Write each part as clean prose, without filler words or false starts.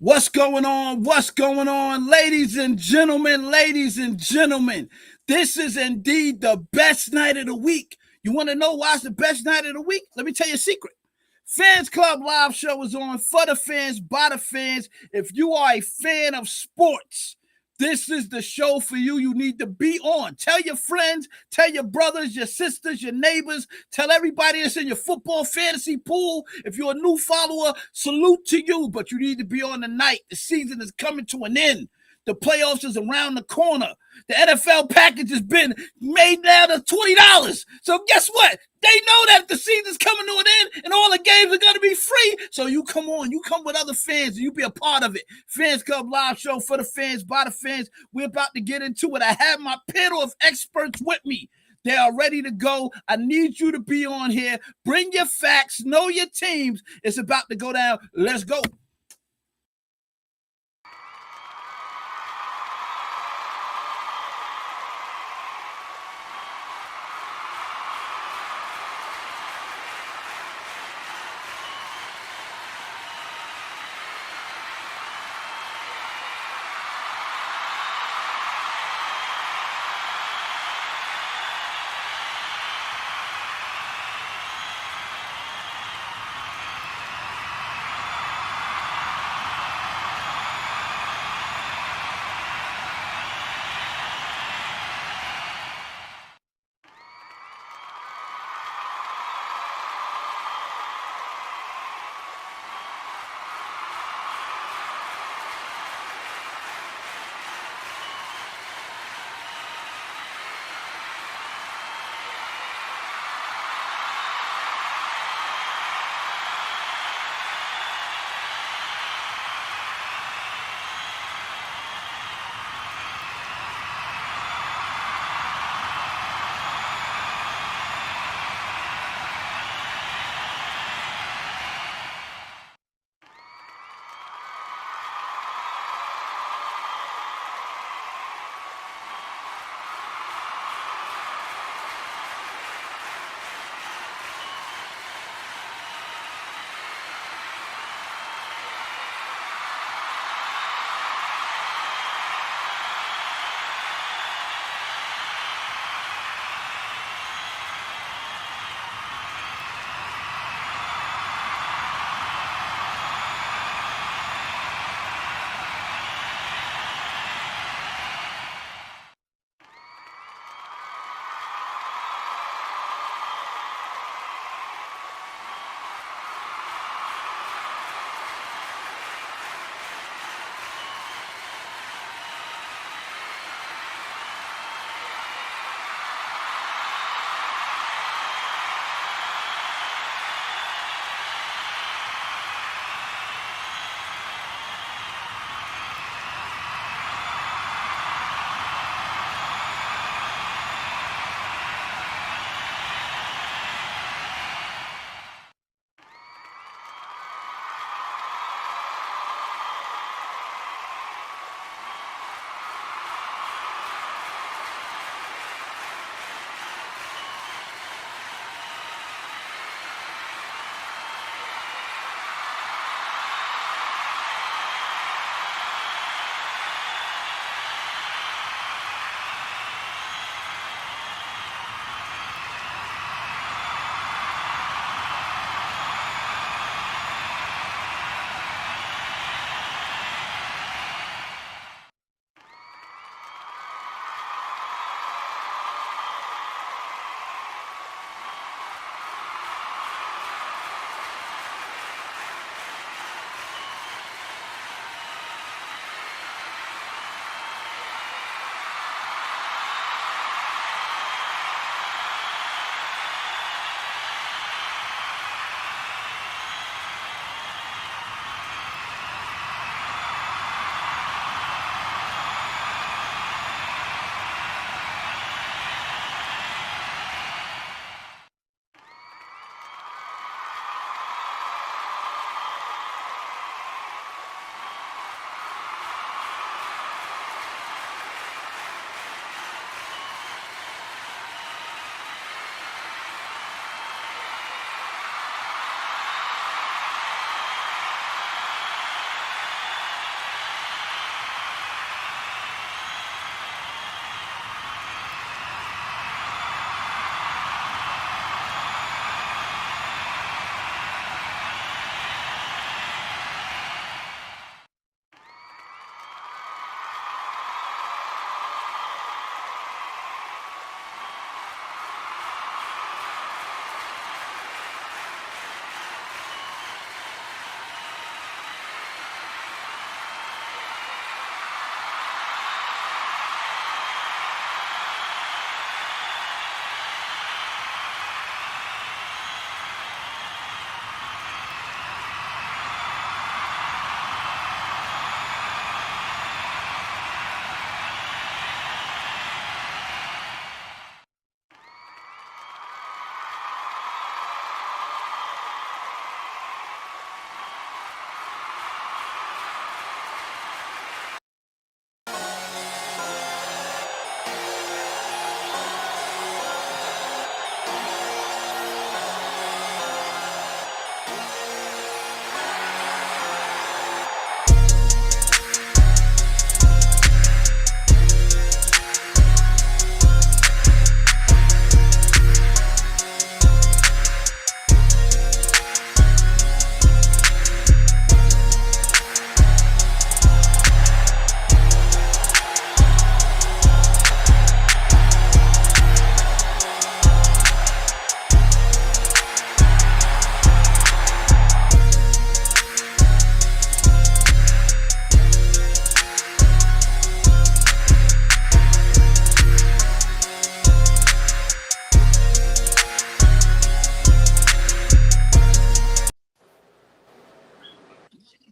What's going on? What's going on, ladies and gentlemen? Ladies and gentlemen, this is indeed the best night of the week. You want to know why it's the best night of the week? Let me tell you a secret. Fans Club Live Show is on for the fans, by the fans. If you are a fan of sports, this is the show for you. You need to be on. Tell your friends, tell your brothers, your sisters, your neighbors, tell everybody that's in your football fantasy pool. If you're a new follower, salute to you, but you need to be on tonight. The season is coming to an end. The playoffs is around the corner. The NFL package has been made down to $20. So guess what? They know that the season's coming to an end and all the games are going to be free. So you come on. You come with other fans and you be a part of it. Fans Club Live Show for the fans, by the fans. We're about to get into it. I have my panel of experts with me. They are ready to go. I need you to be on here. Bring your facts. Know your teams. It's about to go down. Let's go.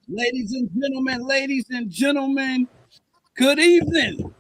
ladies and gentlemen, good evening.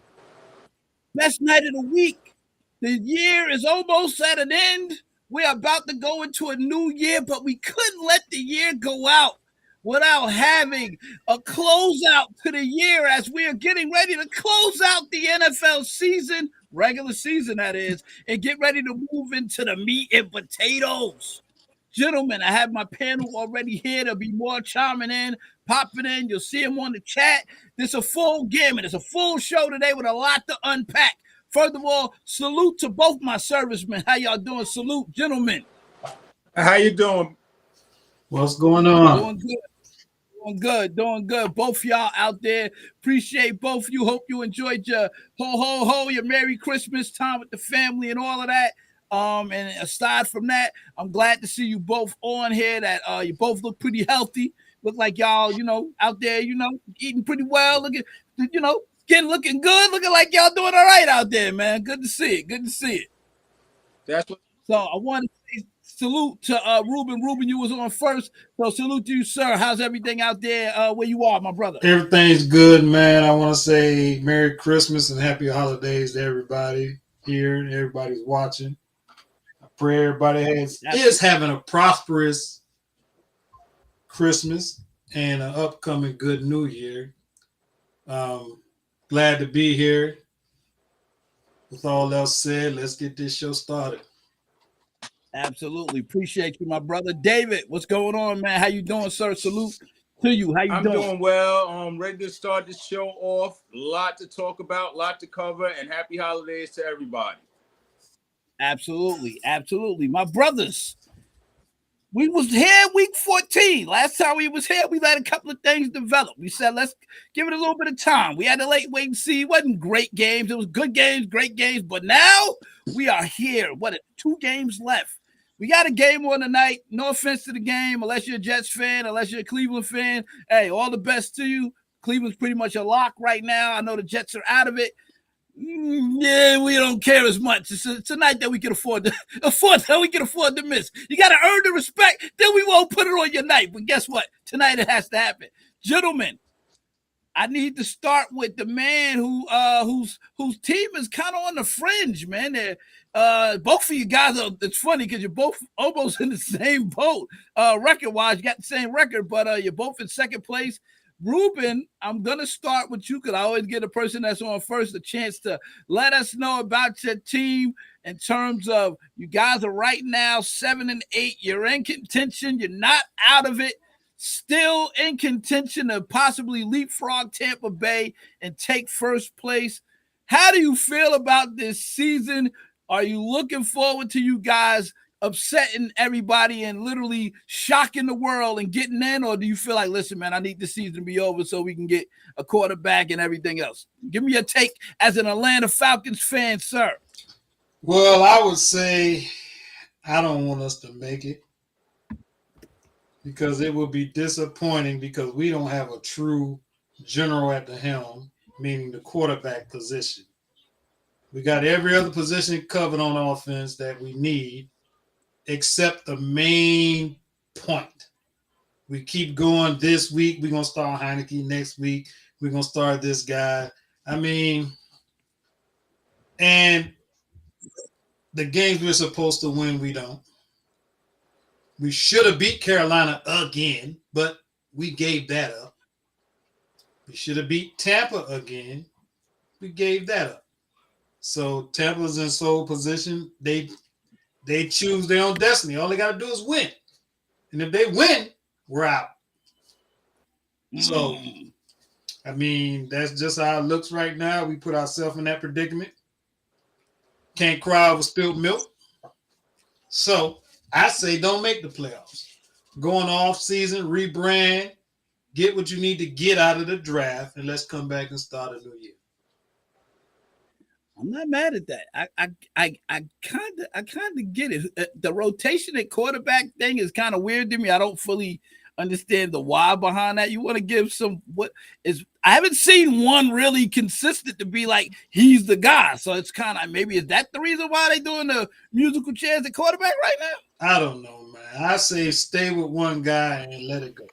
Best night of the week. The year is almost at an end. We're about to go into a new year, but we couldn't let the year go out without having a closeout to the year as we are getting ready to close out the NFL season, regular season that is, and get ready to move into the meat and potatoes. Gentlemen, I have my panel already here. There'll be more chiming in, popping in. You'll see them on the chat. This is a full gamut. It's a full show today with a lot to unpack. First of all, salute to both my servicemen. How y'all doing? Salute, gentlemen. How you doing? What's going on? Doing good. Doing good. Both y'all out there. Appreciate both of you. Hope you enjoyed your your Merry Christmas time with the family and all of that. And aside from that, I'm glad to see you both on here. That you both look pretty healthy. Look like y'all, out there, eating pretty well. Looking, looking good. Looking like y'all doing all right out there, man. Good to see it. That's what. So I want to say salute to Ruben. Ruben, you was on first. So salute to you, sir. How's everything out there where you are, my brother? Everything's good, man. I want to say Merry Christmas and Happy Holidays to everybody here and everybody's watching. I pray everybody is having a prosperous Christmas and an upcoming good New Year. Glad to be here. With all else said, let's get this show started. Absolutely. Appreciate you, my brother. David, what's going on, man? How you doing, sir? Salute to you. How you I'm doing? doing well. Ready to start the show off. A lot to talk about, a lot to cover, and happy holidays to everybody. Absolutely. My brothers, we was here week 14. Last time we was here, we let a couple of things develop. We said, let's give it a little bit of time. We had to wait and see. It wasn't great games. It was good games, great games. But now we are here. 2 games left. We got a game on tonight. No offense to the game, unless you're a Jets fan, unless you're a Cleveland fan. Hey, all the best to you. Cleveland's pretty much a lock right now. I know the Jets are out of it. Yeah, we don't care as much. It's a night that we can afford to miss. You got to earn the respect. Then we won't put it on your night. But guess what? Tonight it has to happen, gentlemen. I need to start with the man whose team is kind of on the fringe, man. Both of you guys are. It's funny because you're both almost in the same boat, record-wise. You got the same record, but you're both in second place. Ruben, I'm gonna start with you because I always get a person that's on first a chance to let us know about your team in terms of you guys are right now 7-8. You're in contention. You're not out of it. Still in contention to possibly leapfrog Tampa Bay and take first place. How do you feel about this season? Are you looking forward to you guys upsetting everybody and literally shocking the world and getting in? Or do you feel like, listen, man, I need the season to be over so we can get a quarterback and everything else? Give me your take as an Atlanta Falcons fan, sir. Well, I would say I don't want us to make it, because it would be disappointing because we don't have a true general at the helm, meaning the quarterback position. We got every other position covered on offense that we need, except the main point. We keep going this week. We're going to start Heineke next week. We're going to start this guy. I mean, and the games we're supposed to win, we don't. We should have beat Carolina again, but we gave that up. We should have beat Tampa again. We gave that up. So Tampa's in sole position. They choose their own destiny. All they got to do is win. And if they win, we're out. So, I mean, that's just how it looks right now. We put ourselves in that predicament. Can't cry over spilled milk. So, I say don't make the playoffs. Go on off season, rebrand, get what you need to get out of the draft, and let's come back and start a new year. I'm not mad at that. I kind of get it. The rotation at quarterback thing is kind of weird to me. I don't fully understand the why behind that. You want to give I haven't seen one really consistent to be like he's the guy. So it's kind of maybe is that the reason why they doing the musical chairs at quarterback right now? I don't know, man. I say stay with one guy and let it go.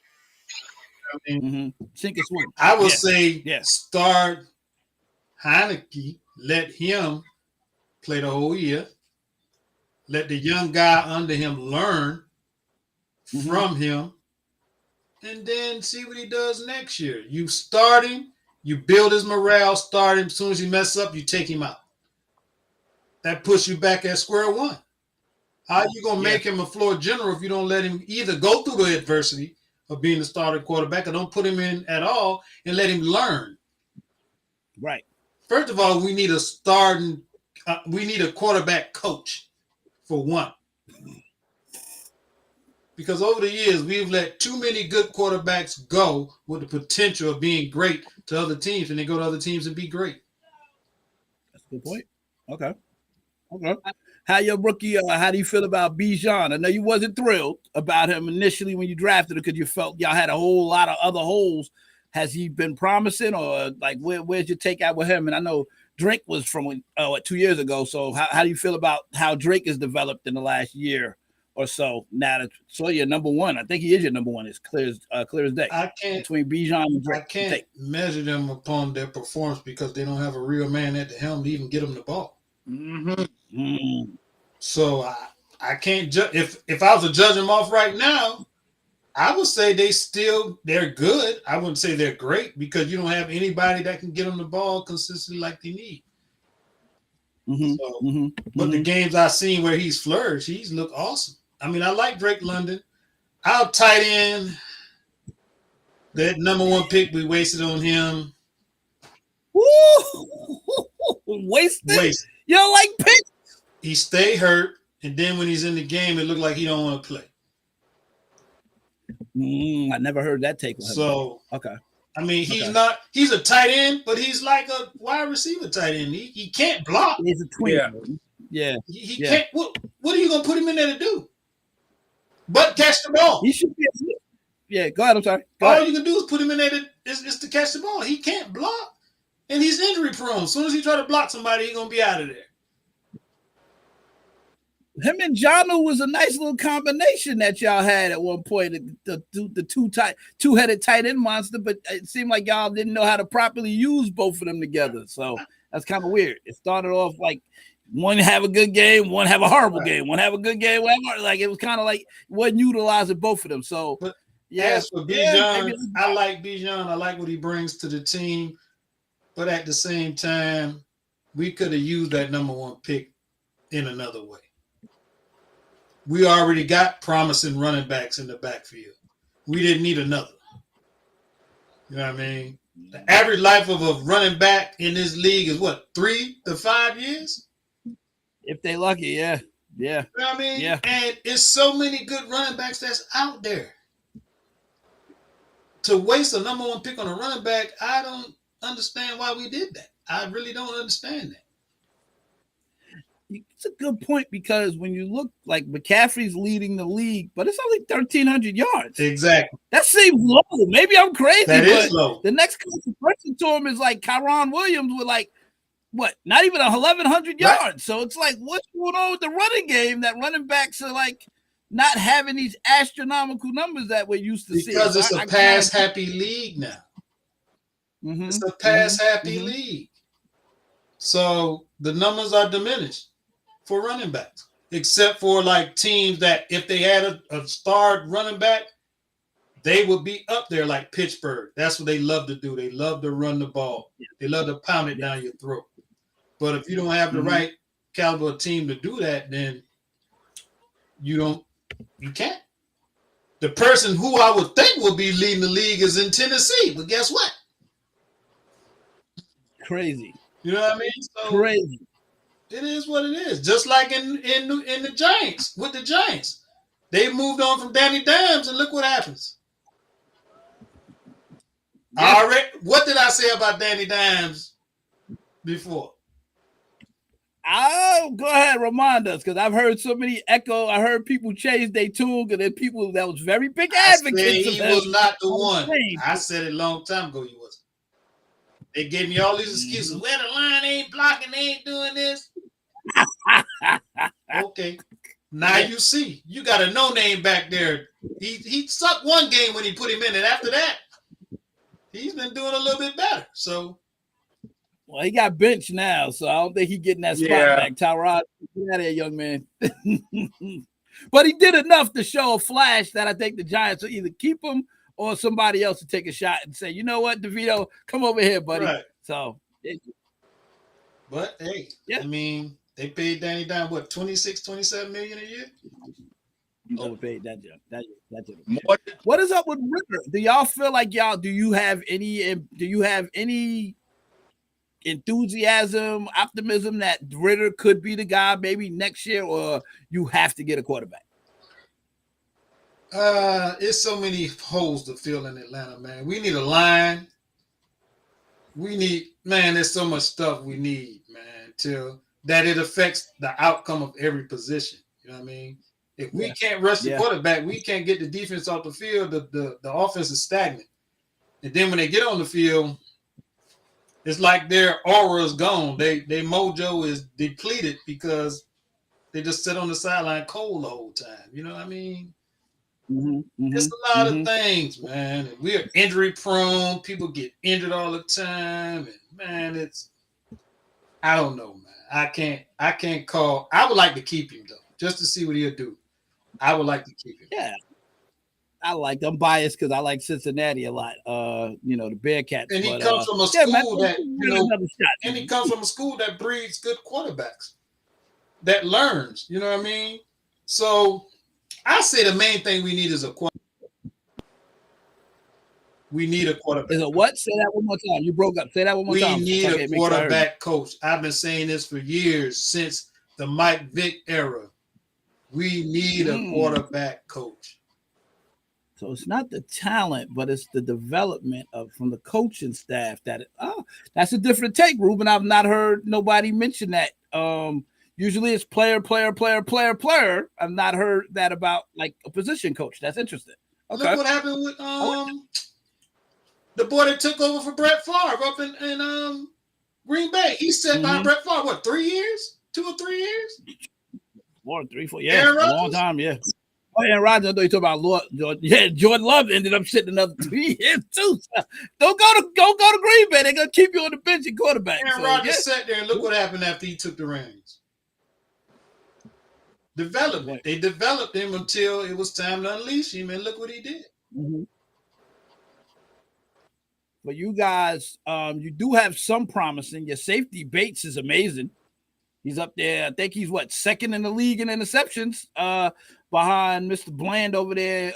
I mean, Sink or swim. I would say Yeah. start Heineke, let him play the whole year. Let the young guy under him learn from him, and then see what he does next year. You start him, you build his morale, start him. As soon as he messes up, you take him out. That puts you back at square one. How are you going to make him a floor general if you don't let him either go through the adversity of being the starter quarterback or don't put him in at all and let him learn? Right. First of all, we need a quarterback coach for one. Because over the years, we've let too many good quarterbacks go with the potential of being great to other teams, and they go to other teams and be great. That's a good point. Okay. How your rookie? How do you feel about Bijan? I know you wasn't thrilled about him initially when you drafted him because you felt y'all had a whole lot of other holes. Has he been promising, or like where's your take out with him? And I know Drake was from 2 years ago. So how do you feel about how Drake has developed in the last year or so? Now that Sawyer number one, I think he is your number one. It's clear as day. I can't between Bijan and Drake. I can't measure them upon their performance because they don't have a real man at the helm to even get them the ball. So I can't judge. If I was to judge them off right now, I would say they're good. I wouldn't say they're great because you don't have anybody that can get them the ball consistently like they need. But the games I've seen where he's flourished, he's looked awesome. I mean, I like Drake London. Our tight end, that number one pick we wasted on him. Wasted? You don't like picks? He stay hurt, and then when he's in the game, it looked like he don't want to play. I never heard that take. So okay. I mean, he's a tight end, but he's like a wide receiver tight end. He can't block. He's a twin. Yeah. He can't. What are you gonna put him in there to do? But catch the ball. He should be. Yeah, go ahead. I'm sorry. All you can do is put him in there is to catch the ball. He can't block, and he's injury prone. As soon as he try to block somebody, he's gonna be out of there. Him and Jonnu was a nice little combination that y'all had at one point. The two-headed tight end monster, but it seemed like y'all didn't know how to properly use both of them together. So that's kind of weird. It started off like one have a good game, one have a horrible game, one have a good game, whatever. Like it was kind of like wasn't utilizing both of them. So but as for Bijan, I like Bijan. I like what he brings to the team, but at the same time, we could have used that number one pick in another way. We already got promising running backs in the backfield. We didn't need another. You know what I mean? The average life of a running back in this league is what, 3 to 5 years? If they lucky, yeah. You know what I mean? Yeah. And it's so many good running backs that's out there. To waste a number one pick on a running back, I don't understand why we did that. I really don't understand that. It's a good point because when you look like McCaffrey's leading the league, but it's only 1,300 yards. Exactly. That seems low. Maybe I'm crazy. That is low. The next closest person to him is like Kyron Williams with like, what, not even 1,100 yards. Right. So it's like, what's going on with the running game that running backs are like not having these astronomical numbers that we're used to seeing? Because it's a pass-happy league now. It's a pass-happy league. So the numbers are diminished for running backs, except for like teams that if they had a star running back, they would be up there like Pittsburgh. That's what they love to do. They love to run the ball. They love to pound it down your throat. But if you don't have the right caliber team to do that, then you can't. The person who I would think will be leading the league is in Tennessee, but guess what? Crazy. You know what I mean? So crazy. It is what it is. Just like in the Giants, with the Giants. They moved on from Danny Dimes, and look what happens. Yeah. What did I say about Danny Dimes before? Oh, go ahead, remind us, because I've heard so many echo. I heard people change their tune, and then people that was very big advocates. He was not the one. I said it a long time ago. He wasn't. They gave me all these excuses. Well, the line ain't blocking, they ain't doing this. Okay. Now you see. You got a no-name back there. He sucked one game when he put him in, and after that, he's been doing a little bit better. So, well, he got benched now, so I don't think he's getting that spot back. Tyrod, get out of here, young man. But he did enough to show a flash that I think the Giants will either keep him or somebody else to take a shot and say, you know what, DeVito, come over here, buddy. Right. So, but hey, yeah. I mean, they paid Danny Dimes what, 26, 27 million a year? You overpaid that job. What is up with Ridder? Do y'all feel like do you have any enthusiasm, optimism that Ridder could be the guy maybe next year, or you have to get a quarterback? It's so many holes to fill in Atlanta, man. We need a line. There's so much stuff we need, man, till that it affects the outcome of every position. You know what I mean? If we can't rush the quarterback, we can't get the defense off the field, the offense is stagnant. And then when they get on the field, it's like their aura is gone. Their mojo is depleted because they just sit on the sideline cold the whole time. You know what I mean? It's a lot of things, man. And we're injury prone. People get injured all the time. And man, I don't know, man. I can't call. I would like to keep him though, just to see what he'll do. I would like to keep him. Yeah. I'm biased because I like Cincinnati a lot. The Bearcats. And he comes from a school he comes from a school that breeds good quarterbacks, that learns. You know what I mean? So I say the main thing we need is a quarterback. We need a quarterback. Is it what? Say that one more time. You broke up. Say that one more time. We need a quarterback coach. I've been saying this for years, since the Mike Vick era. We need a quarterback coach. So it's not the talent, but it's the development from the coaching staff. That's a different take, Ruben. I've not heard nobody mention that. Usually it's player. I've not heard that about like a position coach. That's interesting. Okay. Look what happened with the boy that took over for Brett Favre up in Green Bay. He sat behind Brett Favre, what, 3 years? 2 or 3 years? More than 3, 4. Yeah, a long time. Yeah. Oh, Aaron Rodgers. I thought you talking about Lord. Jordan Love ended up sitting another 3 years too. So don't go to Green Bay. They're gonna keep you on the bench at quarterback. Aaron Rodgers sat there and look what happened after he took the reins. Development. They developed him until it was time to unleash him, and look what he did. But you guys, you do have some promising. Your safety Bates is amazing. He's up there. I think he's second in the league in interceptions, behind Mr. Bland over there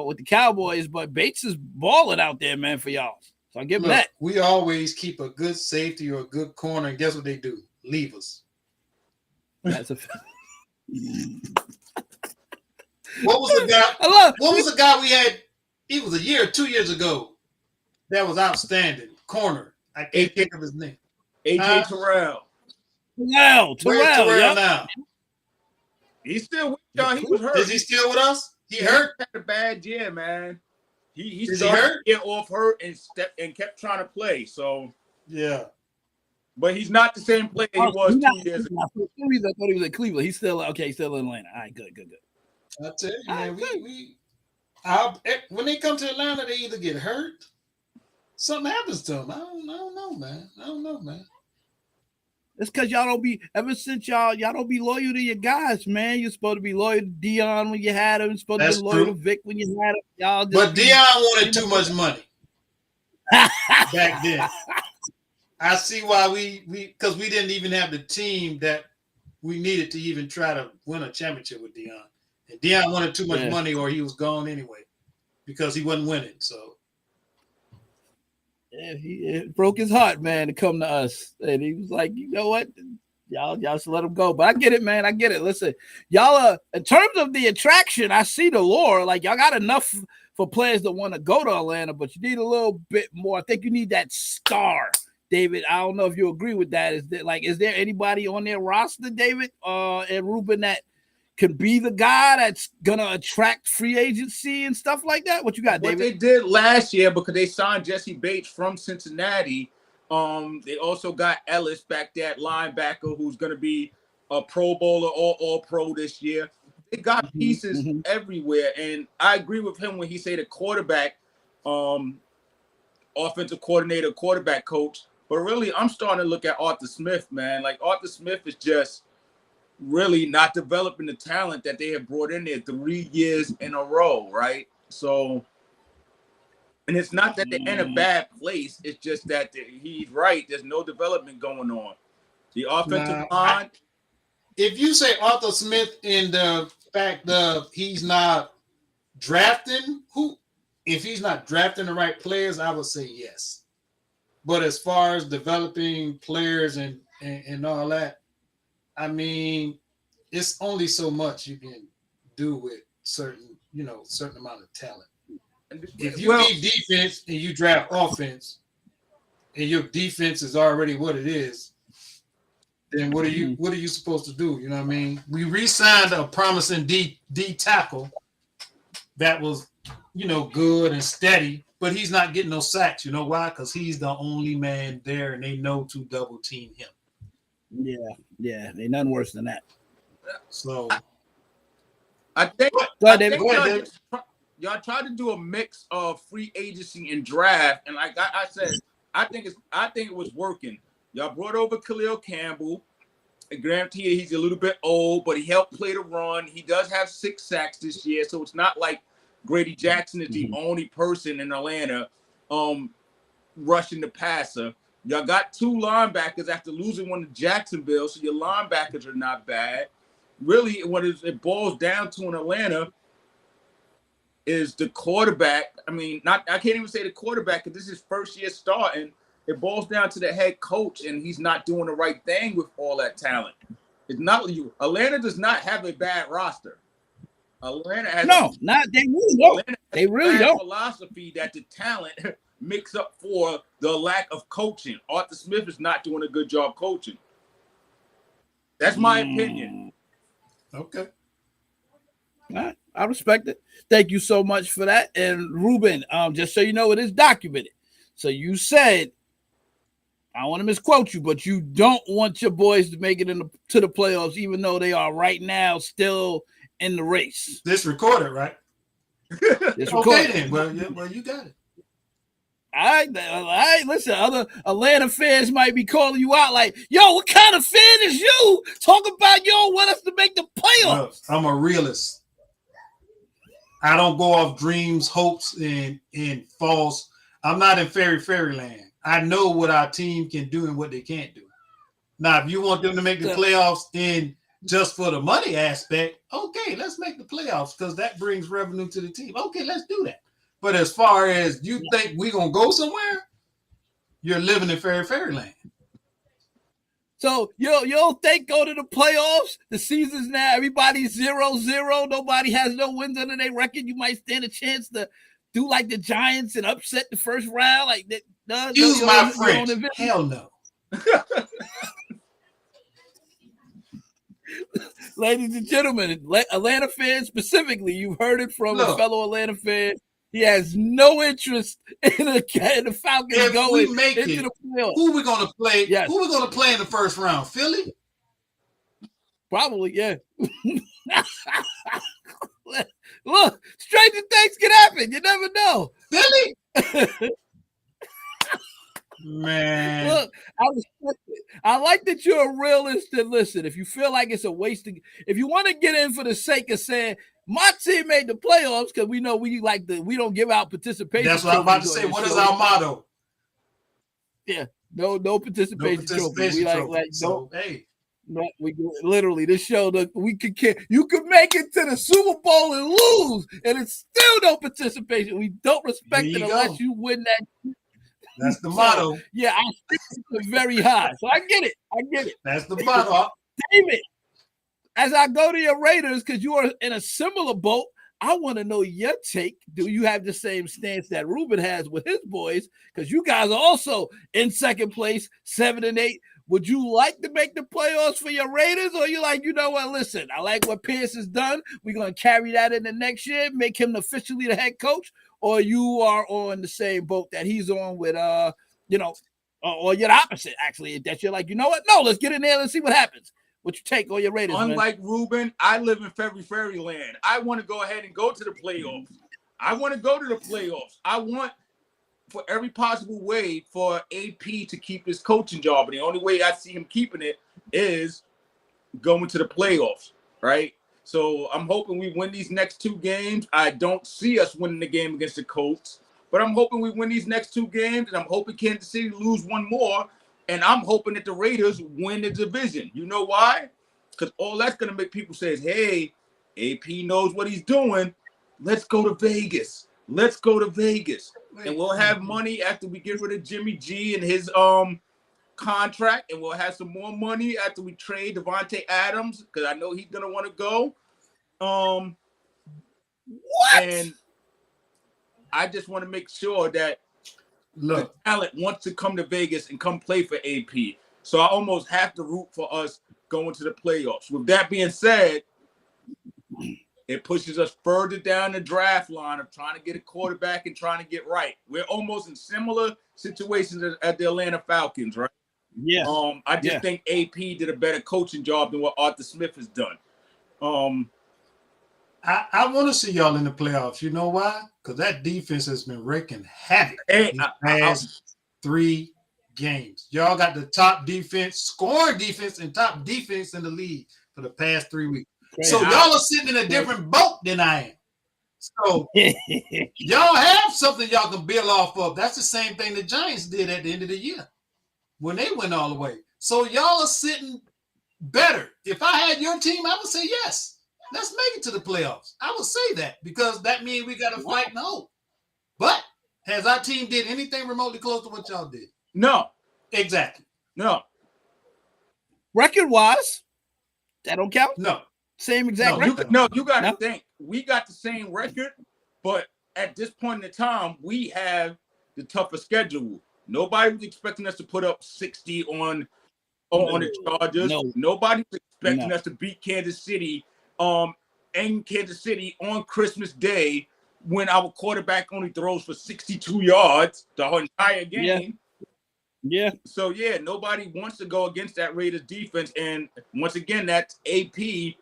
with the Cowboys. But Bates is balling out there, man, for y'all. So I give him that. We always keep a good safety or a good corner, and guess what they do? Leave us. That's a What was the guy we had? He was a year or 2 years ago. That was outstanding. Corner. I can't think of his name. AJ Terrell. Terrell, now? He's still with y'all. He was hurt. Is he still with us? He hurt? Had a bad year, man. He started to get off hurt and kept trying to play. So yeah. But he's not the same player he was 2 years ago. For some reason, I thought he was at Cleveland. He's still He's still in Atlanta. All right, good. I tell you, man, when they come to Atlanta, they either get hurt, something happens to them. I don't know, man. It's because y'all don't be, ever since y'all don't be loyal to your guys, man. You're supposed to be loyal to Dion when you had him. You're supposed to be loyal to Vic when you had him. Y'all just but Dion wanted too much money back then. I see why because we didn't even have the team that we needed to even try to win a championship with Dion. And Dion wanted too much money, or he was gone anyway because he wasn't winning. So yeah, it broke his heart, man, to come to us. And he was like, you know what? Y'all should let him go. But I get it, man. I get it. Listen, y'all in terms of the attraction, I see the lure. Like, y'all got enough for players that want to go to Atlanta, but you need a little bit more. I think you need that star. David, I don't know if you agree with that. Is there anybody on their roster, David, and Ruben, that can be the guy that's gonna attract free agency and stuff like that? What you got, David? What they did last year, because they signed Jesse Bates from Cincinnati. They also got Ellis back there at linebacker, who's gonna be a Pro Bowler or All-Pro this year. They got pieces everywhere, and I agree with him when he say the quarterback. offensive coordinator, quarterback coach. But really, I'm starting to look at Arthur Smith, man. Like Arthur Smith is just really not developing the talent that they have brought in there 3 years in a row, right? So, and it's not that they're in a bad place. It's just that he's right. There's no development going on. The offensive line. If you say Arthur Smith in the fact of he's not drafting, if he's not drafting the right players, I would say yes. But as far as developing players and all that, I mean, it's only so much you can do with certain amount of talent. If you need defense and you draft offense, and your defense is already what it is, then what are you supposed to do? You know what I mean? We re-signed a promising D tackle that was, good and steady, but he's not getting no sacks. You know why? Because he's the only man there, and they know to double team him. Yeah, they nothing worse than that. So I think y'all tried to do a mix of free agency and draft, and like I said, I think it was working. Y'all brought over Khalil Campbell. Granted, he's a little bit old, but he helped play the run. He does have 6 sacks this year, so it's not like Grady Jackson is the only person in Atlanta rushing the passer. Y'all got 2 linebackers after losing one to Jacksonville, so your linebackers are not bad. Really, what it boils down to in Atlanta is the quarterback. I mean, I can't even say the quarterback because this is first year starting. It boils down to the head coach, and he's not doing the right thing with all that talent. It's not you. Atlanta does not have a bad roster. Atlanta has they really don't. They really don't. Philosophy that the talent makes up for the lack of coaching. Arthur Smith is not doing a good job coaching. That's my opinion. Okay. All right. I respect it. Thank you so much for that. And Ruben, just so you know, it is documented. So you said, I don't want to misquote you, but you don't want your boys to make it to the playoffs, even though they are right now still in the race. This recorded, right? This recorded. Okay, then. Well, you got it. All right. Listen, other Atlanta fans might be calling you out like, yo, what kind of fan is you? Talk about you don't want us to make the playoffs. Look, I'm a realist. I don't go off dreams, hopes, and false. I'm not in fairyland. I know what our team can do and what they can't do. Now, if you want them to make the playoffs in just for the money aspect, okay, let's make the playoffs because that brings revenue to the team. Okay, let's do that. But as far as you think we're going to go somewhere, you're living in fairyland. So you don't think go to the playoffs? The season's now, everybody's 0-0. Nobody has no wins under their record. You might stand a chance to do like the Giants and upset the first round. Like that. Use my French. Hell no. Ladies and gentlemen, Atlanta fans specifically, you've heard it from a fellow Atlanta fan. He has no interest in the Falcons going into the playoffs. Who we going to play? Yes. Who we going to play in the first round? Philly? Probably, yeah. Look, stranger things can happen. You never know. Philly? Man. Look, I respect it. I like that you're a realist and listen. If you feel like it's a waste, if you want to get in for the sake of saying my team made the playoffs because we know we don't give out participation. That's what I'm about to say. What is our motto? Yeah, no participation trophy. We hey. No, we literally this show that you could make it to the Super Bowl and lose, and it's still no participation. We don't respect it unless you win that. That's the motto. Yeah, I think it's very high. So I get it. That's the motto. David, as I go to your Raiders, because you are in a similar boat, I want to know your take. Do you have the same stance that Ruben has with his boys? Because you guys are also in second place, 7-8. Would you like to make the playoffs for your Raiders? Or you like, you know what, listen, I like what Pierce has done. We're going to carry that in the next year, make him officially the head coach? Or you are on the same boat that he's on with, or you're the opposite, actually, that you're like, you know what? No, let's get in there and see what happens. What you take on your Raiders, Unlike Ruben, I live in fairyland. I want to go ahead and go to the playoffs. I want to go to the playoffs. I want for every possible way for AP to keep his coaching job. And the only way I see him keeping it is going to the playoffs, right? So I'm hoping we win these next 2 games. I don't see us winning the game against the Colts, but I'm hoping we win these next 2 games, and I'm hoping Kansas City lose 1 more, and I'm hoping that the Raiders win the division. You know why? Because all that's going to make people say is, hey, AP knows what he's doing. Let's go to Vegas. Let's go to Vegas. And we'll have money after we get rid of Jimmy G and his contract, and we'll have some more money after we trade Devontae Adams, because I know he's gonna want to go. What? And I just want to make sure that the talent wants to come to Vegas and come play for AP. So I almost have to root for us going to the playoffs. With that being said, it pushes us further down the draft line of trying to get a quarterback and trying to get right. We're almost in similar situations at the Atlanta Falcons, right? Yeah. I just think AP did a better coaching job than what Arthur Smith has done. I want to see y'all in the playoffs. You know why? Because that defense has been wreaking havoc these past 3 games. Y'all got the top defense, scoring defense, and top defense in the league for the past 3 weeks. So y'all are sitting in a different boat than I am. So y'all have something y'all can build off of. That's the same thing the Giants did at the end of the year when they went all the way. So y'all are sitting better. If I had your team, I would say yes. Let's make it to the playoffs. I would say that because that means we got to fight and hope. But has our team did anything remotely close to what y'all did? No. Exactly. No. Record-wise, that don't count? No. Same exact record. You got to think. We got the same record, but at this point in time, we have the tougher schedule. Nobody was expecting us to put up 60 on the Chargers. Nobody was expecting us to beat Kansas City in Kansas City on Christmas Day when our quarterback only throws for 62 yards the whole entire game. Yeah. So, nobody wants to go against that Raiders defense. And once again, that's AP.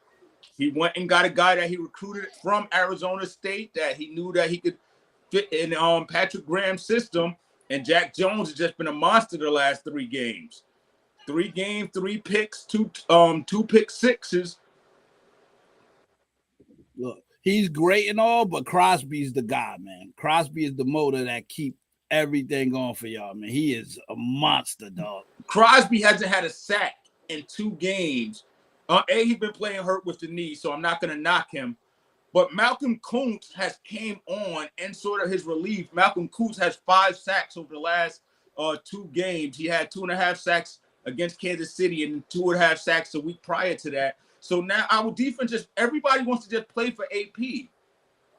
He went and got a guy that he recruited from Arizona State that he knew that he could fit in Patrick Graham's system. And Jack Jones has just been a monster the last 3 games. 3 games, 3 picks, 2 pick sixes. Look, he's great and all, but Crosby's the guy, man. Crosby is the motor that keep everything going for y'all, man. He is a monster, dog. Crosby hasn't had a sack in 2 games. He's been playing hurt with the knee, so I'm not going to knock him. But Malcolm Kuntz has came on and sort of his relief. Malcolm Kuntz has 5 sacks over the last 2 games. He had 2.5 sacks against Kansas City and 2.5 sacks a week prior to that. So now our defense everybody wants to just play for AP.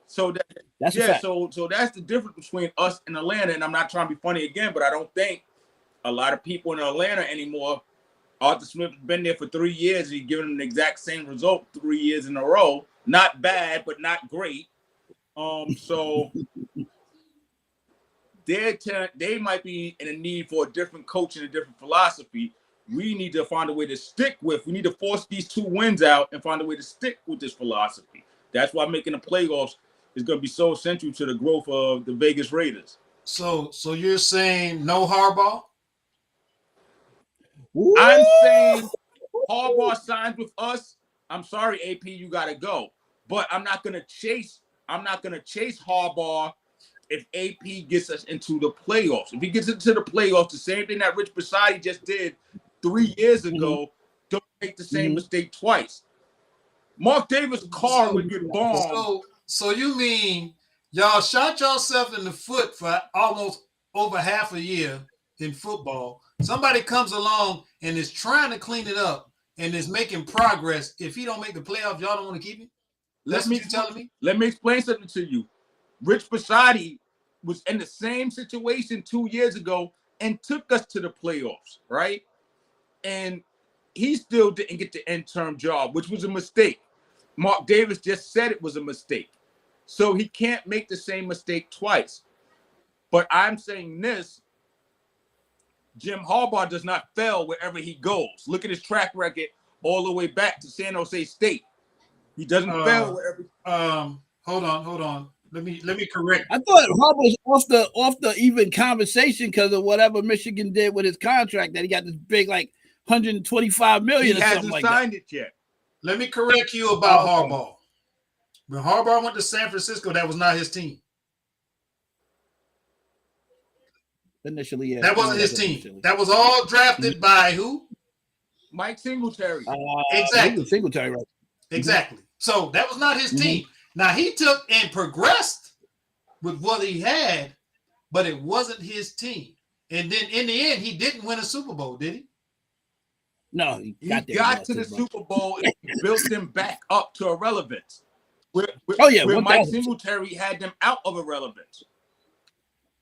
So that's so that's the difference between us and Atlanta. And I'm not trying to be funny again, but I don't think a lot of people in Atlanta anymore. Arthur Smith has been there for 3 years. He's given them the exact same result 3 years in a row. Not bad, but not great. So they might be in a need for a different coach and a different philosophy. We need to find a way to stick with. We need to force these 2 wins out and find a way to stick with this philosophy. That's why making the playoffs is going to be so essential to the growth of the Vegas Raiders. So you're saying no Harbaugh? I'm saying Harbaugh signs with us. I'm sorry, AP, you got to go. But I'm not going to chase Harbaugh if AP gets us into the playoffs. If he gets into the playoffs, the same thing that Rich Bisciotti just did 3 years ago, don't make the same mistake twice. Mark Davis' car would get bombed. So you mean y'all shot yourself in the foot for almost over half a year in football. Somebody comes along and is trying to clean it up and is making progress. If he don't make the playoffs, y'all don't want to keep him? That's what you're telling me? Let me explain something to you. Rich Bisciotti was in the same situation 2 years ago and took us to the playoffs, right? And he still didn't get the interim job, which was a mistake. Mark Davis just said it was a mistake. So he can't make the same mistake twice. But I'm saying this, Jim Harbaugh does not fail wherever he goes. Look at his track record all the way back to San Jose State. He doesn't fail wherever. Hold on. Let me correct. I thought Harbaugh's off the even conversation because of whatever Michigan did with his contract that he got this big like 125 million He or something hasn't like that. signed it yet. Let me correct you about Okay. Harbaugh. When Harbaugh went to San Francisco, that was not his team. Initially, yeah. That wasn't his team. That was all drafted by who? Mike Singletary. Exactly. Singletary, right? Exactly. So that was not his team. Now he took and progressed with what he had, but it wasn't his team. And then in the end, he didn't win a Super Bowl, did he? No, He got to the Super Bowl and built them back up to irrelevance. Where Mike Singletary had them out of irrelevance.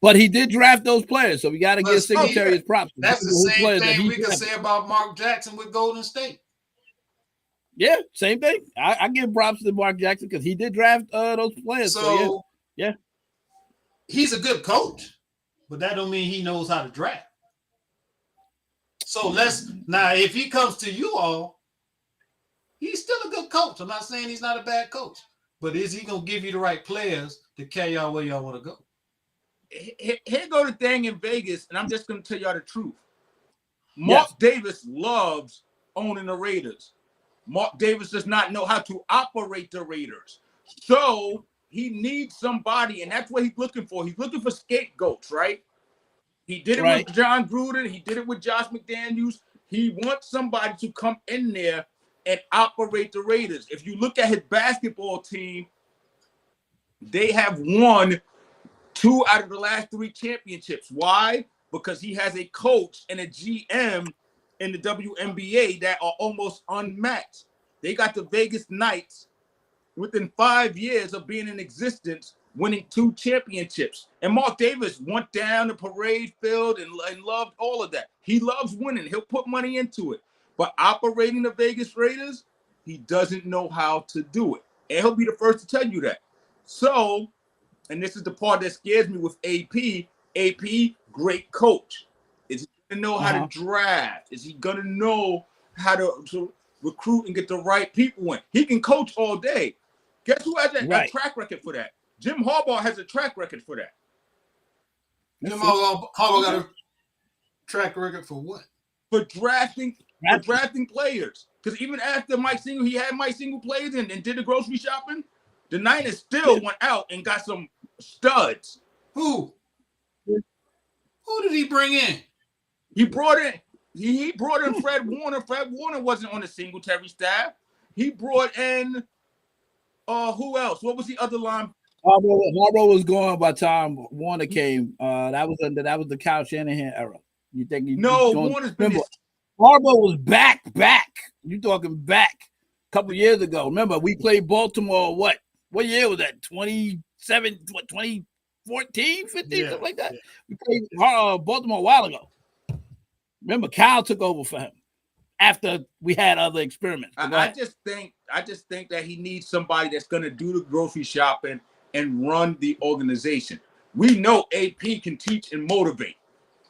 But he did draft those players, so we got to give Singletary his props. That's the same thing we can say about Mark Jackson with Golden State. Yeah, same thing. I give props to Mark Jackson because he did draft those players. So yeah, he's a good coach, but that don't mean he knows how to draft. So now if he comes to you all, he's still a good coach. I'm not saying he's not a bad coach, but is he gonna give you the right players to carry y'all where y'all want to go? Here go the thing in Vegas, and I'm just going to tell y'all the truth. Mark Davis loves owning the Raiders. Mark Davis does not know how to operate the Raiders. So he needs somebody, and that's what he's looking for. He's looking for scapegoats, right? He did it with John Gruden. He did it with Josh McDaniels. He wants somebody to come in there and operate the Raiders. If you look at his basketball team, they have won 2 out of the last 3 championships. Why? Because he has a coach and a GM in the WNBA that are almost unmatched. They got the Vegas Knights within 5 years of being in existence, winning 2 championships. And Mark Davis went down the parade field and loved all of that. He loves winning. He'll put money into it. But operating the Vegas Raiders, he doesn't know how to do it. And he'll be the first to tell you that. So, and this is the part that scares me with AP. AP, great coach. Is he going to know how to draft? Is he going to know how to recruit and get the right people in? He can coach all day. Guess who has a track record for that? Jim Harbaugh has a track record for that. Jim Harbaugh got a track record for what? For drafting players. Because even after he had Mike Single players and did the grocery shopping, the Niners still went out and got some studs. Who did he bring in? He brought in Fred Warner. Fred Warner wasn't on the Singletary staff. He brought in who else? What was the other line? Harbaugh was gone by the time Warner came. That was the Kyle Shanahan era. You think Warner's been Harbaugh was back. You talking back a couple years ago. Remember, we played Baltimore. What year was that? 2014, 15, something like that. We played Baltimore a while ago. Remember, Kyle took over for him after we had other experiments. I just think that he needs somebody that's going to do the grocery shopping and run the organization. We know AP can teach and motivate.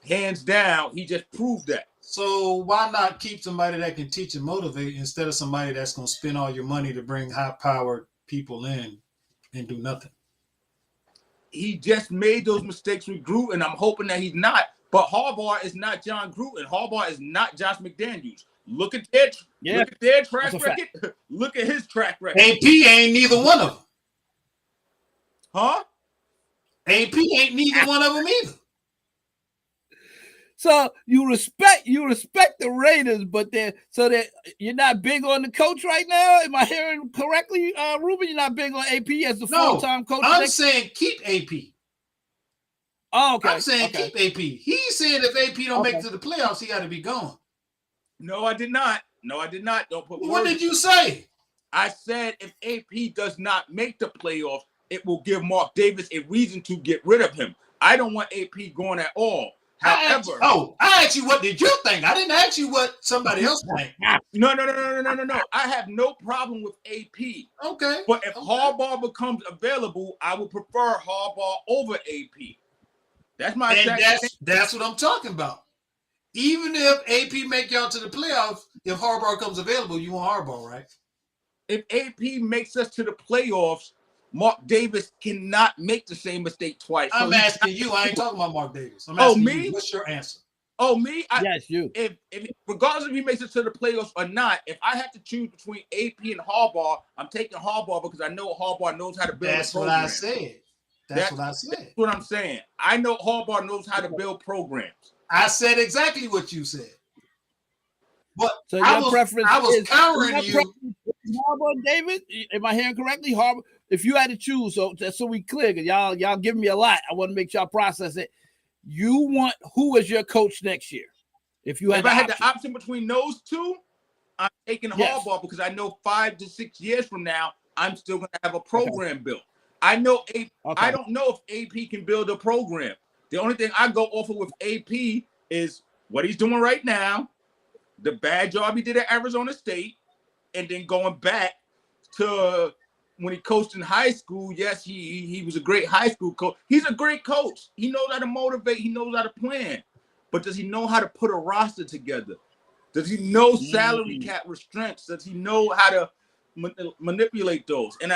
Hands down, he just proved that. So why not keep somebody that can teach and motivate instead of somebody that's going to spend all your money to bring high-powered people in and do nothing? He just made those mistakes with Gruden. I'm hoping that he's not. But Harbaugh is not John Gruden. Harbaugh is not Josh McDaniels. Look at their track record. Look at his track record. AP ain't neither one of them. Huh? AP ain't neither one of them either. So you respect the Raiders, but you're not big on the coach right now. Am I hearing correctly, Ruben? You're not big on AP as the full-time coach. I'm saying keep AP. Oh, okay. I'm saying keep AP. He's saying if AP don't make it to the playoffs, he got to be gone. No, I did not. Don't put. What did you say? I said if AP does not make the playoffs, it will give Mark Davis a reason to get rid of him. I don't want AP going at all. However, I asked you what did you think? I didn't ask you what somebody else think. No. I have no problem with AP. Okay. But if Harbaugh becomes available, I would prefer Harbaugh over AP. That's my that's what I'm talking about. Even if AP make y'all to the playoffs, if Harbaugh comes available, you want Harbaugh, right? If AP makes us to the playoffs, Mark Davis cannot make the same mistake twice. I'm asking you. I ain't talking about Mark Davis. I'm Oh, asking me? you. What's your answer? Oh, me? Yes, you. If regardless if he makes it to the playoffs or not, if I have to choose between AP and Harbaugh, I'm taking Harbaugh because I know Harbaugh knows how to build That's a program. what I said. That's what I said. That's what I'm saying. I know Harbaugh knows how to build programs. I said exactly what you said. But So I your preference was is countering your you. preference is Harbaugh, David? Am I hearing correctly? Harbaugh. If you had to choose, so just so we clear, because y'all giving me a lot. I want to make sure I process it. You want who is your coach next year? If you had If the I had option. the option between those two, I'm taking Yes. Harbaugh because I know 5 to 6 years from now, I'm still going to have a program built. I know I don't know if AP can build a program. The only thing I go off of with AP is what he's doing right now, the bad job he did at Arizona State, and then going back to when he coached in high school. Yes, he was a great high school coach. He's a great coach. He knows how to motivate. He knows how to plan. But does he know how to put a roster together? Does he know salary cap restraints? Does he know how to manipulate those? And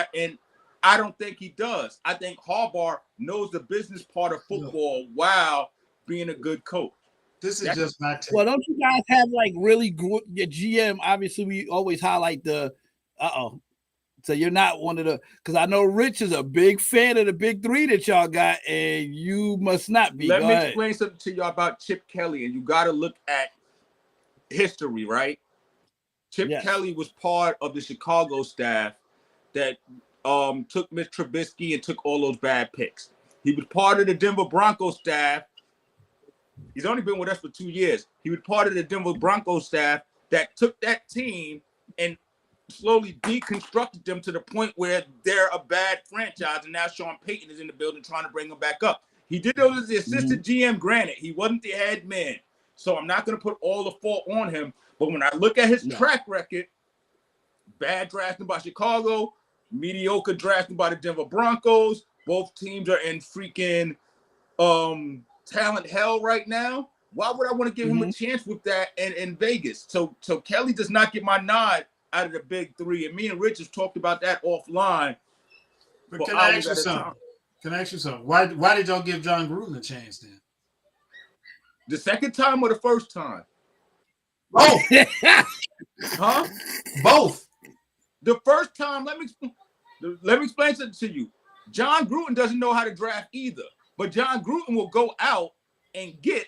I don't think he does. I think Harbaugh knows the business part of football while being a good coach. This is just my take. Well, don't you guys have like really good your GM? Obviously, we always highlight the So you're not one of the, because I know Rich is a big fan of the big three that y'all got, and you must not be. Let me explain something to y'all about Chip Kelly, and you got to look at history, right? Chip Kelly was part of the Chicago staff that took Mitch Trubisky and took all those bad picks. He was part of the Denver Broncos staff. He's only been with us for 2 years. He was part of the Denver Broncos staff that took that team and slowly deconstructed them to the point where they're a bad franchise, and now Sean Payton is in the building trying to bring them back up. He did those as the assistant GM, granted. He wasn't the head man, so I'm not going to put all the fault on him. But when I look at his track record, bad drafting by Chicago, mediocre drafting by the Denver Broncos, both teams are in freaking talent hell right now. Why would I want to give him a chance with that in Vegas? So Kelly does not get my nod out of the big three. And me and Rich have talked about that offline. But can I ask you something? Why did y'all give John Gruden a chance then? The second time or the first time? Both. Huh? Both. The first time, let me explain something to you. John Gruden doesn't know how to draft either. But John Gruden will go out and get,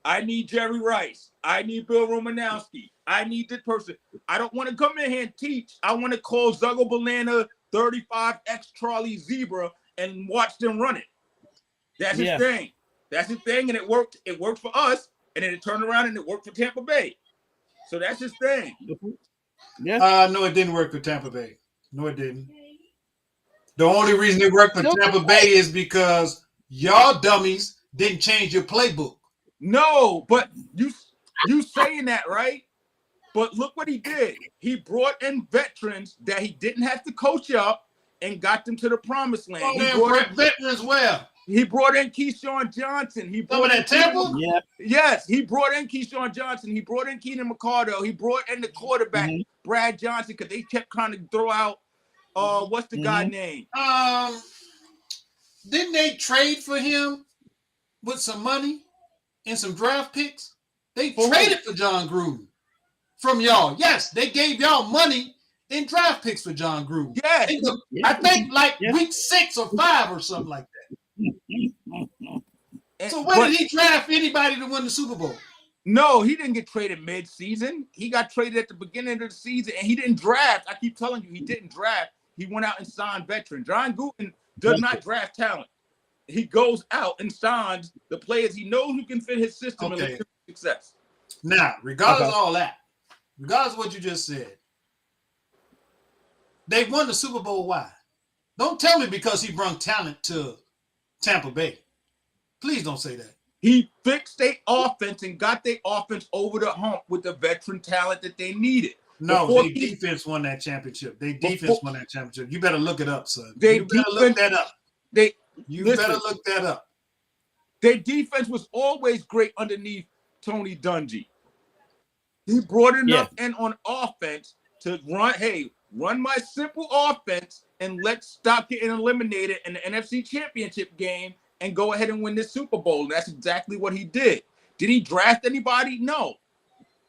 I need Jerry Rice. I need Bill Romanowski. I need this person. I don't want to come in here and teach. I want to call Zuggle Balana 35X Charlie Zebra and watch them run it. That's his thing. That's his thing, and it worked. It worked for us, and then it turned around and it worked for Tampa Bay. So that's his thing. No, it didn't work for Tampa Bay. No, it didn't. The only reason it worked for Tampa Bay is because y'all dummies didn't change your playbook. No, but you saying that, right? But look what he did. He brought in veterans that he didn't have to coach up and got them to the promised land. Oh, he brought veterans well. He brought in Keyshawn Johnson. He brought in Tampa? Yes, he brought in Keyshawn Johnson. He brought in Keenan McCardell. He brought in the quarterback, Brad Johnson, because they kept trying to throw out what's the guy name? Didn't they trade for him with some money and some draft picks? They traded for John Gruden from y'all. Yes, they gave y'all money and draft picks for John Gruden. Yes. I think like week 6 or 5 or something like that. So when did he draft anybody to win the Super Bowl? No, he didn't get traded mid-season. He got traded at the beginning of the season, and he didn't draft. I keep telling you, he didn't draft. He went out and signed veterans. John Gruden does not draft talent. He goes out and signs the players he knows who can fit his system and lead to success. Now, regardless of all that, regardless of what you just said, they won the Super Bowl. Why? Don't tell me because he brought talent to Tampa Bay. Please don't say that. He fixed their offense and got their offense over the hump with the veteran talent that they needed. No, their defense won that championship. Their defense won that championship. You better look it up, son. You better look that up. Better look that up. Their defense was always great underneath Tony Dungy. He brought enough in on offense to run. Hey, run my simple offense, and let's stop getting eliminated in the NFC Championship game and go ahead and win this Super Bowl. And that's exactly what he did. Did he draft anybody? No,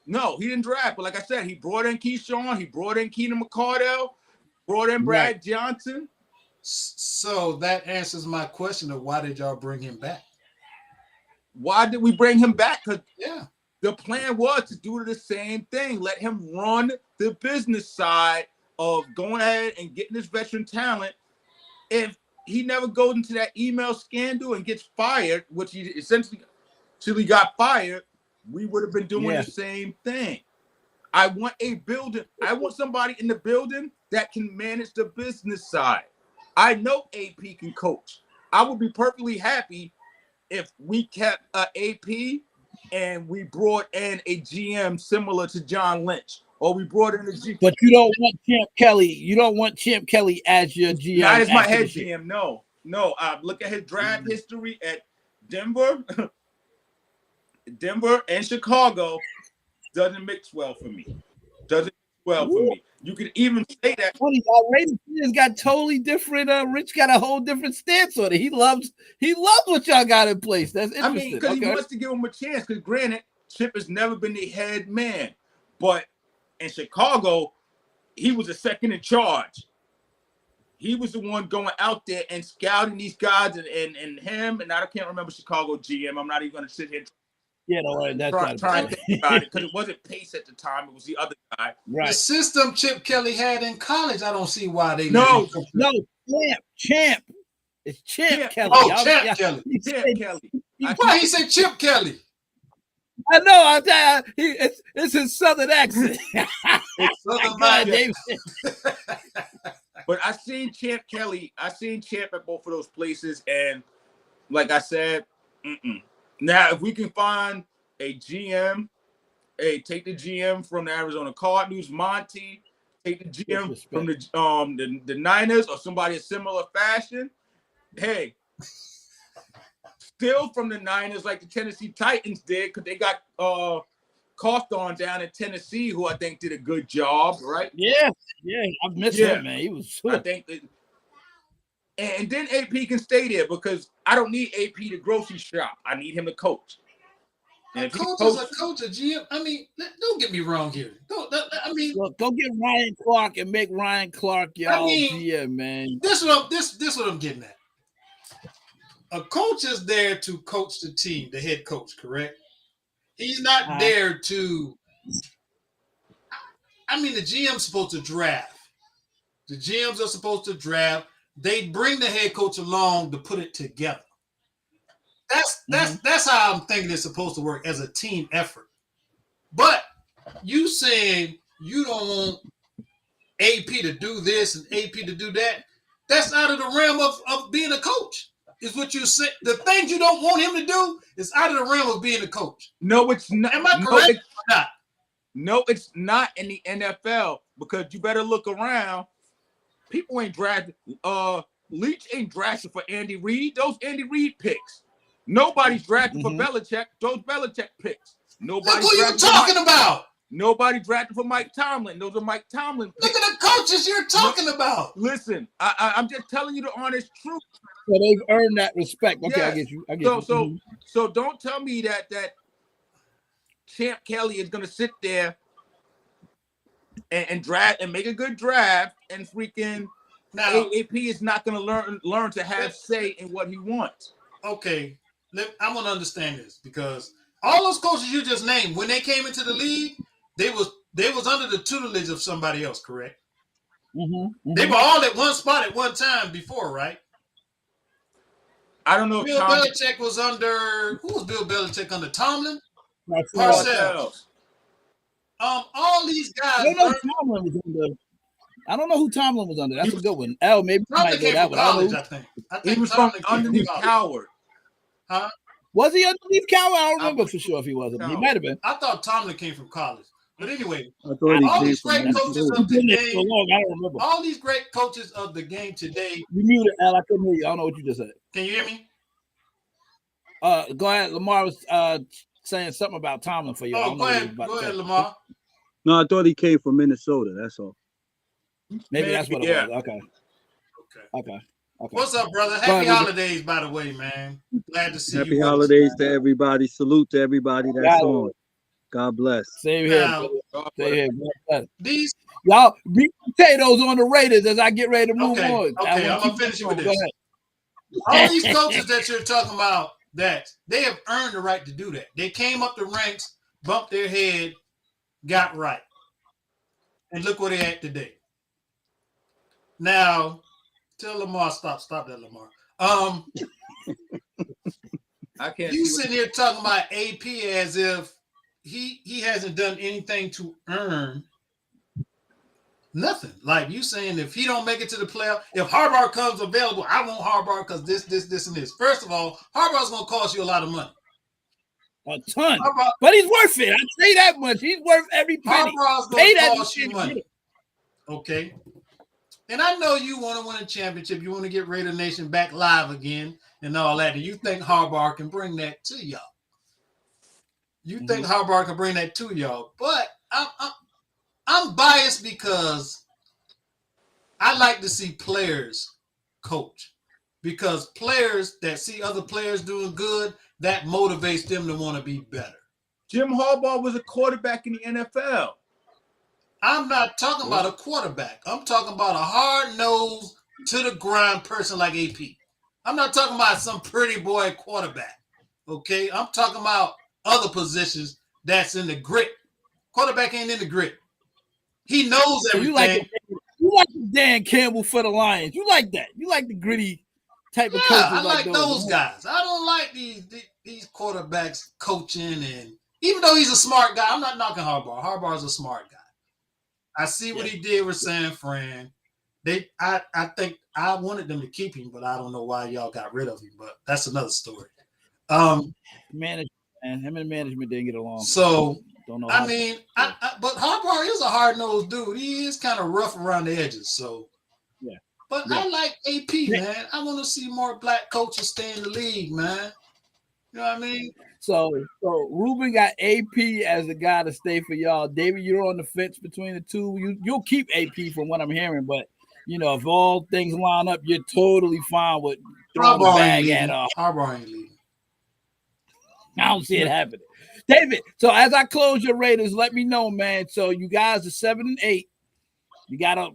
he didn't draft. But like I said, he brought in Keyshawn, he brought in Keenan McCardell, brought in Brad Johnson. So that answers my question of why did y'all bring him back? Why did we bring him back? Because Yeah. the plan was to do the same thing. Let him run the business side of going ahead and getting this veteran talent. If he never goes into that email scandal and gets fired, which he essentially got fired, we would have been doing the same thing. I want a building. I want somebody in the building that can manage the business side. I know AP can coach. I would be perfectly happy if we kept AP and we brought in a GM similar to John Lynch, or we brought in a GM. But you don't want Champ Kelly. You don't want Champ Kelly as your GM. Not as my head GM. No. Look at his draft history at Denver and Chicago. Doesn't mix well for me. You could even say that. Funny, Raiders got totally different. Rich got a whole different stance on it. He loves what y'all got in place. That's interesting. I mean, because he wants to give him a chance. Because granted, Chip has never been the head man, but in Chicago, he was a second in charge. He was the one going out there and scouting these guys, and him. And I can't remember Chicago GM. I'm not even going to sit here. Yeah, no, that's trying to think about it because it wasn't Pace at the time. It was the other guy. Right. The system Chip Kelly had in college, I don't see why they Champ. It's Champ Kelly. Oh, Champ Kelly. Champ Kelly. Why he said Chip Kelly? I know. It's his southern accent. But I seen Champ Kelly. I seen Champ at both of those places, and like I said, Now, if we can find a GM, take the GM from the Arizona Cardinals, Monty, take the GM from the Niners or somebody in similar fashion. Hey, still from the Niners like the Tennessee Titans did, because they got Cawthon down in Tennessee, who I think did a good job, right? Yeah, I've missed him, man. He was. I think that. And then AP can stay there because I don't need AP to grocery shop. I need him to coach. And a coach is a coach, a GM. I mean, don't get me wrong here. Look, go get Ryan Clark and make Ryan Clark y'all GM, man. This what I'm getting at. A coach is there to coach the team, the head coach, correct? He's not there to. I mean, the GM's supposed to draft. The GMs are supposed to draft. They bring the head coach along to put it together. That's how I'm thinking it's supposed to work as a team effort. But you saying you don't want AP to do this and AP to do that, that's out of the realm of being a coach. Is what you say. The things you don't want him to do is out of the realm of being a coach. No, it's not. Am I correct or not? No, it's not in the NFL, because you better look around. People ain't drafted. Leach ain't drafted for Andy Reid. Those Andy Reid picks. Nobody's drafted for Belichick. Those Belichick picks. Nobody. Who you talking about? Nobody drafted for Mike Tomlin. Those are Mike Tomlin picks. Look at the coaches you're talking about. Listen, I'm just telling you the honest truth. So they've earned that respect. Okay, yes. I get you. So don't tell me that Champ Kelly is gonna sit there and draft and make a good draft and freaking now AP is not gonna learn to have say in what he wants. Okay, I'm gonna understand this, because all those coaches you just named, when they came into the league, they was under the tutelage of somebody else, correct? They were all at one spot at one time before, right? I don't know. Bill Belichick was under. Who was Bill Belichick under? Tomlin? Parcells. All these guys. I don't know who Tomlin was under. That's a good one. Maybe Tomlin came from college, I think. He was from underneath Coward. Huh? Was he underneath Coward? I don't remember for sure if he wasn't. He might have been. I thought Tomlin came from college. But anyway, all these great coaches of the game. I don't remember. All these great coaches of the game today. You muted, Al. I couldn't hear you. I don't know what you just said. Can you hear me? Go ahead. Lamar was saying something about Tomlin for you. Go ahead, Lamar. No, I thought he came from Minnesota. That's all. Maybe that's what it yeah. was. Okay. What's up, brother? Happy holidays, by the way, man. Glad to see you. Happy holidays to everybody. Salute to everybody that's on. God bless. Same here. Now, Same here. these Y'all beat potatoes on the Raiders as I get ready to move on. Okay, I'm gonna finish with this. All these coaches that you're talking about, that they have earned the right to do that. They came up the ranks, bumped their head, got right, and look where they're at today. Now, tell Lamar stop that, Lamar. I can't. You sitting here talking about AP as if he hasn't done anything to earn nothing. Like you saying, if he don't make it to the playoff, if Harbaugh comes available, I want Harbaugh because this, and this. First of all, Harbaugh's going to cost you a lot of money. A ton. But he's worth it. I'd say that much. He's worth every penny. Harbaugh's going to cost you money. Okay. And I know you want to win a championship. You want to get Raider Nation back live again and all that. And you think Harbaugh can bring that to y'all. You think Harbaugh can bring that to y'all. But I'm biased because I like to see players coach. Because players that see other players doing good, that motivates them to want to be better. Jim Harbaugh was a quarterback in the NFL. I'm not talking about a quarterback. I'm talking about a hard-nosed, to-the-grind person like AP. I'm not talking about some pretty boy quarterback, okay? I'm talking about other positions that's in the grit. Quarterback ain't in the grit. He knows everything. You like Dan Campbell for the Lions. You like that. You like the gritty type of coaches. I like those guys. I don't like these quarterbacks coaching. And even though he's a smart guy, I'm not knocking Harbaugh. Harbaugh's a smart guy. I see what he did with San Fran. I think I wanted them to keep him, but I don't know why y'all got rid of him. But that's another story. Management, and him and management didn't get along. So don't know. But Harbaugh is a hard-nosed dude. He is kind of rough around the edges. So yeah. But yeah. I like AP, man. I want to see more black coaches stay in the league, man. You know what I mean? So Ruben got AP as the guy to stay for y'all. David, you're on the fence between the two. You'll keep AP from what I'm hearing, but if all things line up, you're totally fine with throwing the bag at Harbaugh ain't leaving. I don't see it happening. David, so as I close your Raiders, let me know, man. So you guys are 7-8. You got a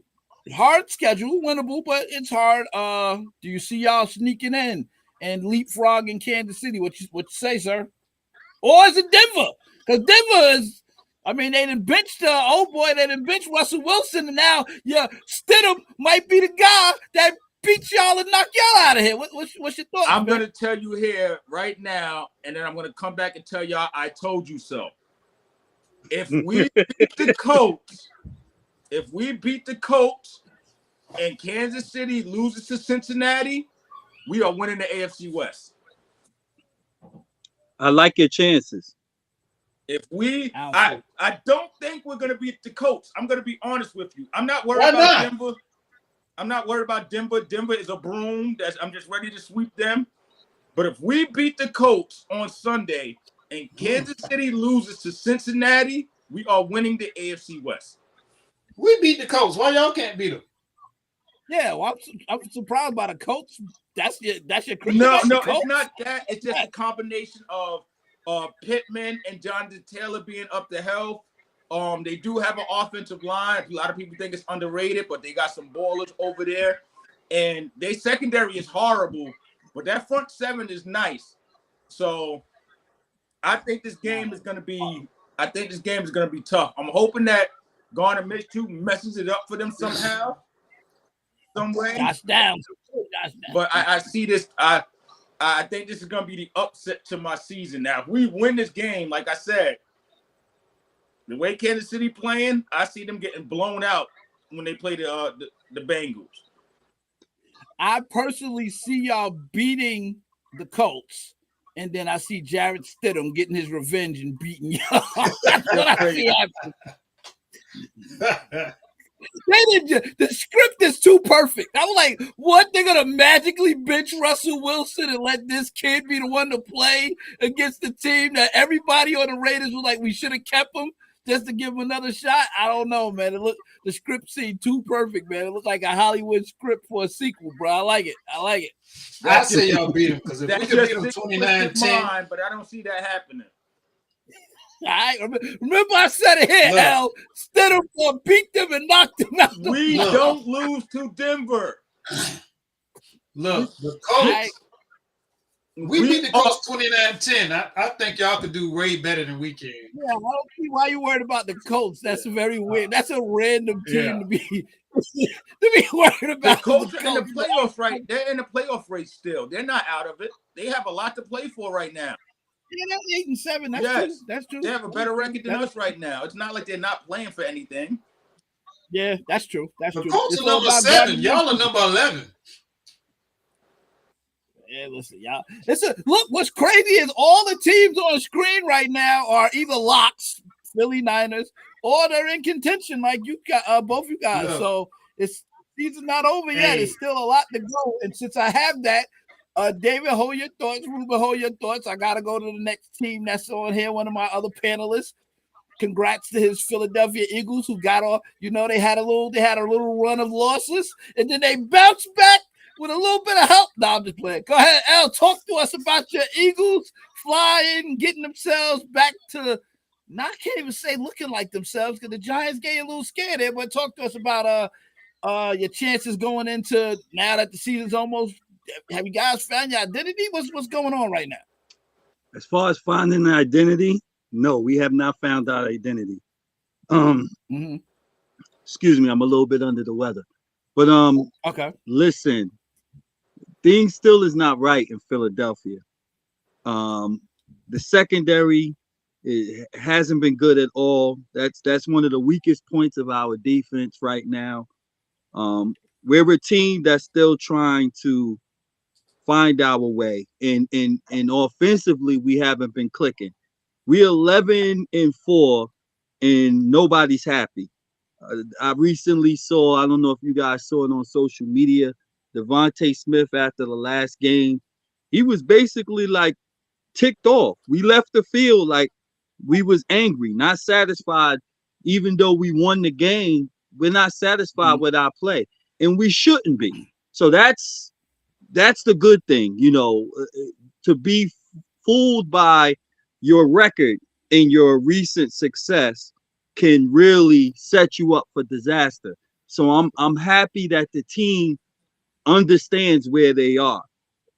hard schedule, winnable, but it's hard. Do you see y'all sneaking in and leapfrogging Kansas City? What you say, sir? Or is it Denver? Because Denver is, they done benched they done benched Russell Wilson, and now Stidham might be the guy that beat y'all and knock y'all out of here. What's your thoughts? I'm going to tell you here right now, and then I'm going to come back and tell y'all I told you so. If we beat the Colts, and Kansas City loses to Cincinnati, we are winning the AFC West. I like your chances. If I don't think we're going to beat the Colts. I'm going to be honest with you. I'm not worried about Denver. I'm not worried about Denver. Denver is a broom. I'm just ready to sweep them. But if we beat the Colts on Sunday and Kansas City loses to Cincinnati, we are winning the AFC West. We beat the Colts. Why y'all can't beat them? Yeah, well, I'm surprised by the Colts. That's your No, it's not that. It's just a combination of Pittman and Jonathan Taylor being up to health. They do have an offensive line. A lot of people think it's underrated, but they got some ballers over there. And their secondary is horrible, but that front seven is nice. So I think this game is going to be tough. I'm hoping that Gardner Minshew messes it up for them somehow. Some way. Josh down. But I see this. I think this is going to be the upset to my season. Now, if we win this game, like I said, the way Kansas City playing, I see them getting blown out when they play the Bengals. I personally see y'all beating the Colts, and then I see Jarrett Stidham getting his revenge and beating y'all. That's what I see happening. The script is too perfect. I'm like, what? They're gonna magically bench Russell Wilson and let this kid be the one to play against the team that everybody on the Raiders was like, we should have kept him. just to give him another shot? I don't know, man. The script seemed too perfect, man. It looked like a Hollywood script for a sequel, bro. I like it. I say y'all beat him because if we That's could beat your him sick 29-10, mind, but I don't see that happening. Remember I said it here, Look. Al. Stidham beat them and knocked them out. We Look. don't lose to Denver. look, the Colts. We beat the are- Colts 29-10. I think y'all could do way better than we can. Yeah, I don't see why you worried about the Colts. That's very weird. That's a random team to be worried The about. Colts are in the playoffs, right? They're in the playoff race still. They're not out of it. They have a lot to play for right now. Yeah, they're 8-7. That's Yes. true. That's true. They have a better record than us right now. It's not like they're not playing for anything. Yeah, that's true. That's The true. Colts It's are all number about 7. Gardner Y'all are Minshew. number 11. Yeah, listen, y'all. Look, what's crazy is all the teams on screen right now are either locks, Philly Niners, or they're in contention, like you got both you guys. Yeah. So it's season's not over yet. Hey. It's still a lot to go. And since I have that, David, hold your thoughts. Ruben, hold your thoughts. I gotta go to the next team that's on here. One of my other panelists. Congrats to his Philadelphia Eagles, who got off. You know, they had a little run of losses, and then they bounced back with a little bit of help. No, I'm just playing. Go ahead, Al. Talk to us about your Eagles flying, getting themselves back to. Now I can't even say looking like themselves because the Giants get a little scared there. But talk to us about your chances going into now that the season's almost. Have you guys found your identity? What's going on right now? As far as finding an identity, no, we have not found our identity. Excuse me, I'm a little bit under the weather. But Okay. listen, things still is not right in Philadelphia. The secondary it hasn't been good at all. That's one of the weakest points of our defense right now. We're a team that's still trying to find our way, and offensively we haven't been clicking. We're 11-4, and nobody's happy. I recently saw, I don't know if you guys saw it on social media, Devontae Smith after the last game, he was basically like ticked off. We left the field like we was angry, not satisfied. Even though we won the game, we're not satisfied with our play, and we shouldn't be. So that's the good thing, to be fooled by your record and your recent success can really set you up for disaster. So I'm happy that the team understands where they are.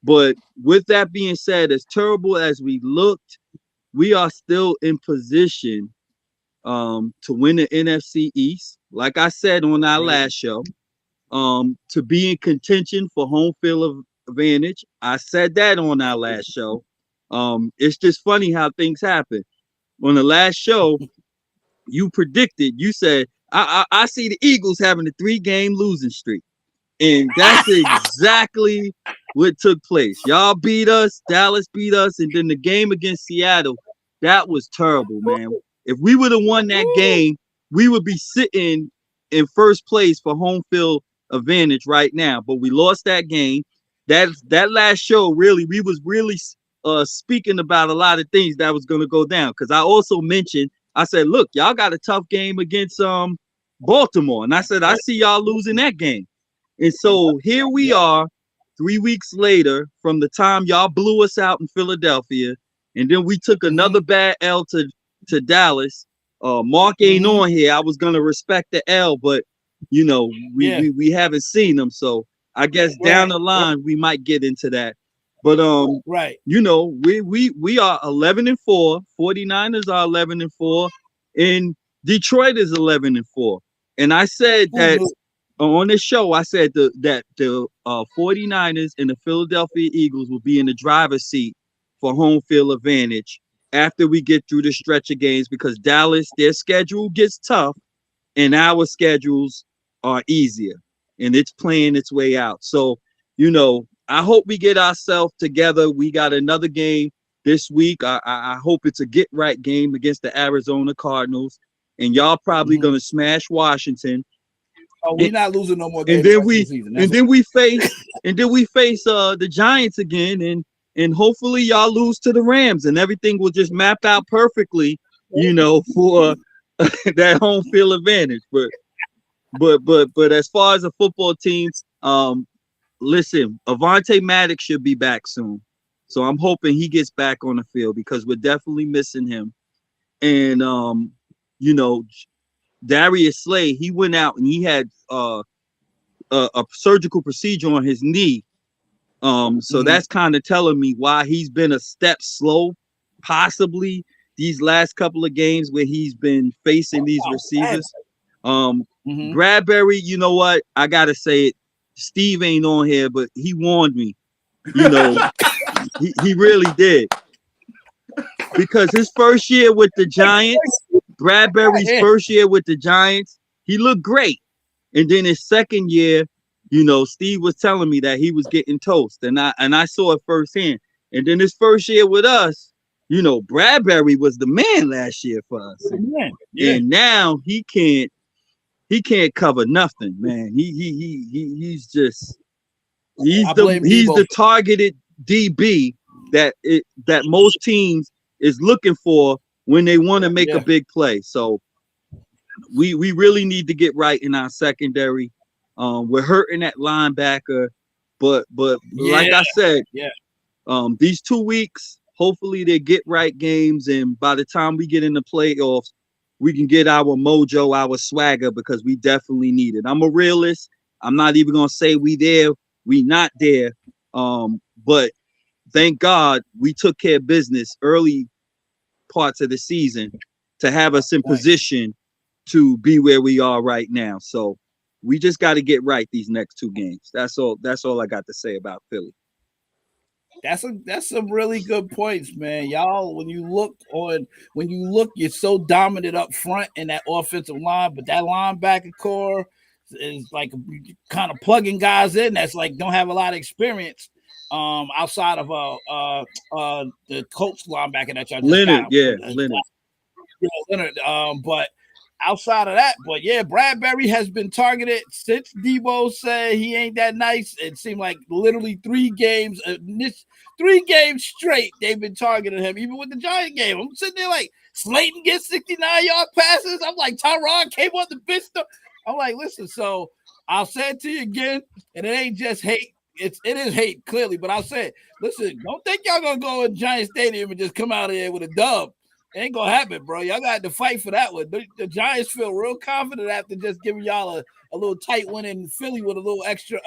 But with that being said, as terrible as we looked, we are still in position to win the NFC East. Like I said on our last show, to be in contention for home field advantage. I said that on our last show. It's just funny how things happen. On the last show, you said, I see the Eagles having a 3-game losing streak. And that's exactly what took place. Y'all beat us, Dallas beat us, and then the game against Seattle, that was terrible, man. If we would have won that game, we would be sitting in first place for home field advantage right now. But we lost that game. That last show, really, we was really speaking about a lot of things that was going to go down. Because I also mentioned, I said, look, y'all got a tough game against Baltimore. And I said, I see y'all losing that game. And so here we are 3 weeks later from the time y'all blew us out in Philadelphia. And then we took another bad L to Dallas. Mark ain't on here. I was going to respect the L, but, we haven't seen them. So I guess down the line, we might get into that. But, we are 11-4. 49ers are 11-4. And Detroit is 11-4. And I said that on this show, I said that the 49ers and the Philadelphia Eagles will be in the driver's seat for home field advantage after we get through the stretch of games, because Dallas, their schedule gets tough and our schedules are easier, and it's playing its way out. So, I hope we get ourselves together. We got another game this week. I hope it's a get right game against the Arizona Cardinals, and y'all probably gonna smash Washington. Oh, we're not losing no more games. And then we face the Giants again, and hopefully y'all lose to the Rams, and everything will just map out perfectly, for that home field advantage. But as far as a football team, listen, Avonte Maddox should be back soon. So I'm hoping he gets back on the field because we're definitely missing him. And you know, Darius Slay, he went out and he had a surgical procedure on his knee. So that's kind of telling me why he's been a step slow, possibly these last couple of games where he's been facing these receivers. Bradbury, you know what? I gotta say it. Steve ain't on here, but he warned me. You know, he really did. Because his first year with the Giants, Bradbury's first year with the Giants, he looked great. And then his second year, you know, Steve was telling me that he was getting toast, and I saw it firsthand. And then his first year with us, you know, Bradbury was the man last year for us. And now he can't cover nothing, man. He's the targeted DB that most teams is looking for when they want to make a big play. So we really need to get right in our secondary. We're hurting at linebacker, but like I said, these 2 weeks, hopefully they get right games, and by the time we get in the playoffs, we can get our mojo, our swagger, because we definitely need it. I'm a realist. I'm not even gonna say we there, we not there. But thank God we took care of business early parts of the season to have us in position to be where we are right now. So we just got to get right these next 2 games. That's all I got to say about Philly. That's some really good points, man. Y'all, when you look, you're so dominant up front in that offensive line, but that linebacker core is like kind of plugging guys in that's like don't have a lot of experience outside of the Colts linebacker that y'all just Leonard, got. Leonard. But outside of that, but yeah, Bradbury has been targeted since Debo said he ain't that nice. It seemed like literally 3 games, 3 games straight, they've been targeting him, even with the Giant game. I'm sitting there like Slayton gets 69-yard passes. I'm like, Tyrod came on the bench. I'm like, listen, so I'll say it to you again, and it ain't just hate. It is hate, clearly, but I'll say it. Listen, don't think y'all gonna go in Giant Stadium and just come out of there with a dub. It ain't gonna happen, bro. Y'all got to fight for that one. The Giants feel real confident after just giving y'all a little tight win in Philly with a little extra,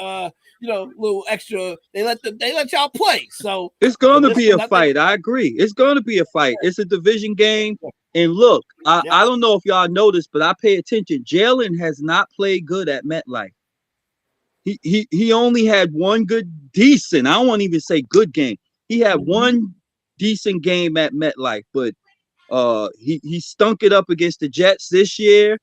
little extra. They let y'all play. So it's going to be a fight. I agree. It's going to be a fight. It's a division game. And look, I don't know if y'all noticed, but I pay attention. Jalen has not played good at MetLife. He only had one decent. I don't want to even say good game. He had one decent game at MetLife, but he stunk it up against the Jets this year,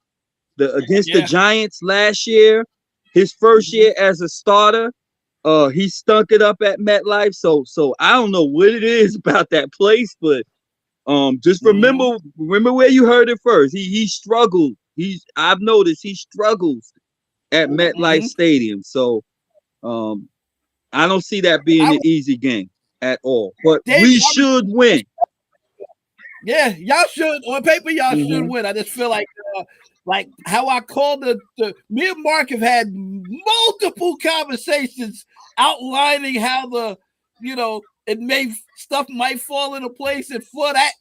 against the Giants last year. His first year as a starter, he stunk it up at MetLife. So I don't know what it is about that place, but just remember where you heard it first. He struggled. I've noticed he struggles at MetLife Stadium. So I don't see that being an easy game at all. But we should win. Yeah, y'all should. On paper, y'all should win. I just feel like how I called me and Mark have had multiple conversations outlining how stuff might fall into place, and for that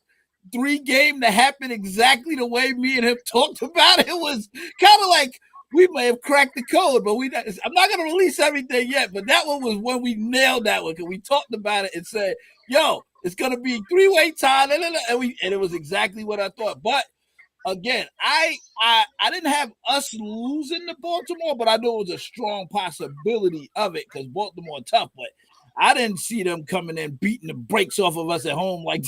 3 game to happen exactly the way me and him talked about it was kind of like we may have cracked the code, but I'm not going to release everything yet. But that one was when we nailed that one because we talked about it and said, "Yo, it's going to be 3-way tie," and it was exactly what I thought. But again, I didn't have us losing to Baltimore, but I knew it was a strong possibility of it because Baltimore tough. But I didn't see them coming in beating the brakes off of us at home like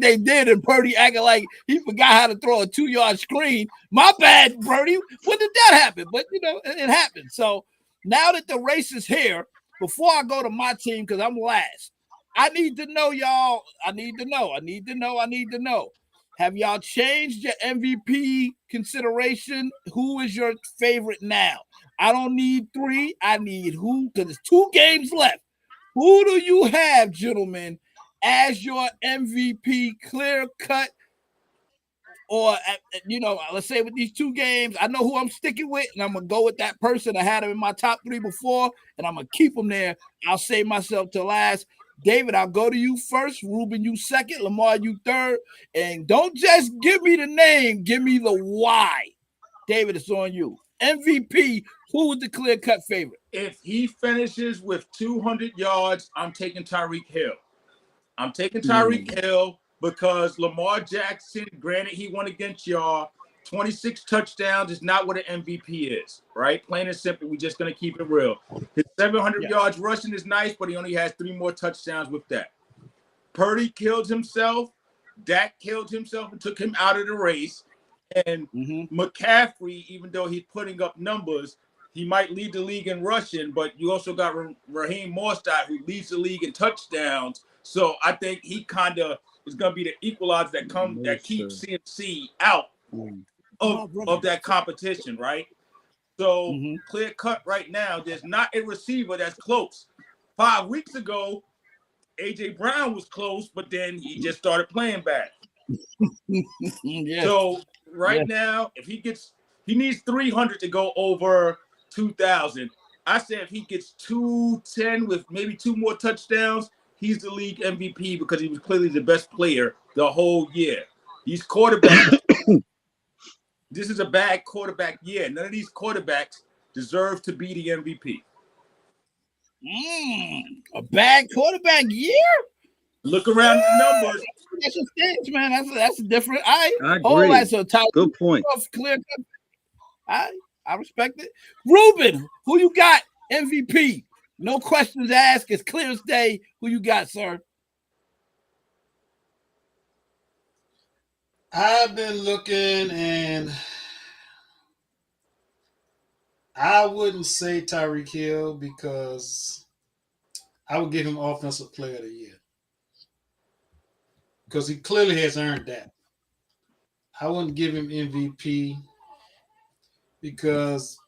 they did, and Purdy acting like he forgot how to throw a 2-yard screen. My bad, Purdy. When did that happen? But it happened. So now that the race is here, before I go to my team, because I'm last, I need to know, y'all. I need to know. Have y'all changed your MVP consideration? Who is your favorite now? I don't need 3. I need who, because there's 2 games left. Who do you have, gentlemen, as your MVP clear-cut or let's say with these 2 games, I know who I'm sticking with, and I'm gonna go with that person. I had him in my top 3 before, and I'm gonna keep him there. I'll save myself to last. David, I'll go to you first. Ruben, you second. Lamar, you third. And don't just give me the name, give me the why. David, it's on you. MVP, who was the clear-cut favorite? If he finishes with 200 yards, I'm taking Tyreek Hill. I'm taking Tyreek Hill because Lamar Jackson, granted he won against y'all, 26 touchdowns is not what an MVP is, right? Plain and simple, we're just going to keep it real. His 700 yards rushing is nice, but he only has 3 more touchdowns with that. Purdy killed himself. Dak killed himself and took him out of the race. And McCaffrey, even though he's putting up numbers, he might lead the league in rushing, but you also got Raheem Mostert, who leads the league in touchdowns. So I think he kind of is going to be the equalizer that keeps CMC out of that competition, right? So clear cut right now, there's not a receiver that's close. 5 weeks ago, AJ Brown was close, but then he just started playing bad. So now, if he needs 300 to go over 2,000. I said if he gets 210 with maybe 2 more touchdowns, he's the league MVP because he was clearly the best player the whole year. These quarterbacks, this is a bad quarterback year. None of these quarterbacks deserve to be the MVP. A bad quarterback year? Look around the numbers. That's a stage, man. That's different. I agree. That's a top. Good point. Clear. I respect it. Ruben, who you got? MVP. No questions asked. It's clear as day. Who you got, sir? I've been looking, and I wouldn't say Tyreek Hill because I would give him Offensive Player of the Year because he clearly has earned that. I wouldn't give him MVP because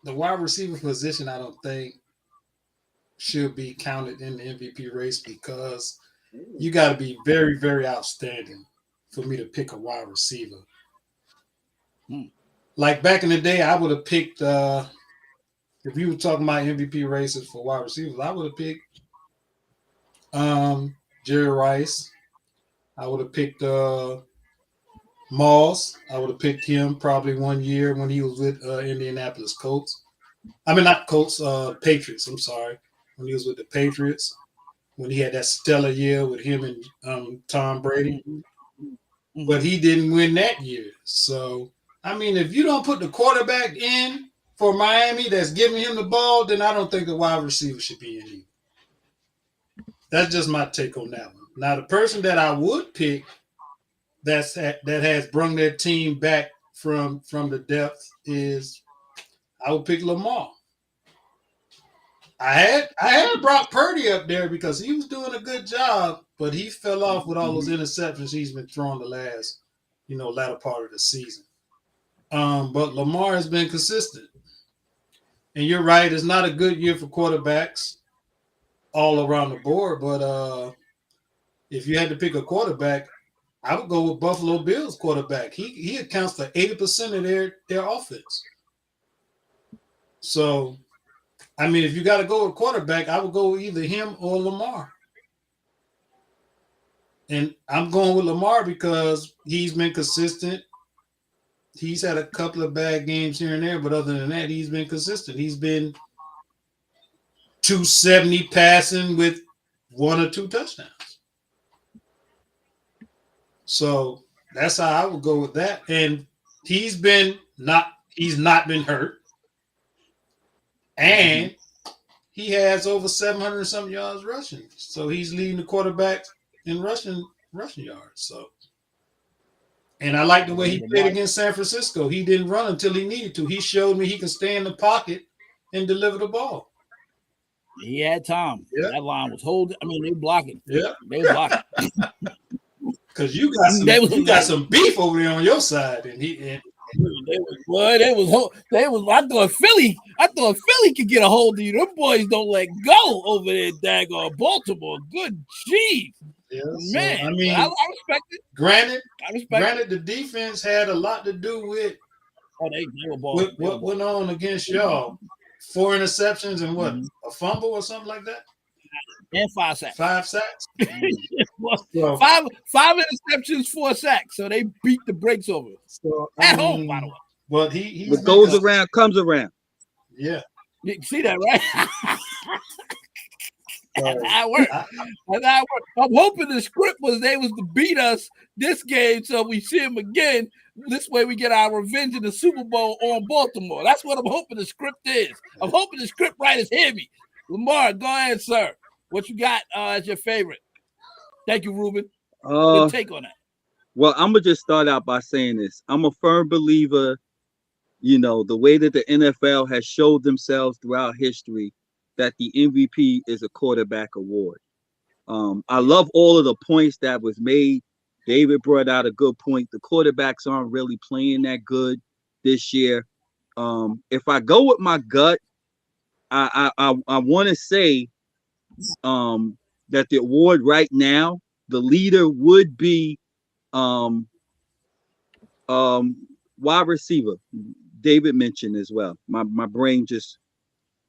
the wide receiver position, I don't think, should be counted in the MVP race because you got to be very, very outstanding for me to pick a wide receiver. Like back in the day, I would have picked, if you were talking about MVP races for wide receivers, I would have picked Jerry Rice. I would have picked Moss. I would have picked him probably one year when he was with Indianapolis Colts. I mean, not Colts, Patriots. I'm sorry. When he was with the Patriots, when he had that stellar year with him and Tom Brady. But he didn't win that year. So, I mean, if you don't put the quarterback in for Miami that's giving him the ball, then I don't think the wide receiver should be in either. That's just my take on that one. Now, the person that I would pick that has brought their team back from the depths is I would pick Lamar. I had Brock Purdy up there because he was doing a good job, but he fell off with all those interceptions he's been throwing the last, latter part of the season. But Lamar has been consistent. And you're right, it's not a good year for quarterbacks all around the board, but if you had to pick a quarterback, I would go with Buffalo Bills quarterback. He accounts for 80% of their offense. So, I mean, if you got to go with quarterback, I would go with either him or Lamar. And I'm going with Lamar because he's been consistent. He's had a couple of bad games here and there, but other than that, he's been consistent. He's been 270 passing with 1 or 2 touchdowns. So that's how I would go with that. And he's not been hurt. And he has over 700 and some yards rushing. So he's leading the quarterback in rushing yards. So, and I like the way he played against San Francisco. He didn't run until he needed to. He showed me he can stay in the pocket and deliver the ball. He had time. Yeah. That line was holding. I mean, they were blocking. Yeah. They were blocking. Because you got some beef over there on your side, and I thought I thought Philly could get a hold of you. Them boys don't let go over there, daggone Baltimore. Good jeez, Yeah, man. so, I mean, I respect it. granted, I respect it. the defense had a lot to do with Oh, they were balling. what went on against y'all. 4 interceptions and what, Mhm. a fumble or something like that? And 5 sacks. 5 sacks? Well, So, five interceptions, 4 sacks. So they beat the brakes over it. so At home, by the way. But he's What goes around comes around. Yeah. You can see that, right? So, That's how it works. That's how it works. I'm hoping the script was they was to beat us this game so we see them again. This way we get our revenge in the Super Bowl on Baltimore. That's what I'm hoping the script is. I'm hoping the script writers hear me. Lamar, go ahead, sir. What you got as your favorite? Thank you, Ruben. Good take on that. Well, I'm gonna just start out by saying this. I'm a firm believer, you know, the way that the NFL has showed themselves throughout history, that the MVP is a quarterback award. I love all of the points that was made. David brought out a good point. The quarterbacks aren't really playing that good this year. If I go with my gut, I want to say that the award right now, the leader would be wide receiver. David mentioned as well. My brain just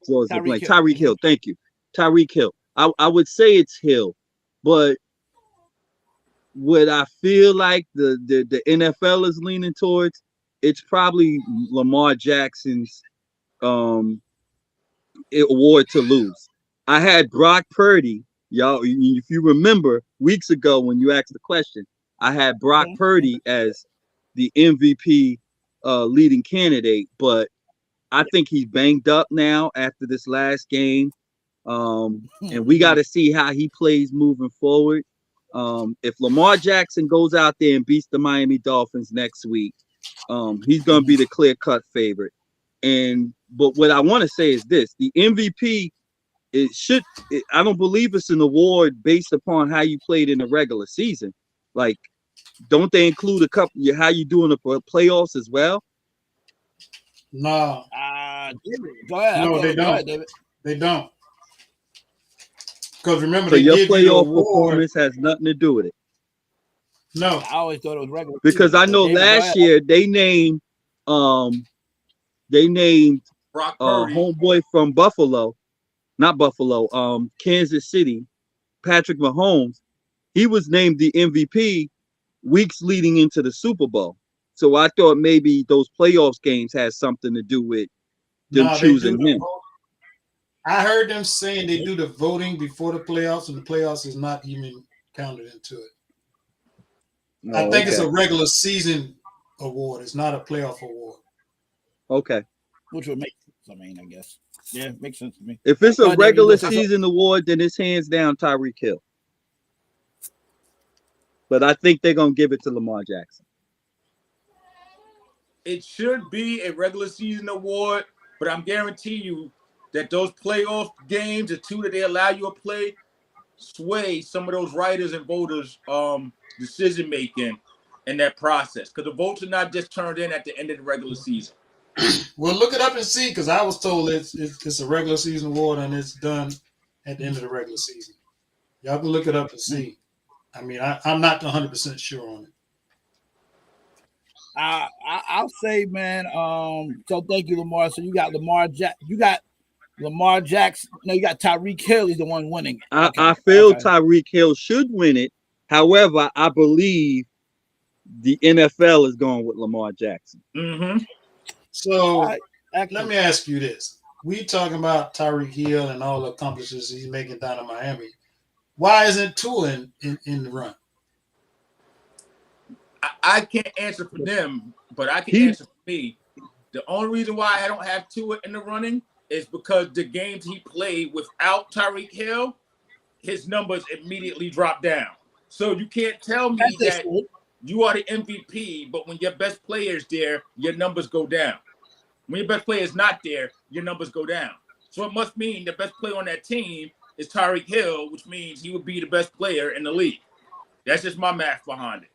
draws a blank. Tyreek Hill. Thank you. Tyreek Hill. I would say it's Hill, but what I feel like the NFL is leaning towards, it's probably Lamar Jackson's award to lose. I had Brock Purdy, y'all. If you remember weeks ago when you asked the question, I had Brock Purdy as the MVP leading candidate, but I think he's banged up now after this last game. And we got to see how he plays moving forward. If Lamar Jackson goes out there and beats the Miami Dolphins next week, he's going to be the clear-cut favorite. But what I want to say is this: the MVP, I don't believe it's an award based upon how you played in the regular season. Like, don't they include a couple how you do in the playoffs as well? No. Go ahead. No, they don't. Go ahead, David. They don't. Because remember, So they your give playoff you performance has nothing to do with it. No, I always thought it was regular. Because I know David, last year they named Brock Purdy. homeboy from Buffalo, not Buffalo, Kansas City, Patrick Mahomes. He was named the MVP weeks leading into the Super Bowl. So I thought maybe those playoffs games had something to do with them choosing him. I heard them saying they do the voting before the playoffs, and the playoffs is not even counted into it. I think it's a regular season award. It's not a playoff award. Okay. Which would make sense, I mean, I guess. Yeah, it makes sense to me. If it's a regular season award, then it's hands down Tyreek Hill. But I think they're going to give it to Lamar Jackson. It should be a regular season award, but I'm guaranteeing you that those playoff games, the two that they allow you to play, sway some of those writers and voters' decision making in that process. Because the votes are not just turned in at the end of the regular season. Well, look it up and see, because I was told it's a regular season award and it's done at the end of the regular season. Y'all can look it up and see. I mean, I'm not 100% sure on it. I'll say, man. So thank you, Lamar. So you got Lamar Jackson. No, you got Tyreek Hill. He's the one winning. I feel Tyreek Hill should win it. However, I believe the NFL is going with Lamar Jackson. Mm-hmm. So let me ask you this: we talking about Tyreek Hill and all the accomplishments he's making down in Miami. Why isn't Tua in the run? I can't answer for them, but I can answer for me. The only reason why I don't have Tua in the running is because the games he played without Tyreek Hill, his numbers immediately drop down. So you can't tell me that you are the MVP, but when your best player is there, your numbers go down. When your best player is not there, your numbers go down. So it must mean the best player on that team is Tyreek Hill, which means he would be the best player in the league. That's just my math behind it.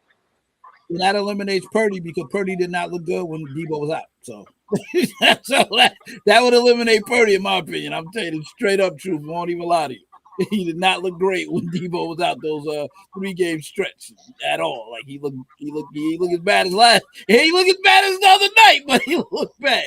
And that eliminates Purdy because Purdy did not look good when Debo was out. So So that would eliminate Purdy, in my opinion. I'm telling you the straight up truth. I won't even lie to you. He did not look great when Debo was out those 3-game stretch at all. Like he looked as bad as last. He looked as bad as the other night, but he looked bad.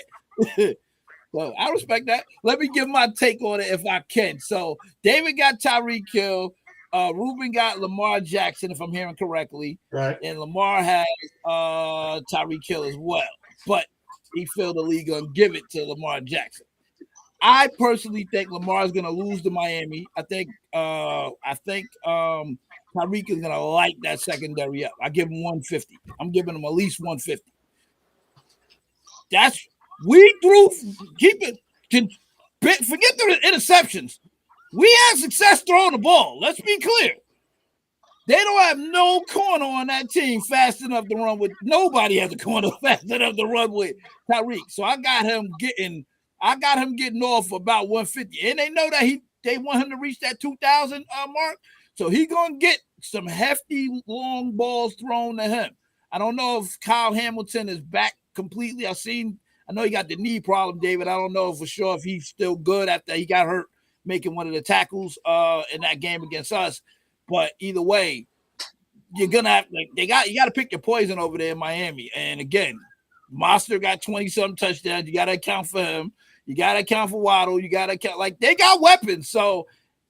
So I respect that. Let me give my take on it if I can. So David got Tyreek Hill. Ruben got Lamar Jackson, if I'm hearing correctly. Right. And Lamar has Tyreek Hill as well. But he felt the league gonna give it to Lamar Jackson. I personally think Lamar's gonna lose to Miami. I think Tyreek is gonna light that secondary up. I give him 150. I'm giving him at least 150. That's we threw. Keep it. Forget the interceptions. We had success throwing the ball. Let's be clear. They don't have no corner on that team fast enough to run with. Nobody has a corner fast enough to run with Tyreek. So I got him getting off about 150. And they know that they want him to reach that 2,000 mark. So he gonna get some hefty long balls thrown to him. I don't know if Kyle Hamilton is back completely. I know he got the knee problem, David. I don't know for sure if he's still good after he got hurt making one of the tackles in that game against us. But either way, you're gonna have you got to pick your poison over there in Miami. And again, Monster got 20-something touchdowns. You got to account for him. You got to account for Waddle. You got to account they got weapons. So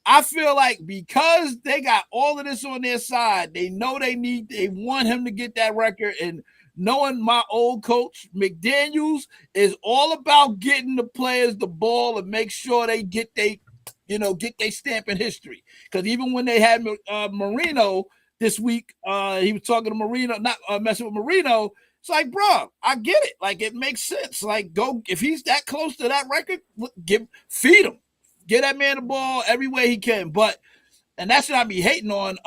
I feel like because they got all of this on their side, they know they want him to get that record. And knowing my old coach McDaniels is all about getting the players the ball and make sure they get their stamp in history. Because even when they had Marino this week, he was talking to Marino, not messing with Marino. It's like, bro, I get it. Like, it makes sense. Like, go if he's that close to that record, feed him, get that man the ball every way he can. And that's what I be hating on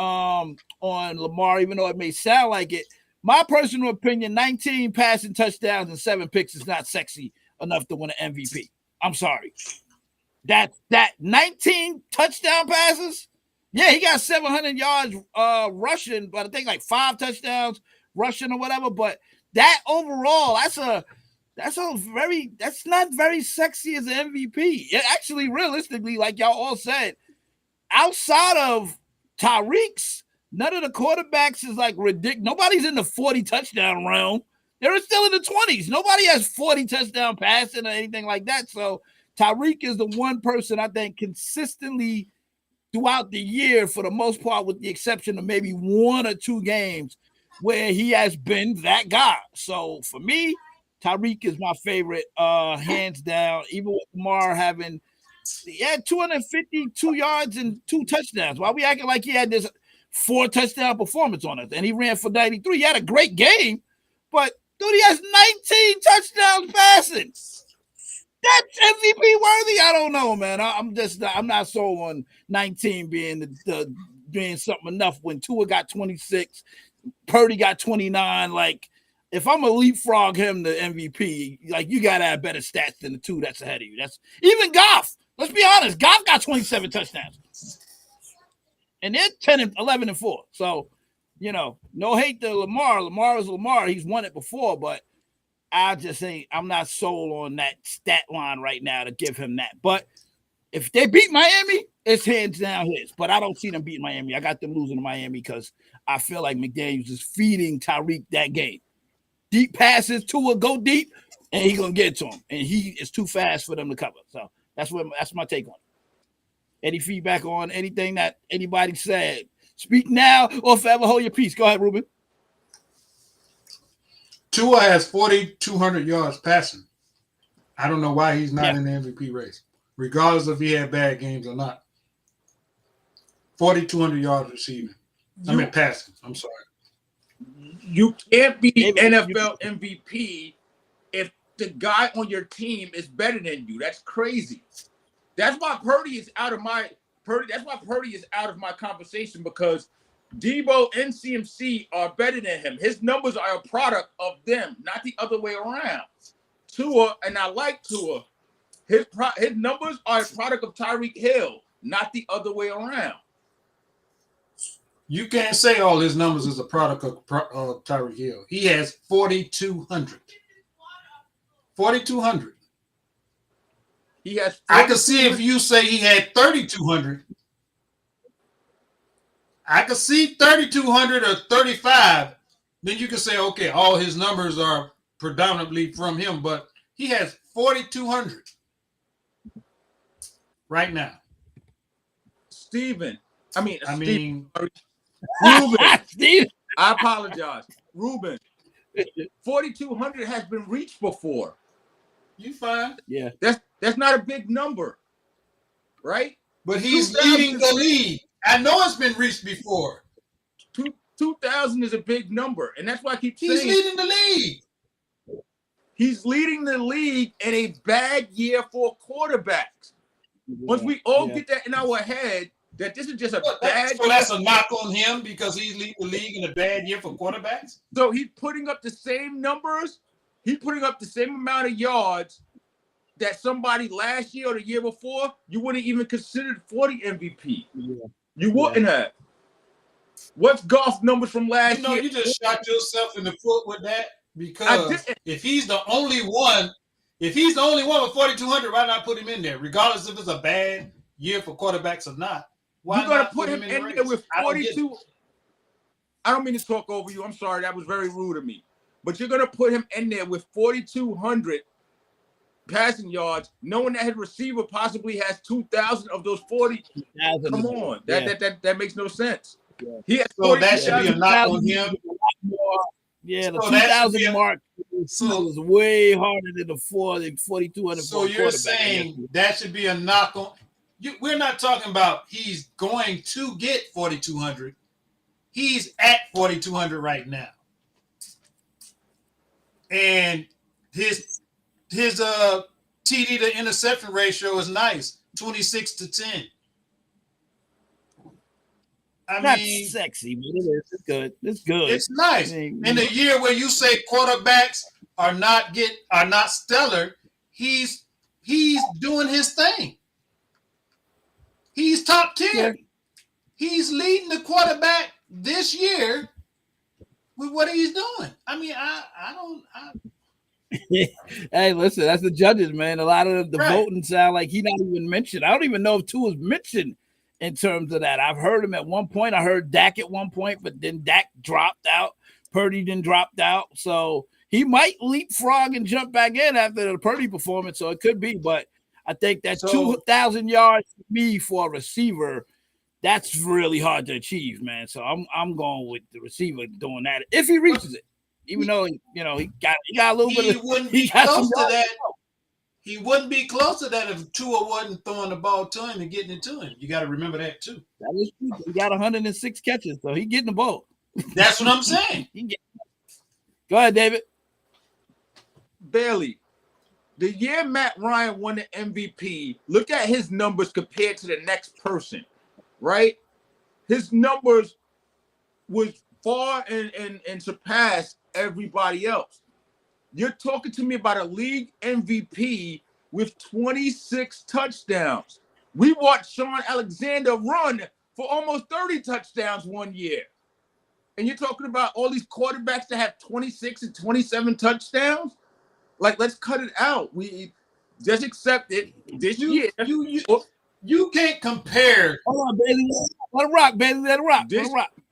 Lamar, even though it may sound like it. My personal opinion: 19 passing touchdowns and 7 picks is not sexy enough to win an MVP. I'm sorry. That 19 touchdown passes, yeah, he got 700 yards rushing, but I think like 5 touchdowns rushing or whatever. But that overall, that's not very sexy as an MVP. It actually, realistically, like y'all all said, outside of Tyreek's, none of the quarterbacks is like ridiculous. Nobody's in the 40 touchdown realm. They're still in the 20s. Nobody has 40 touchdown passing or anything like that. So Tyreek is the one person I think consistently throughout the year, for the most part, with the exception of maybe 1 or 2 games, where he has been that guy. So for me, Tyreek is my favorite, hands down. Even with Lamar having 252 yards and 2 touchdowns. Why we acting like he had this 4 touchdown performance on us and he ran for 93? He had a great game, but dude, he has 19 touchdowns passing. That's MVP worthy. I don't know, man. I'm not sold on 19 being being something enough when Tua got 26, Purdy got 29. Like, if I'm a leapfrog him to MVP, like, you gotta have better stats than the 2 that's ahead of you. That's even Goff. Let's be honest. Goff got 27 touchdowns, and they're 10 and 11 and 4. So, no hate to Lamar. Lamar is Lamar. He's won it before, but I'm not sold on that stat line right now to give him that. But if they beat Miami, it's hands down his. But I don't see them beating Miami. I got them losing to Miami because I feel like McDaniels is feeding Tyreek that game. Deep passes, Tua go deep, and he's going to get to him. And he is too fast for them to cover. So that's my take on it. Any feedback on anything that anybody said? Speak now or forever hold your peace. Go ahead, Ruben. Tua has 4,200 yards passing. I don't know why he's not in the MVP race, regardless if he had bad games or not. 4,200 yards receiving. Passing. I'm sorry. You can't be NFL MVP if the guy on your team is better than you. That's crazy. That's why Purdy is out of my conversation, because Debo and CMC are better than him. His numbers are a product of them, not the other way around. Tua, and I like Tua, his numbers are a product of Tyreek Hill, not the other way around. You can't say all his numbers is a product of Tyreek Hill. He has 4,200. 4,200. He has. I could see if you say he had 3,200. I could see 3,200 or 35. Then you can say, okay, all his numbers are predominantly from him, but he has 4,200 right now. Steven. Ruben. Steve. I apologize. Ruben. 4,200 has been reached before. You fine. Yeah. That's not a big number, right? But he's leading the league. I know it's been reached before. 2,000 is a big number, and that's why I keep saying he's leading the league. He's leading the league in a bad year for quarterbacks. Once we all get that in our head, that this is just a bad. So that's a knock on him because he's leading the league in a bad year for quarterbacks. So he's putting up the same numbers. He's putting up the same amount of yards that somebody last year or the year before you wouldn't even consider for the MVP. Yeah. You wouldn't have. What's Goff's numbers from last year? You just shot yourself in the foot with that because if he's the only one with 4,200, why not put him in there? Regardless if it's a bad year for quarterbacks or not. Why You're gonna not put him in there with 42. I don't mean to talk over you. I'm sorry, that was very rude of me. But you're gonna put him in there with 4,200 passing yards, knowing that his receiver possibly has 2,000 of those 40. Come on, that makes no sense. Yeah. He has so that should be a knock on him. Yeah, the 2,000 mark was way harder than the 4,200. So you're saying that should be a knock on. We're not talking about he's going to get 4,200. He's at 4,200 right now, and his TD to interception ratio is nice, 26-10. Not sexy, but it is. It's good. It's good. It's nice. In a year where you say quarterbacks are not stellar, he's doing his thing. He's top tier. Yeah. He's leading the quarterback this year with what he's doing. I mean, I don't. Hey, listen, that's the judges, man. A lot of the voting sound like he's not even mentioned. I don't even know if Tua is mentioned in terms of that. I've heard him at one point. I heard Dak at one point, but then Dak dropped out. Purdy then dropped out. So he might leapfrog and jump back in after the Purdy performance. So it could be, but I think that 2,000 yards for me for a receiver, that's really hard to achieve, man. So I'm going with the receiver doing that if he reaches it. Even though he got a little bit. He wouldn't be close to that. He wouldn't be close to that if Tua wasn't throwing the ball to him and getting it to him. You got to remember that too. That is true. He got 106 catches, so he's getting the ball. That's what I'm saying. Go ahead, David. Bailey, the year Matt Ryan won the MVP, look at his numbers compared to the next person, right? His numbers was far and surpassed everybody else. You're talking to me about a league MVP with 26 touchdowns. We watched Sean Alexander run for almost 30 touchdowns one year. And you're talking about all these quarterbacks that have 26 and 27 touchdowns? Like, let's cut it out. We just accept it this year. You can't compare. Hold on, baby. Let it rock, baby. Let it rock.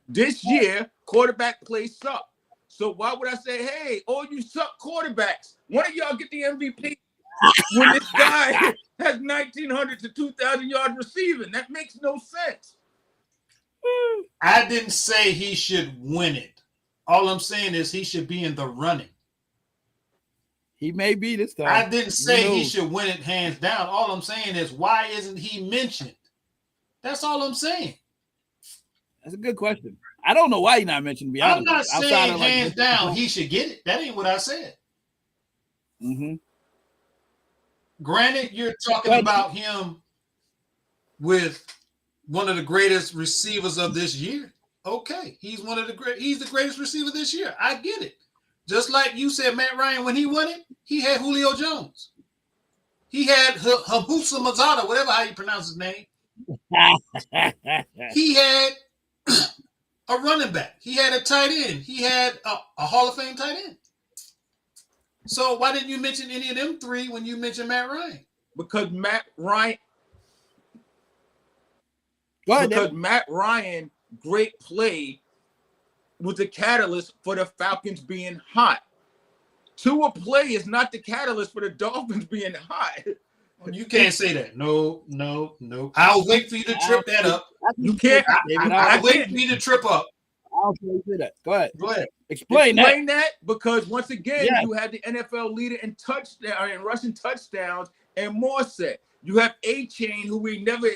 This year, quarterback play sucked. So why would I say, hey, all you suck quarterbacks, one of y'all get the MVP when this guy has 1,900 to 2,000 yards receiving? That makes no sense. I didn't say he should win it. All I'm saying is he should be in the running. He may be this time. I didn't say he should win it hands down. All I'm saying is why isn't he mentioned? That's all I'm saying. That's a good question. I don't know why he's not mentioned. To be honest, I'm not saying hands down he should get it. That ain't what I said. Mm-hmm. Granted, you're talking about him with one of the greatest receivers of this year. Okay, he's the greatest receiver this year. I get it. Just like you said, Matt Ryan, when he won it, he had Julio Jones. He had Habusa Mazada, whatever how you pronounce his name. He had a running back. He had a tight end. He had a Hall of Fame tight end. So why didn't you mention any of them three when you mentioned Matt Ryan? Because Matt Ryan, Go ahead, because David. Matt Ryan, great play, was the catalyst for the Falcons being hot. Tua play is not the catalyst for the Dolphins being hot. You can't say that. No. I'll wait for you to trip that up. You can't. David, I'll wait for you to trip up. I'll say that. Go ahead. Go ahead. Explain that because once again, Yeah. you had the NFL leader in touchdown and rushing touchdowns and Morset. You have A-Chain, who we never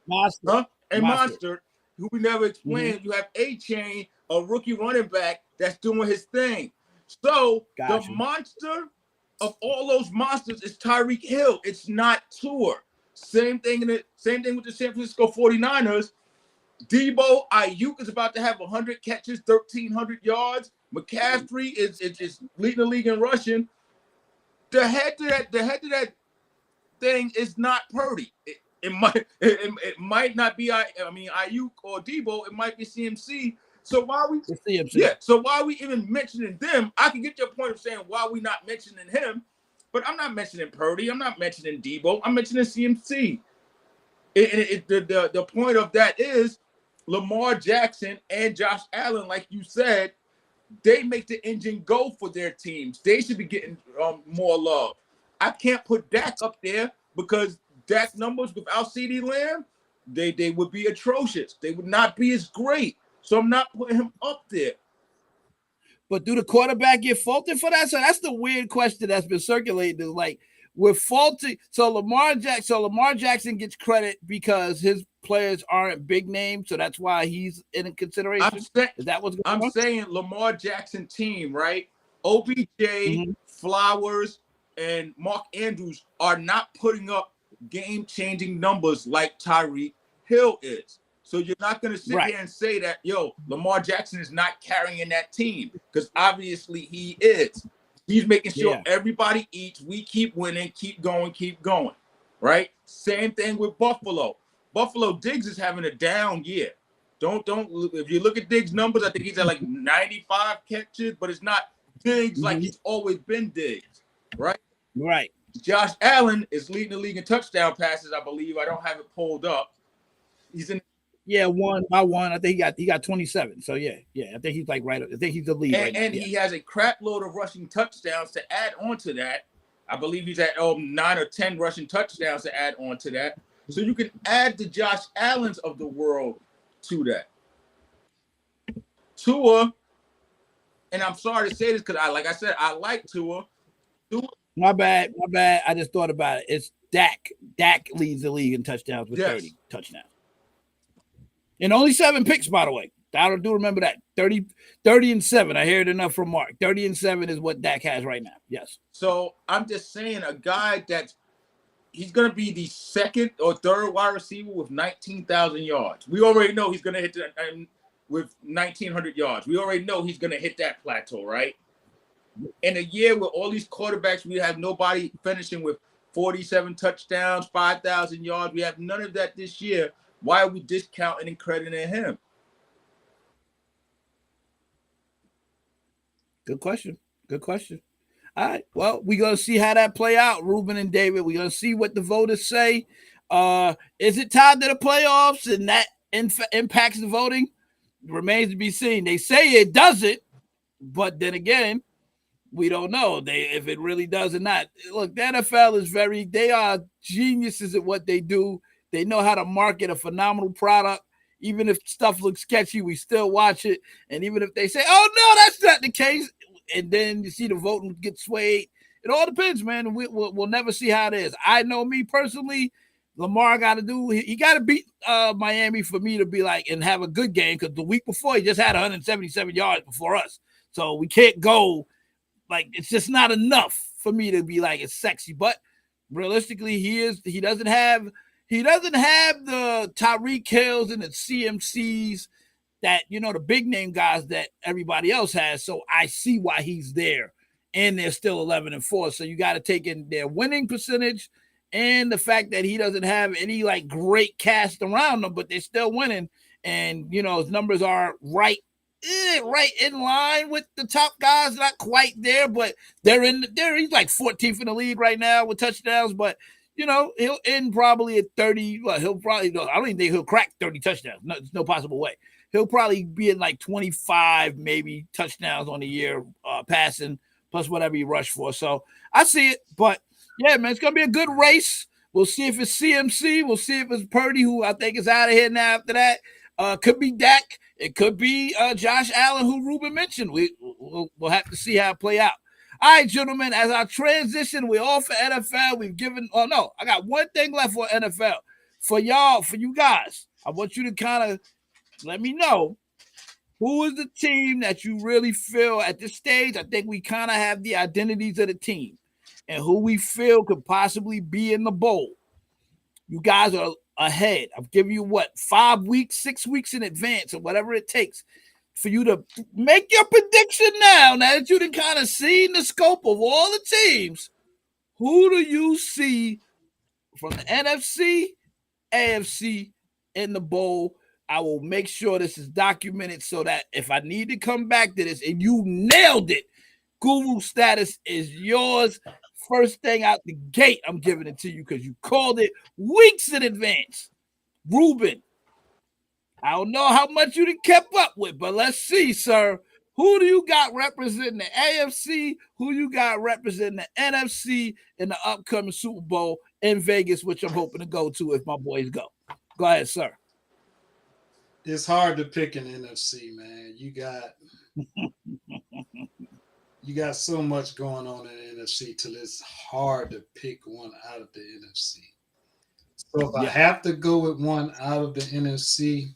Monster. Monster, who we never explained. You have A-Chain, a rookie running back that's doing his thing. So Gotcha. the monster of all those monsters is Tyreek Hill. It's not Tua. Same thing with the San Francisco 49ers. Debo Ayuk is about to have 100 catches, 1,300 yards. McCaffrey is leading the league in rushing. The head to that thing is not Purdy. It might not be Ayuk or Debo. It might be CMC. So why we So why are we even mentioning them? I can get your point of saying why we not mentioning him, but I'm not mentioning Purdy. I'm not mentioning Debo. I'm mentioning CMC. The point of that is Lamar Jackson and Josh Allen, like you said, they make the engine go for their teams. They should be getting more love. I can't put Dak up there because Dak numbers without CeeDee Lamb, they would be atrocious. They would not be as great. So I'm not putting him up there. But do the quarterback get faulted for that? So that's the weird question that's been circulating. Like, we're faulting. So Lamar Jackson gets credit because his players aren't big names, so that's why he's in consideration. Is that what's going on? I'm saying Lamar Jackson team, right? OBJ, Flowers, and Mark Andrews are not putting up game-changing numbers like Tyreek Hill is. So you're not going to sit here and say that, Lamar Jackson is not carrying that team, because obviously he is. He's making sure everybody eats. We keep winning, keep going, right? Same thing with Buffalo. Buffalo Diggs is having a down year. Don't if you look at Diggs' numbers, I think he's at like 95 catches, but it's not Diggs like he's always been Diggs, right? Right. Josh Allen is leading the league in touchdown passes, I believe. I don't have it pulled up. He's in. Yeah, 1 by 1. I think he got 27. So yeah. I think he's like right. I think he's the lead. And he has a crap load of rushing touchdowns to add on to that. I believe he's at 9 or 10 rushing touchdowns to add on to that. So you can add the Josh Allens of the world to that. Tua, and I'm sorry to say this because I like Tua. My bad. I just thought about it. It's Dak. Dak leads the league in touchdowns with 30 touchdowns. And only 7 picks, by the way. I do remember that. 30 and 7. I hear it enough from Mark. 30 and 7 is what Dak has right now. Yes. So I'm just saying a guy he's going to be the second or third wide receiver with 19,000 yards. We already know he's going to hit with 1,900 yards. We already know he's going to hit that plateau, right? In a year with all these quarterbacks, we have nobody finishing with 47 touchdowns, 5,000 yards. We have none of that this year. Why are we discounting and crediting him? Good question. All right. Well, we're going to see how that play out, Ruben and David. We're going to see what the voters say. Is it tied to the playoffs and that impacts the voting? It remains to be seen. They say it doesn't, but then again, we don't know if it really does or not. Look, the NFL they are geniuses at what they do. They know how to market a phenomenal product. Even if stuff looks sketchy, we still watch it. And even if they say, oh, no, that's not the case, and then you see the voting get swayed, it all depends, man. We'll never see how it is. I know me personally, Lamar got to beat Miami for me to be like and have a good game, because the week before he just had 177 yards before us. So we can't go like it's just not enough for me to be like it's sexy. But realistically, he doesn't have the Tyreek Hills and the CMCs that, the big name guys that everybody else has. So I see why he's there, and they're still 11-4. So you got to take in their winning percentage and the fact that he doesn't have any like great cast around them, but they're still winning. And, his numbers are right right in line with the top guys, not quite there, but he's like 14th in the league right now with touchdowns, but he'll end probably at 30. Well, he'll probably I don't even think he'll crack 30 touchdowns. No, there's no possible way. He'll probably be in like 25 maybe touchdowns on the year passing plus whatever he rushed for. So I see it, but yeah, man, it's gonna be a good race. We'll see if it's CMC. We'll see if it's Purdy, who I think is out of here now after that. Could be Dak. It could be Josh Allen, who Ruben mentioned. We'll have to see how it play out. All right, gentlemen, as I transition, we're all for NFL. We've given – no, I got one thing left for NFL. For you guys, I want you to kind of let me know who is the team that you really feel at this stage. I think we kind of have the identities of the team and who we feel could possibly be in the bowl. You guys are ahead. I've given you 5 weeks, 6 weeks in advance, or whatever it takes for you to make your prediction now that you've kind of seen the scope of all the teams. Who do you see from the NFC, AFC in the bowl? I will make sure this is documented so that if I need to come back to this and you nailed it, Guru status is yours. First thing out the gate, I'm giving it to you because you called it weeks in advance. Ruben, I don't know how much you kept up with, but let's see, sir. Who do you got representing the AFC? Who you got representing the NFC in the upcoming Super Bowl in Vegas, which I'm hoping to go to if my boys go? Go ahead, sir. It's hard to pick an NFC, man. You got so much going on in the NFC till it's hard to pick one out of the NFC. So if I have to go with one out of the NFC,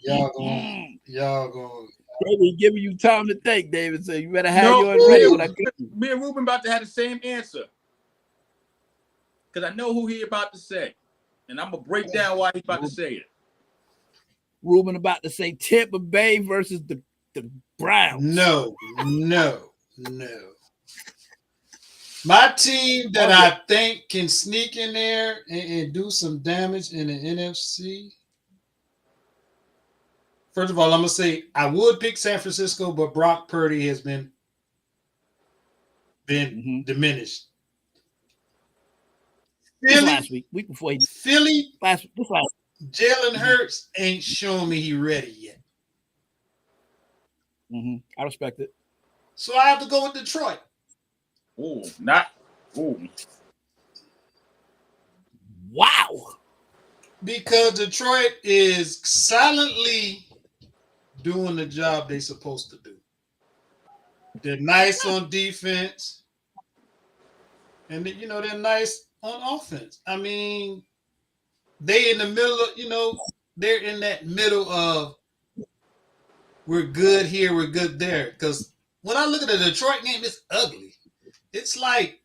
man, y'all going. David, giving you time to think, David. So you better have yours ready. Me and Ruben about to have the same answer because I know who he about to say, and I'm gonna break down why he's about to say it. Ruben about to say Tampa Bay versus the Browns. No. My team that I think can sneak in there and do some damage in the NFC. First of all, I'm going to say I would pick San Francisco, but Brock Purdy has been diminished. Philly, last week before Philly, last Jalen Hurts ain't showing me he ready yet. I respect it. So I have to go with Detroit. Wow. Because Detroit is silently doing the job they're supposed to do. They're nice on defense. And, they're nice on offense. I mean, they in the middle of, they're in that middle of we're good here, we're good there. Because when I look at the Detroit game, it's ugly. It's like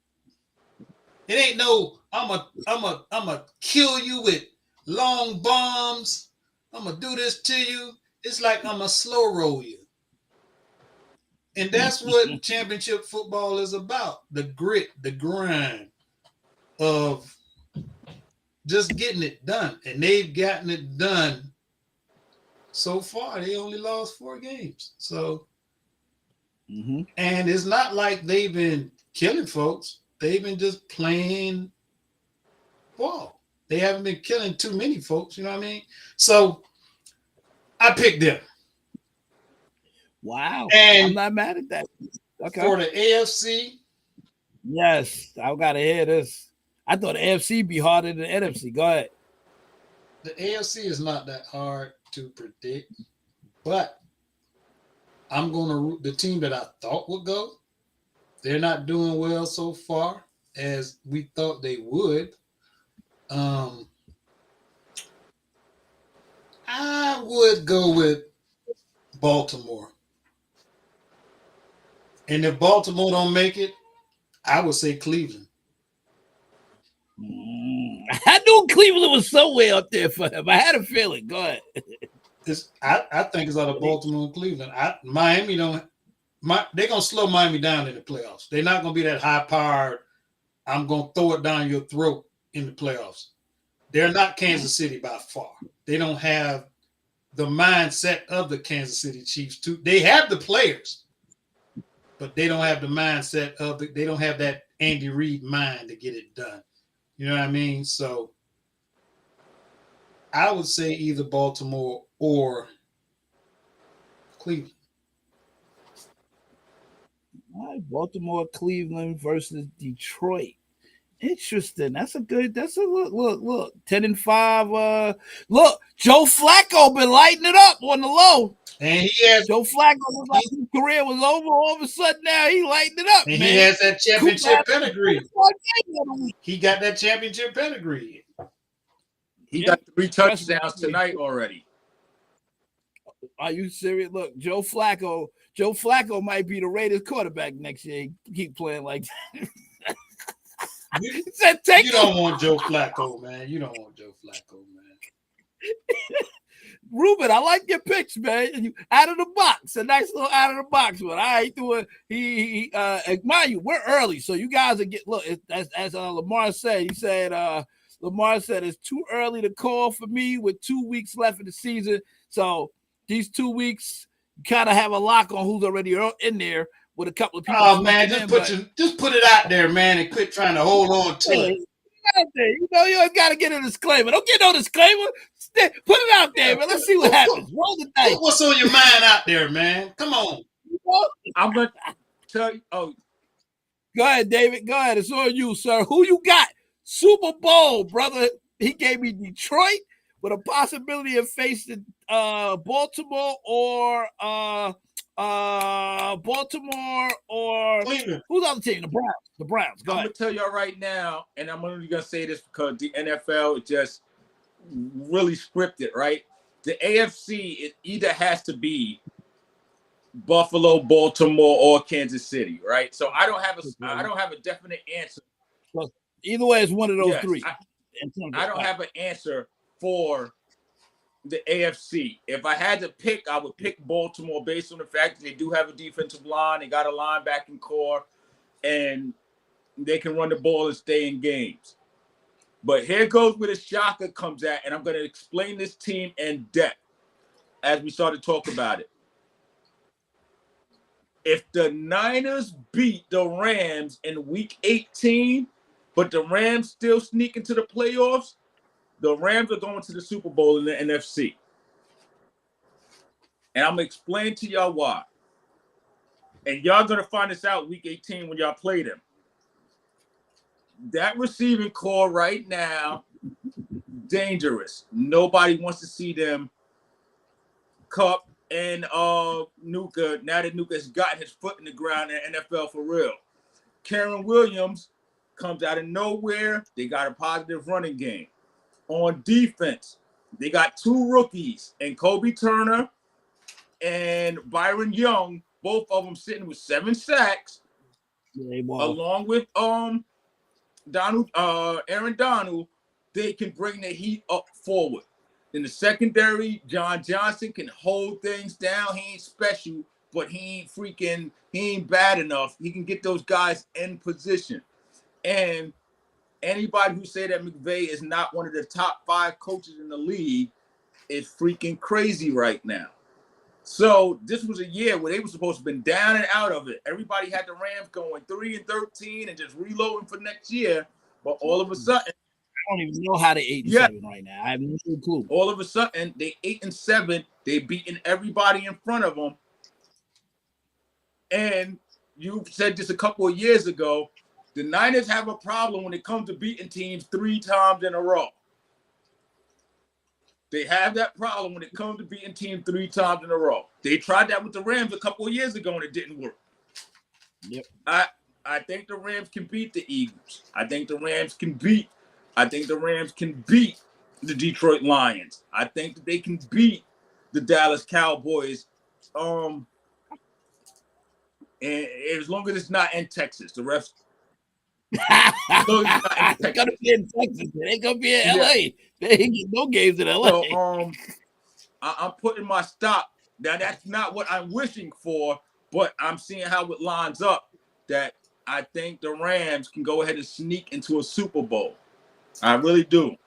it ain't no I'm a kill you with long bombs. I'm gonna do this to you. It's like I'm a slow roll you. And that's what championship football is about. The grit, the grind of just getting it done. And they've gotten it done so far. They only lost 4 games. So and it's not like they've been killing folks. They've been just playing ball. They haven't been killing too many folks, you know what I mean? So I picked them. Wow. And I'm not mad at that. Okay. For the AFC. Yes, I gotta hear this. I thought the AFC be harder than the NFC. Go ahead. The AFC is not that hard to predict, but I'm going to root the team that I thought would go. They're not doing well so far as we thought they would. I would go with Baltimore. And if Baltimore don't make it, I would say Cleveland. I knew Cleveland was somewhere up there for him. I had a feeling. Go ahead. I think it's out of Baltimore and Cleveland. Miami they're gonna slow Miami down in the playoffs. They're not gonna be that high powered. I'm gonna throw it down your throat in the playoffs. They're not Kansas City by far. They don't have the mindset of the Kansas City Chiefs. They have the players, but they don't have the mindset of they don't have that Andy Reid mind to get it done. You know what I mean? So I would say either Baltimore or Cleveland. All right, Baltimore, Cleveland versus Detroit. Interesting. That's a look. 10-5. Look, Joe Flacco been lighting it up on the low. And he has Joe Flacco was like his career was over. All of a sudden now he lighting it up. and man. he has that championship pedigree. He He got that championship pedigree. He got 3 touchdowns tonight already. Are you serious? Look, Joe Flacco might be the Raiders quarterback next year. He keep playing like that. You, said, you don't want Joe Flacco, man. You don't want Joe Flacco, man. Ruben, I like your picks, man. You out of the box, a nice little out of the box one. I ain't doing. He mind you, we're early, so you guys are get look. As Lamar said, he said Lamar said it's too early to call for me with 2 weeks left in the season. So these 2 weeks, you kind of have a lock on who's already in there with a couple of people. Oh man, just put it out there, man, and quit trying to hold on to it. Out there. You know, you got to get a disclaimer. Don't get no disclaimer. Put it out there, man. Let's see what happens. Roll the dice. What's on your mind out there, man? Come on. I'm gonna tell you. Oh, go ahead, David. Go ahead. It's on you, sir. Who you got? Super Bowl, brother. He gave me Detroit with a possibility of facing Baltimore or Cleveland. who's on the team? The Browns. The Browns. Go I'm ahead. gonna tell y'all right now, and I'm only gonna say this because the NFL is just really scripted, right? The AFC, it either has to be Buffalo, Baltimore, or Kansas City, right? So I don't have a definite answer. Either way, it's one of those Yes, three. I don't have an answer for the AFC. If I had to pick, I would pick Baltimore based on the fact that they do have a defensive line, they got a linebacking core, and they can run the ball and stay in games. But here goes where the shocker comes at, and I'm going to explain this team in depth as we start to talk about it. If the Niners beat the Rams in Week 18, but the Rams still sneak into the playoffs, the Rams are going to the Super Bowl in the NFC. And I'm going to explain to y'all why. And y'all going to find this out Week 18 when y'all play them. That receiving core right now, dangerous. Nobody wants to see them. Kupp and Nuka, now that Nuka's gotten his foot in the ground in the NFL for real. Karen Williams comes out of nowhere. They got a positive running game. On defense, they got 2 rookies, and Kobe Turner and Byron Young, both of them sitting with 7 sacks, along with Aaron Donald. They can bring the heat up forward. In the secondary, John Johnson can hold things down. He ain't special, but he ain't bad enough. He can get those guys in position. And anybody who say that McVay is not one of the top 5 coaches in the league is freaking crazy right now. So this was a year where they were supposed to have been down and out of it. Everybody had the Rams going 3-13 and just reloading for next year. But all of a sudden, I don't even know how they 8-7 right now. I have no clue. All of a sudden, they 8-7. They beating everybody in front of them. And you said this a couple of years ago. The Niners have a problem when it comes to beating teams 3 times in a row. They have that problem when it comes to beating teams 3 times in a row. They tried that with the Rams a couple of years ago and it didn't work. Yep. I think the Rams can beat the Eagles. I think the Rams can beat the Detroit Lions. I think that they can beat the Dallas Cowboys. And as long as it's not in Texas, the refs. It's gonna be in Texas. It ain't gonna be in LA. There ain't no games in LA. So I'm putting my stop. Now that's not what I'm wishing for, but I'm seeing how it lines up that I think the Rams can go ahead and sneak into a Super Bowl. I really do.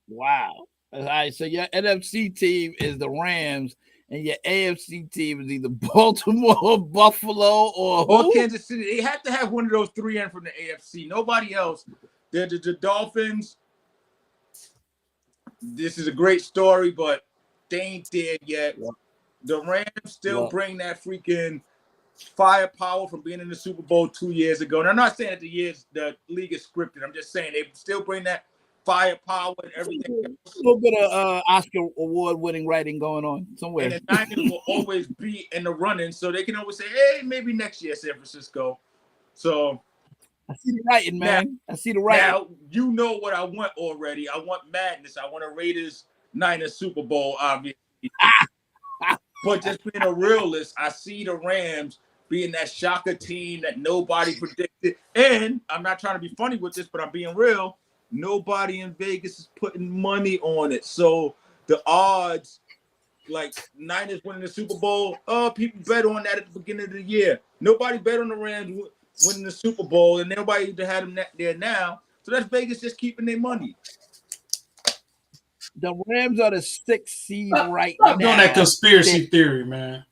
Wow. All right, so your NFC team is the Rams, and your AFC team is either Baltimore, Buffalo, or who? Kansas City. They have to have one of those three in from the AFC. Nobody else. The Dolphins. This is a great story, but they ain't there yet. The Rams still bring that freaking firepower from being in the Super Bowl 2 years ago. And I'm not saying that the league is scripted. I'm just saying they still bring that firepower and everything. A little bit of Oscar award-winning writing going on somewhere. And the Niners will always be in the running, so they can always say, "Hey, maybe next year, San Francisco." So I see the writing, man. I see the writing. Now you know what I want already. I want madness. I want a Raiders Niners Super Bowl, obviously. But just being a realist, I see the Rams being that shocker team that nobody predicted. And I'm not trying to be funny with this, but I'm being real. Nobody in Vegas is putting money on it. So the odds, like Niners winning the Super Bowl, people bet on that at the beginning of the year. Nobody bet on the Rams winning the Super Bowl, and nobody had them there now. So that's Vegas just keeping their money. The Rams are the 6th seed right now. Doing that conspiracy theory, man.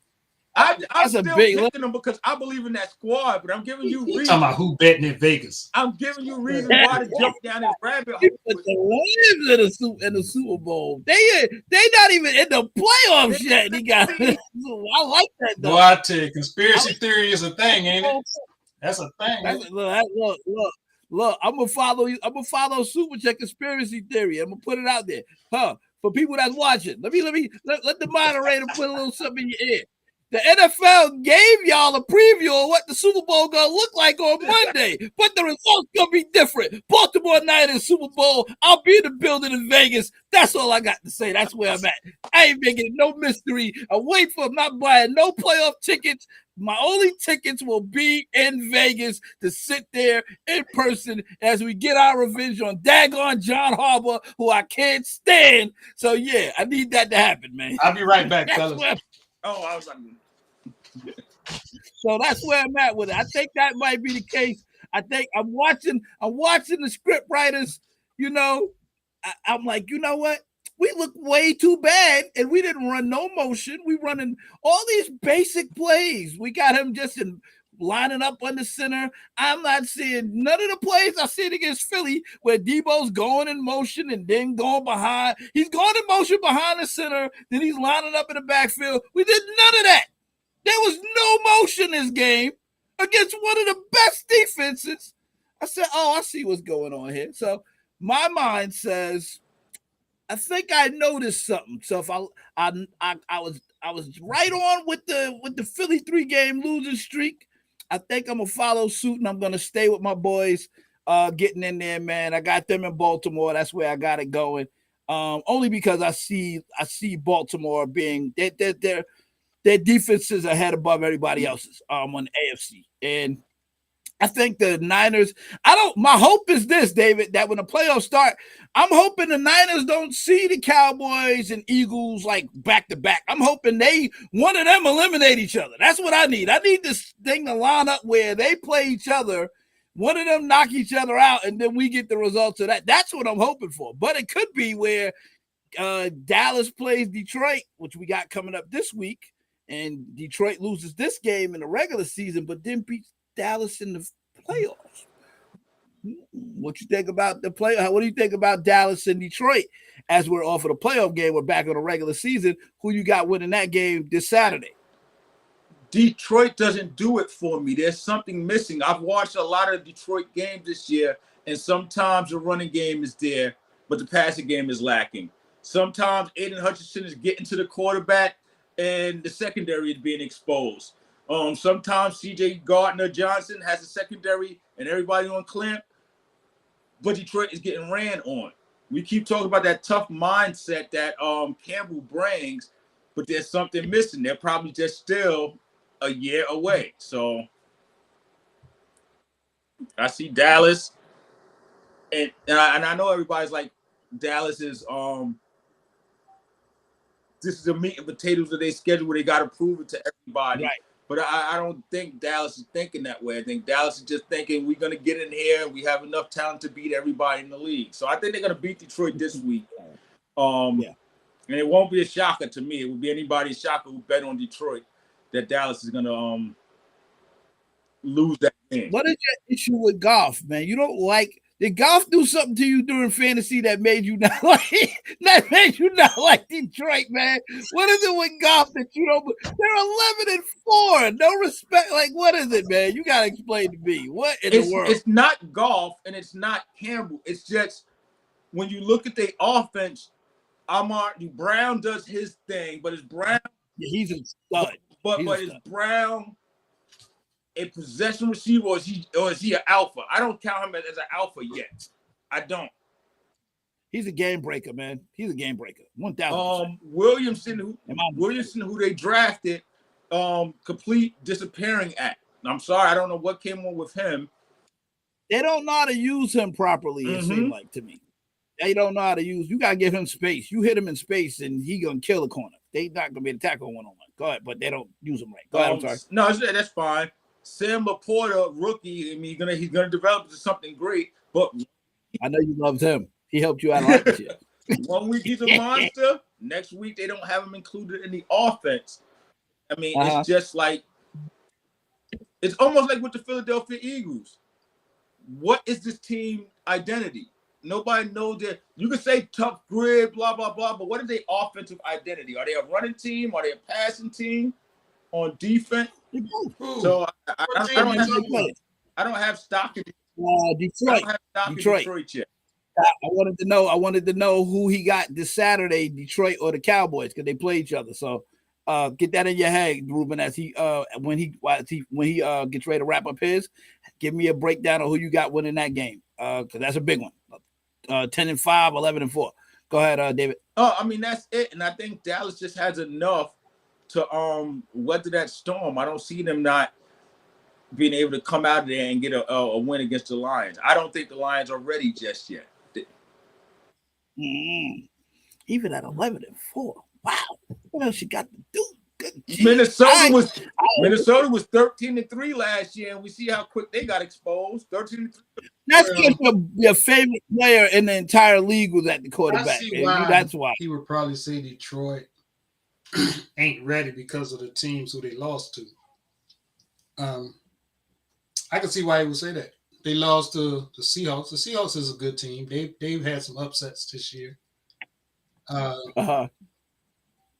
I'm still picking them because I believe in that squad, but I'm giving you reasons. Talking about who betting in Vegas. I'm giving you reasons why to jump down this rabbit hole. The Rams in the Super Bowl. They not even in the playoffs yet. They got. I like that though. Boy, I tell you, conspiracy theory is a thing, ain't it? That's a thing. Look, I'm gonna follow you. I'm gonna follow Super Check conspiracy theory. I'm gonna put it out there, for people that's watching. Let the moderator put a little something in your ear. The NFL gave y'all a preview of what the Super Bowl gonna look like on Monday, but the results gonna be different. Baltimore Niners Super Bowl. I'll be in the building in Vegas. That's all I got to say. That's where I'm at. I ain't making no mystery. I'm waiting for. I'm not buying no playoff tickets. My only tickets will be in Vegas to sit there in person as we get our revenge on daggone John Harbaugh, who I can't stand. So yeah, I need that to happen, man. I'll be right back, fellas. I was like, so that's where I'm at with it. I think that might be the case. I think I'm watching the script writers. You know, I'm like, you know what? We look way too bad, and we didn't run no motion. We running all these basic plays. We got him just lining up on the center. I'm not seeing none of the plays I seen against Philly where Debo's going in motion and then going behind. He's going in motion behind the center. Then he's lining up in the backfield. We did none of that. There was no motion this game against one of the best defenses. I said, oh, I see what's going on here. So my mind says, I think I noticed something. So if I was right on with the Philly 3-game losing streak. I think I'm gonna follow suit and I'm gonna stay with my boys getting in there, man. I got them in Baltimore. That's where I got it going. Only because I see Baltimore being their defense is ahead above everybody else's on the AFC. And I think the Niners, my hope is this, David, that when the playoffs start, I'm hoping the Niners don't see the Cowboys and Eagles like back to back. I'm hoping one of them eliminate each other. That's what I need. I need this thing to line up where they play each other, one of them knock each other out, and then we get the results of that. That's what I'm hoping for. But it could be where Dallas plays Detroit, which we got coming up this week, and Detroit loses this game in the regular season, but then beats Dallas in the playoffs. What you think about the playoff? What do you think about Dallas and Detroit as we're off of the playoff game? We're back on the regular season. Who you got winning that game this Saturday? Detroit doesn't do it for me. There's something missing. I've watched a lot of Detroit games this year, and sometimes the running game is there, but the passing game is lacking. Sometimes Aiden Hutchinson is getting to the quarterback, and the secondary is being exposed. Sometimes C.J. Gardner-Johnson has a secondary and everybody on clamp, but Detroit is getting ran on. We keep talking about that tough mindset that Campbell brings, but there's something missing. They're probably just still a year away. So I see Dallas, and I know everybody's like, Dallas is this is the meat and potatoes of their schedule where they got to prove it to everybody. Right. But I don't think Dallas is thinking that way. I think Dallas is just thinking we're going to get in here and we have enough talent to beat everybody in the league. So I think they're going to beat Detroit this week. Yeah. And it won't be a shocker to me. It would be anybody's shocker who bet on Detroit that Dallas is gonna lose that game. What is your issue with Goff, man? You don't like, did Goff do something to you during fantasy that made you not like Detroit, man? What is it with Goff that you don't? They're 11-4. No respect. Like, what is it, man? You gotta explain to me. What in the world? It's not Goff and it's not Campbell. It's just when you look at the offense, Amar Brown does his thing, but it's Brown. Yeah, he's a stud. But is Brown a possession receiver or is he an alpha? I don't count him as an alpha yet. I don't. He's a game breaker, man. He's a game breaker. 1,000%. Williamson, who they drafted, complete disappearing act. I'm sorry, I don't know what came on with him. They don't know how to use him properly, it seems like to me. They don't know how to use. You gotta give him space. You hit him in space, and he gonna kill the corner. They not gonna be able to tackle one-on-one. Go ahead, but they don't use him right. Go ahead. I'm sorry. No, that's fine. Sam Laporta, rookie. I mean, he's gonna develop into something great. But I know you loved him. He helped you out a lot this year. 1 week he's a monster. Next week they don't have him included in the offense. I mean, it's just like it's almost like with the Philadelphia Eagles. What is this team identity? Nobody knows that. You can say tough grid, blah, blah, blah, but what is their offensive identity? Are they a running team? Are they a passing team on defense? So I don't have stock in Detroit. Detroit yet. I wanted to know who he got this Saturday, Detroit or the Cowboys, because they play each other. So get that in your head, Ruben, as when he gets ready to wrap up his. Give me a breakdown of who you got winning that game, because that's a big one. 10-5, 11-4. Go ahead, David. I mean, that's it. And I think Dallas just has enough to weather that storm. I don't see them not being able to come out of there and get a win against the Lions. I don't think the Lions are ready just yet. Even at 11-4. Wow. What else you got to do? Minnesota was 13-3 last year, and we see how quick they got exposed. 13-3. That's your favorite player in the entire league was at the quarterback. That's why he would probably say Detroit ain't ready because of the teams who they lost to. I can see why he would say that. They lost to the Seahawks. The Seahawks is a good team. They've had some upsets this year.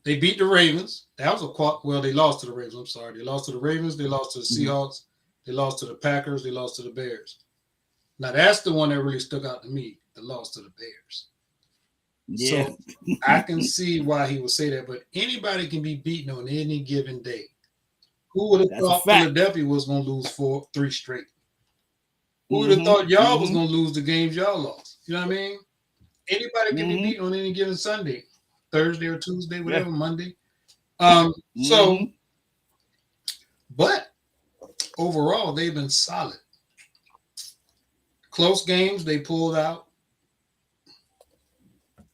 They beat the Ravens. That was they lost to the Ravens. I'm sorry. They lost to the Ravens. They lost to the Seahawks. They lost to the Packers. They lost to the Bears. Now, that's the one that really stuck out to me, the loss to the Bears. Yeah. So I can see why he would say that, but anybody can be beaten on any given day. Who would have thought Philadelphia was going to lose 3 straight? Who would have thought y'all was going to lose the games y'all lost? You know what I mean? Anybody can be beaten on any given Sunday, Thursday or Tuesday, whatever, Monday. But overall, they've been solid. Close games, they pulled out.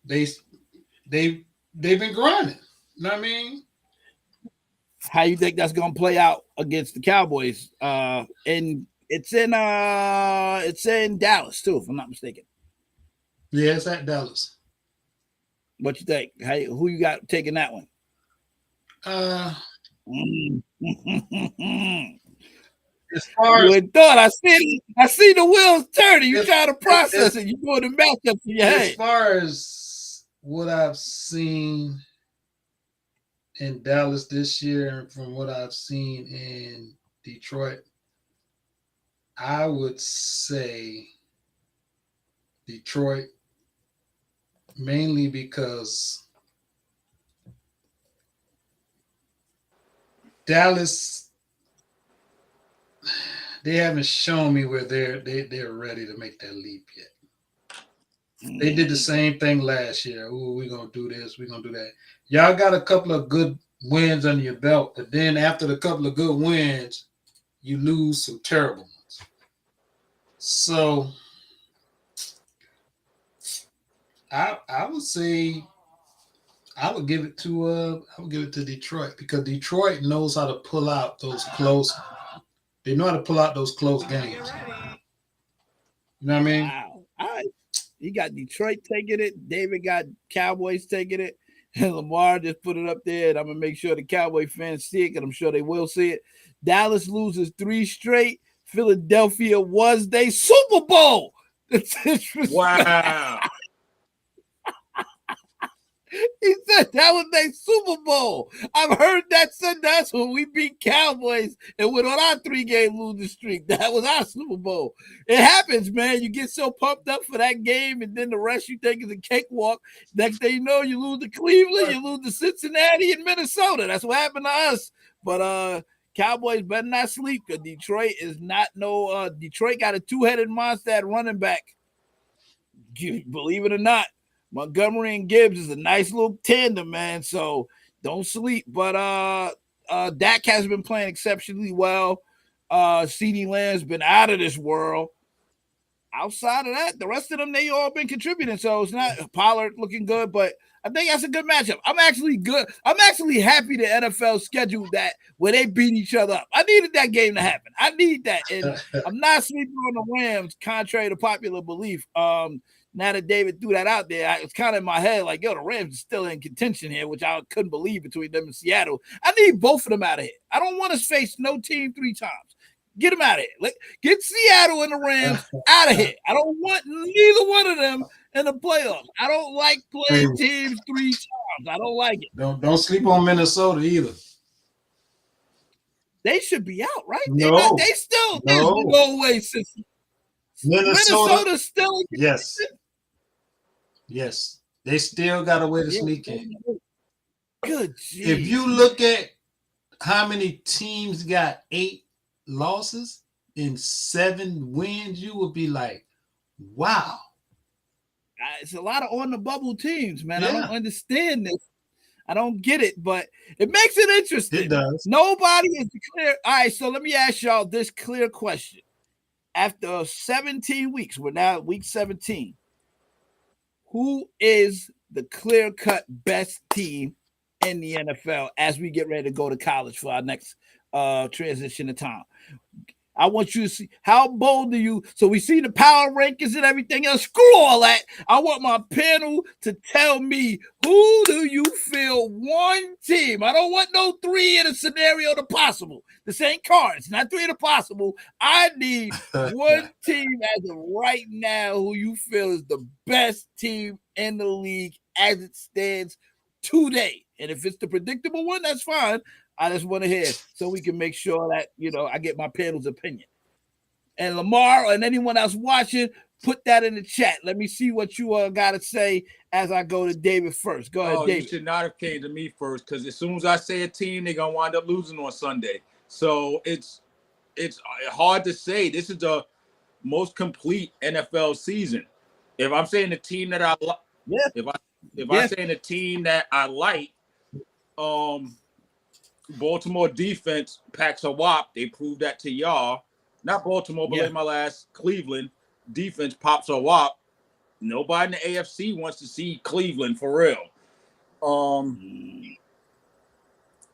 They've been grinding. You know what I mean? How you think that's gonna play out against the Cowboys? And it's in Dallas too, if I'm not mistaken. Yeah, it's at Dallas. What you think? Who you got taking that one? As far as thought, I see the wheels turning. You try to process it. You doing the matchup in your head. As far as what I've seen in Dallas this year and from what I've seen in Detroit, I would say Detroit, mainly because Dallas, they haven't shown me where they're ready to make that leap yet. They did the same thing last year. Ooh, we're going to do this. We're going to do that. Y'all got a couple of good wins under your belt, but then after the couple of good wins, you lose some terrible ones. So I would say I would give it to Detroit, because Detroit knows how to pull out those close. They know how to pull out those close games. You know what I mean? Wow. All right. He got Detroit taking it. David got Cowboys taking it. And Lamar just put it up there. And I'm going to make sure the Cowboy fans see it, and I'm sure they will see it. Dallas loses 3 straight. Philadelphia was their Super Bowl. Wow. He said that was their Super Bowl. I've heard that said that's when we beat Cowboys and went on our 3-game losing streak. That was our Super Bowl. It happens, man. You get so pumped up for that game, and then the rest you think is a cakewalk. Next thing you know, you lose to Cleveland, you lose to Cincinnati and Minnesota. That's what happened to us. But Cowboys better not sleep, because Detroit is not no Detroit got a 2-headed monster at running back. Believe it or not. Montgomery and Gibbs is a nice little tandem, man. So don't sleep. But Dak has been playing exceptionally well. CeeDee Lamb's been out of this world. Outside of that, the rest of them, they all been contributing. So it's not Pollard looking good, but I think that's a good matchup. I'm actually happy the NFL scheduled that where they beat each other up. I needed that game to happen. I need that. And I'm not sleeping on the Rams, contrary to popular belief. Now that David threw that out there, it's kind of in my head like, yo, the Rams are still in contention here, which I couldn't believe between them and Seattle. I need both of them out of here. I don't want to face no team 3 times. Get them out of here. Get Seattle and the Rams out of here. I don't want neither one of them in the playoffs. I don't like playing teams 3 times. I don't like it. Don't sleep on Minnesota either. They should be out, right? No. They still No. there's no way. Minnesota's still in Yes. Yes. They still got a way to sneak in. Good. Geez. If you look at how many teams got 8 losses and 7 wins, you would be like, wow. It's a lot of on the bubble teams, man. Yeah. I don't understand this. I don't get it, but it makes it interesting. It does. Nobody is clear. All right, so let me ask y'all this clear question. After 17 weeks, we're now at week 17. Who is the clear-cut best team in the NFL as we get ready to go to college for our next transition of time? I want you to see how bold are you. So we see the power rankings and everything else. Screw all that. I want my panel to tell me, who do you feel one team? I don't want no 3 in a scenario to possible. This ain't cards, not 3 to possible. I need one team as of right now who you feel is the best team in the league as it stands today. And if it's the predictable one, that's fine. I just want to hear so we can make sure that, I get my panel's opinion. And Lamar and anyone else watching, put that in the chat. Let me see what you got to say as I go to David first. Go ahead, David. You should not have came to me first, because as soon as I say a team, they're going to wind up losing on Sunday. So it's hard to say. This is the most complete NFL season. If I'm saying the team that I like, I'm saying the team that I like, Baltimore defense packs a whop. They proved that to y'all. Not Baltimore, but in my last, Cleveland defense pops a whop. Nobody in the AFC wants to see Cleveland for real.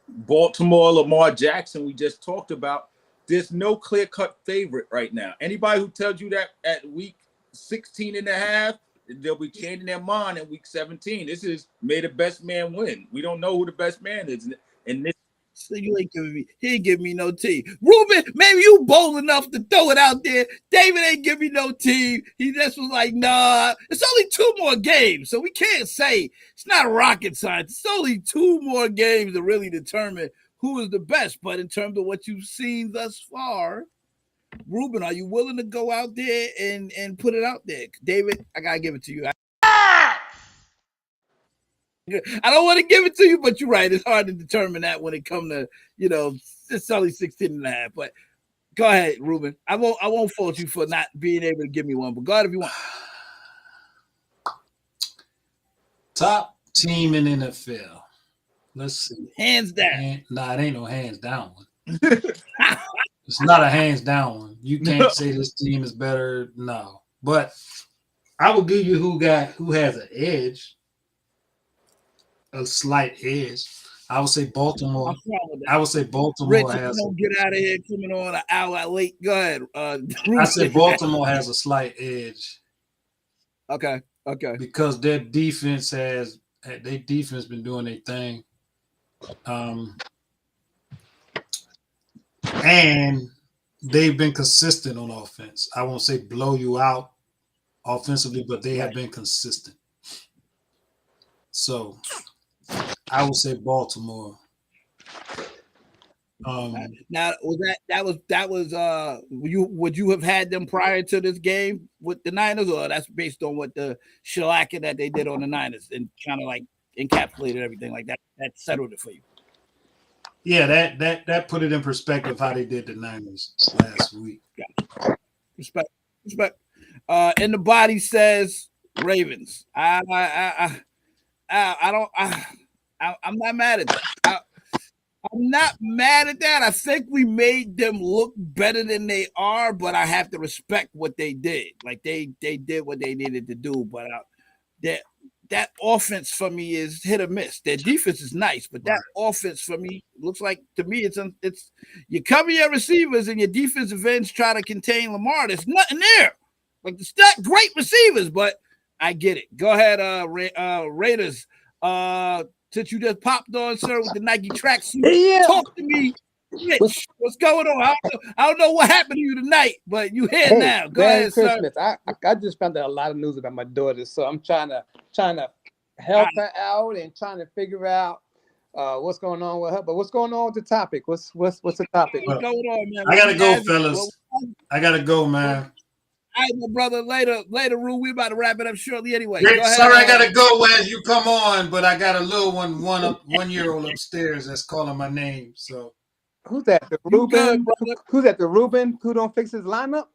Baltimore, Lamar Jackson, we just talked about. There's no clear-cut favorite right now. Anybody who tells you that at week 16 and a half, they'll be changing their mind in week 17. This is may the best man win. We don't know who the best man is in this. So you ain't giving me, he ain't giving me no team. Ruben, maybe you bold enough to throw it out there. David ain't giving me no team. He just was like, nah, it's only 2 more games. So we can't say it's not rocket science. It's only 2 more games to really determine who is the best. But in terms of what you've seen thus far, Ruben, are you willing to go out there and put it out there? David, I got to give it to you. I don't want to give it to you, but you're right. It's hard to determine that when it comes to, it's only 16 and a half. But go ahead, Ruben. I won't fault you for not being able to give me one, but go ahead if you want. Top team in NFL. Let's see. Hands down. It ain't no hands down one. It's not a hands down one. You can't say this team is better. No. But I will give you who has an edge. A slight edge. I would say Baltimore. I would say Baltimore Rich, has. Don't get out of here coming on an hour late. Go ahead. I said Baltimore has a slight edge. Okay. because their defense been doing their thing. And they've been consistent on offense. I won't say blow you out offensively, but they have been consistent. So I would say Baltimore. Now would you have had them prior to this game with the Niners, or that's based on what the shellacking that they did on the Niners and kind of like encapsulated everything like that settled it for you? Yeah, that put it in perspective how they did the Niners last week. Respect. And the body says Ravens. I'm not mad at that. I'm not mad at that. I think we made them look better than they are, but I have to respect what they did. Like they did what they needed to do, but that offense for me is hit or miss. Their defense is nice, but that offense for me looks like, to me, it's you cover your receivers and your defensive ends try to contain Lamar. There's nothing there. Like, it's not great receivers, but I get it. Go ahead, Raiders. Since you just popped on, sir, with the Nike tracksuit, talk to me. Rich, what's going on? I don't know what happened to you tonight, but you here now. Go ahead, Christmas. sir. I just found out a lot of news about my daughter, so I'm trying to help her out and trying to figure out what's going on with her. But what's going on with the topic? What's the topic? What's going on, man? I gotta go, fellas. I gotta go, man. All right, my brother. Later, Rue. We about to wrap it up shortly anyway. Rick, Go ahead, sorry, I gotta go as you come on, but I got a little 1-year-old upstairs that's calling my name. So who's that? The Ruben? Who's that? The Ruben who don't fix his lineup?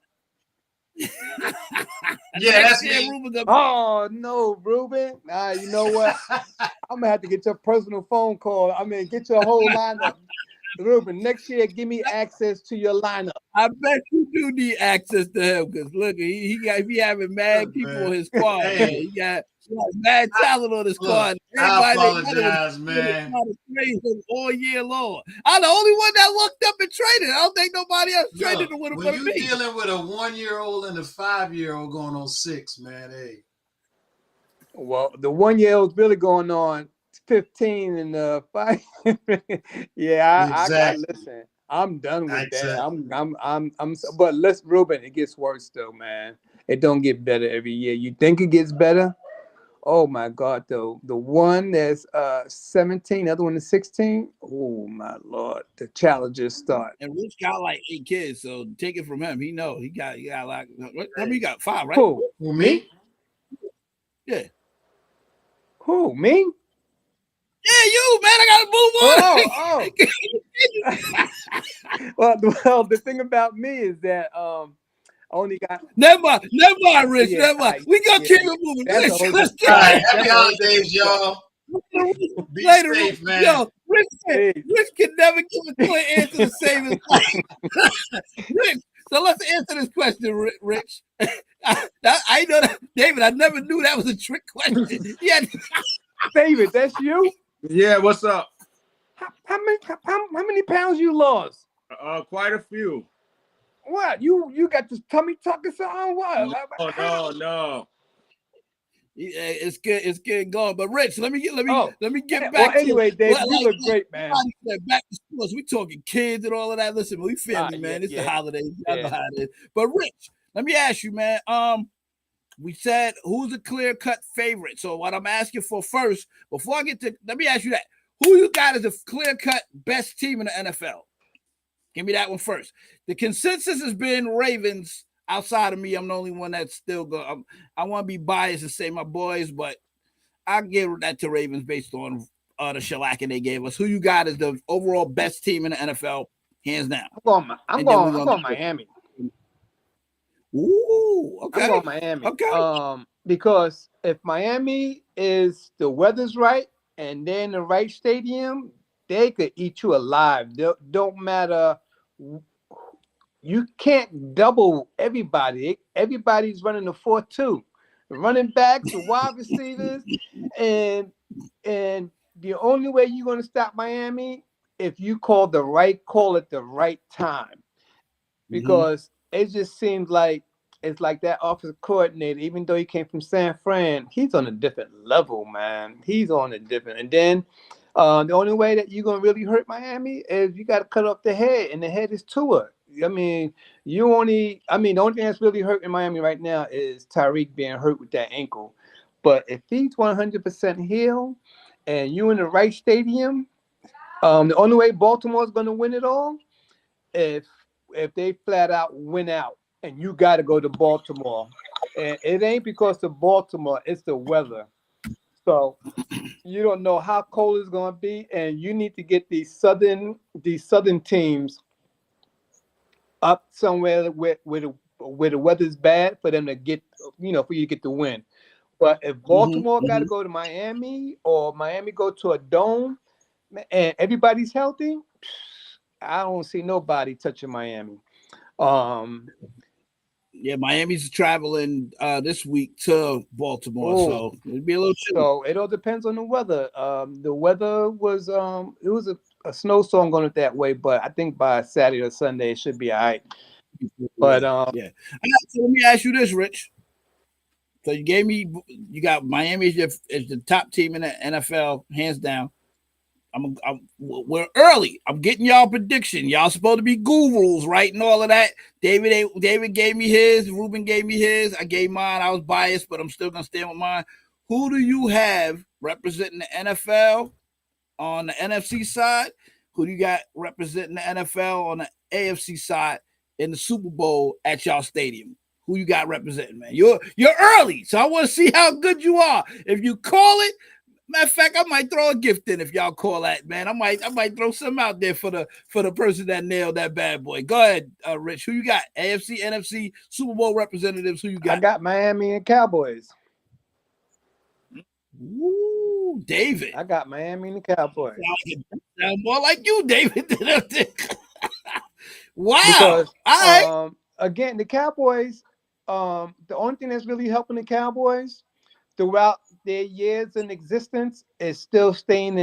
Yeah, that's me. Oh no, Ruben. You know what? I'm gonna have to get your personal phone call. I mean, get your whole lineup. Ruben, next year, give me access to your lineup. I bet you do need access to him, because look, he having mad people on his squad. Hey. He got mad talent on his squad. I apologize, man. All year long. I'm the only one that looked up and traded. I don't think nobody else traded with him. When you're dealing with a 1-year-old and a 5-year-old going on 6, man, hey. Well, the 1-year-old's really going on 15 and 5. Yeah, I listen. I'm done with that. But let's, Ruben, it gets worse though, man. It don't get better every year. You think it gets better? Oh my God, though. The one that's 17, the other one is 16. Oh my Lord, the challenges start. And Rich got like 8 kids, so take it from him. He know he got like, I mean, he got 5, right? Who? Me? Yeah. Who? Me? Yeah, you, man. I gotta move on. Well, the thing about me is that I only got never mind, Rich. Never mind. We gonna keep it moving. All right, happy holidays, y'all. Be safe, man. Yo, Rich can never give a clear answer the same as Rich. So let's answer this question, Rich. I know that, David. I never knew that was a trick question. Yeah. David, that's you? Yeah, what's up? How many pounds you lost? Quite a few. What? You got this tummy tuck or something? What? No. Yeah, it's good. It's good going. But Rich, let me get back. Well, anyway, Dave, you look great, man. Back to school. We talking kids and all of that. Listen, we family, man. It's the holidays. I know how it is. But Rich, let me ask you, man. We said who's a clear-cut favorite. So what I'm asking for first, before I get to, let me ask you that. Who you got as a clear-cut best team in the NFL? Give me that one first. The consensus has been Ravens. Outside of me, I'm the only one that's still going. I want to be biased and say my boys, but I'll give that to Ravens based on the shellacking they gave us. Who you got as the overall best team in the NFL, hands down? I'm going Miami. Ooh, okay. I'm going Miami. Okay. Because if Miami is the weather's right and they're in the right stadium, they could eat you alive. Don't matter. You can't double everybody. Everybody's running the 4-2. The running backs, the wide receivers, and the only way you're going to stop Miami if you call the right call at the right time, because it just seems like it's like that offensive coordinator, even though he came from San Fran, he's on a different level, man. He's on a different. And then the only way that you're gonna really hurt Miami is you got to cut off the head, and the head is Tua. I mean, the only thing that's really hurting Miami right now is Tyreek being hurt with that ankle. But if he's 100% healed and you in the right stadium, the only way Baltimore's going to win it all if they flat out win out, and you got to go to Baltimore. And it ain't because of Baltimore, it's the weather. So you don't know how cold it's going to be, and you need to get these southern teams up somewhere where the weather's bad for them to get, for you to get the win. But if Baltimore got to go to Miami, or Miami go to a dome, and everybody's healthy, I don't see nobody touching Miami. Yeah, Miami's traveling this week to Baltimore, so it'd be a little chilly. So it all depends on the weather. The weather was it was a snowstorm going that way, but I think by Saturday or Sunday it should be all right. But yeah. So let me ask you this, Rich. So you got Miami as the top team in the NFL, hands down. We're early. I'm getting y'all prediction. Y'all supposed to be gurus, right, and all of that. David gave me his. Ruben gave me his. I gave mine. I was biased, but I'm still gonna stand with mine. Who do you have representing the NFL on the NFC side? Who do you got representing the NFL on the AFC side in the Super Bowl at y'all stadium? Who you got representing, man? You're early, so I want to see how good you are. If you call it, matter of fact, I might throw a gift in if y'all call that, man. I might throw some out there for the person that nailed that bad boy. Go ahead, Rich. Who you got? AFC, NFC, Super Bowl representatives. Who you got? I got Miami and Cowboys. Ooh, David. I got Miami and the Cowboys. Sound more like you, David. Wow. Because, all right. Again, the Cowboys. The only thing that's really helping the Cowboys throughout their years in existence is still staying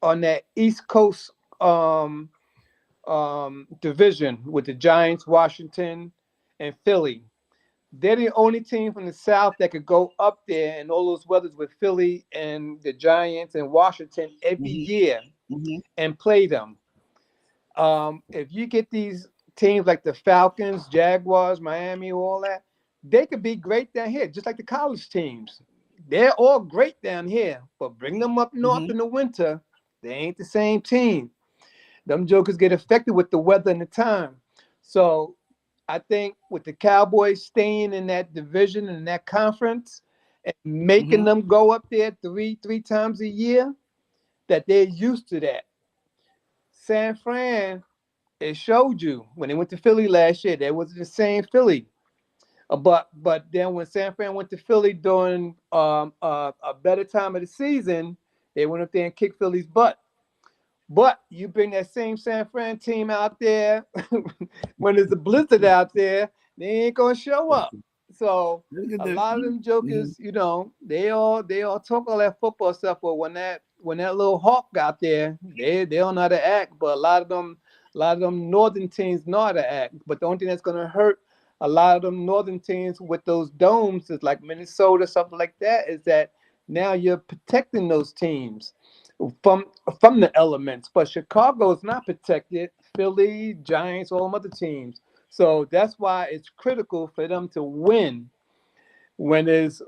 on that East Coast division with the Giants, Washington, and Philly. They're the only team from the South that could go up there in all those weathers with Philly and the Giants and Washington every year and play them. If you get these teams like the Falcons, Jaguars, Miami, all that, they could be great down here, just like the college teams. They're all great down here, but bring them up north in the winter, they ain't the same team. Them jokers get affected with the weather and the time. So I think with the Cowboys staying in that division and that conference and making them go up there three times a year, that they're used to that. San Fran, it showed you when they went to Philly last year, they wasn't the same Philly. But then when San Fran went to Philly during a better time of the season, they went up there and kicked Philly's butt. But you bring that same San Fran team out there when there's a blizzard out there, they ain't gonna show up. So a lot of them jokers, they all talk all that football stuff, but when that little hawk got there, they don't know how to act. But a lot of them northern teams know how to act. But the only thing that's gonna hurt a lot of them northern teams with those domes is like Minnesota, something like that, is that now you're protecting those teams from the elements. But Chicago is not protected. Philly, Giants, all them other teams. So that's why it's critical for them to win when it's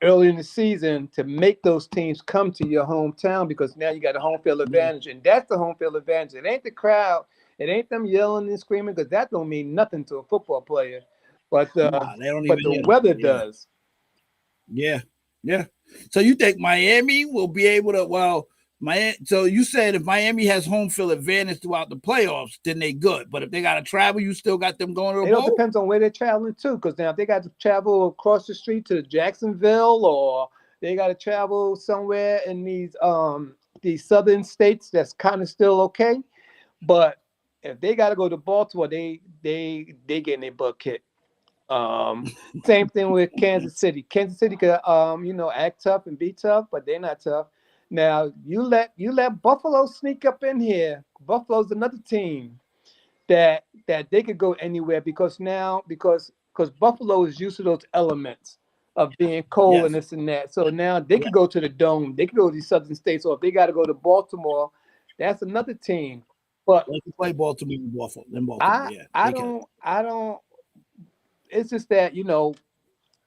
early in the season, to make those teams come to your hometown, because now you got a home field advantage, and that's the home field advantage. It ain't the crowd. It ain't them yelling and screaming, because that don't mean nothing to a football player. But the weather does. Yeah. So you think Miami will be able to? So you said if Miami has home field advantage throughout the playoffs, then they good. But if they got to travel, you still got them going to the bowl? It all depends on where they're traveling to. Because now if they got to travel across the street to Jacksonville, or they got to travel somewhere in these southern states, that's kind of still okay. But if they got to go to Baltimore, they getting their butt kicked. Same thing with Kansas City. Kansas City could act tough and be tough, but they're not tough. Now you let Buffalo sneak up in here. Buffalo's another team that they could go anywhere, because because Buffalo is used to those elements of being cold and Yes. this and that. So now they could go to the Dome. They could go to these southern states. Or if they got to go to Baltimore, that's another team. But They can play Baltimore in Baltimore. Yeah, I they can. don't. It's just that, you know,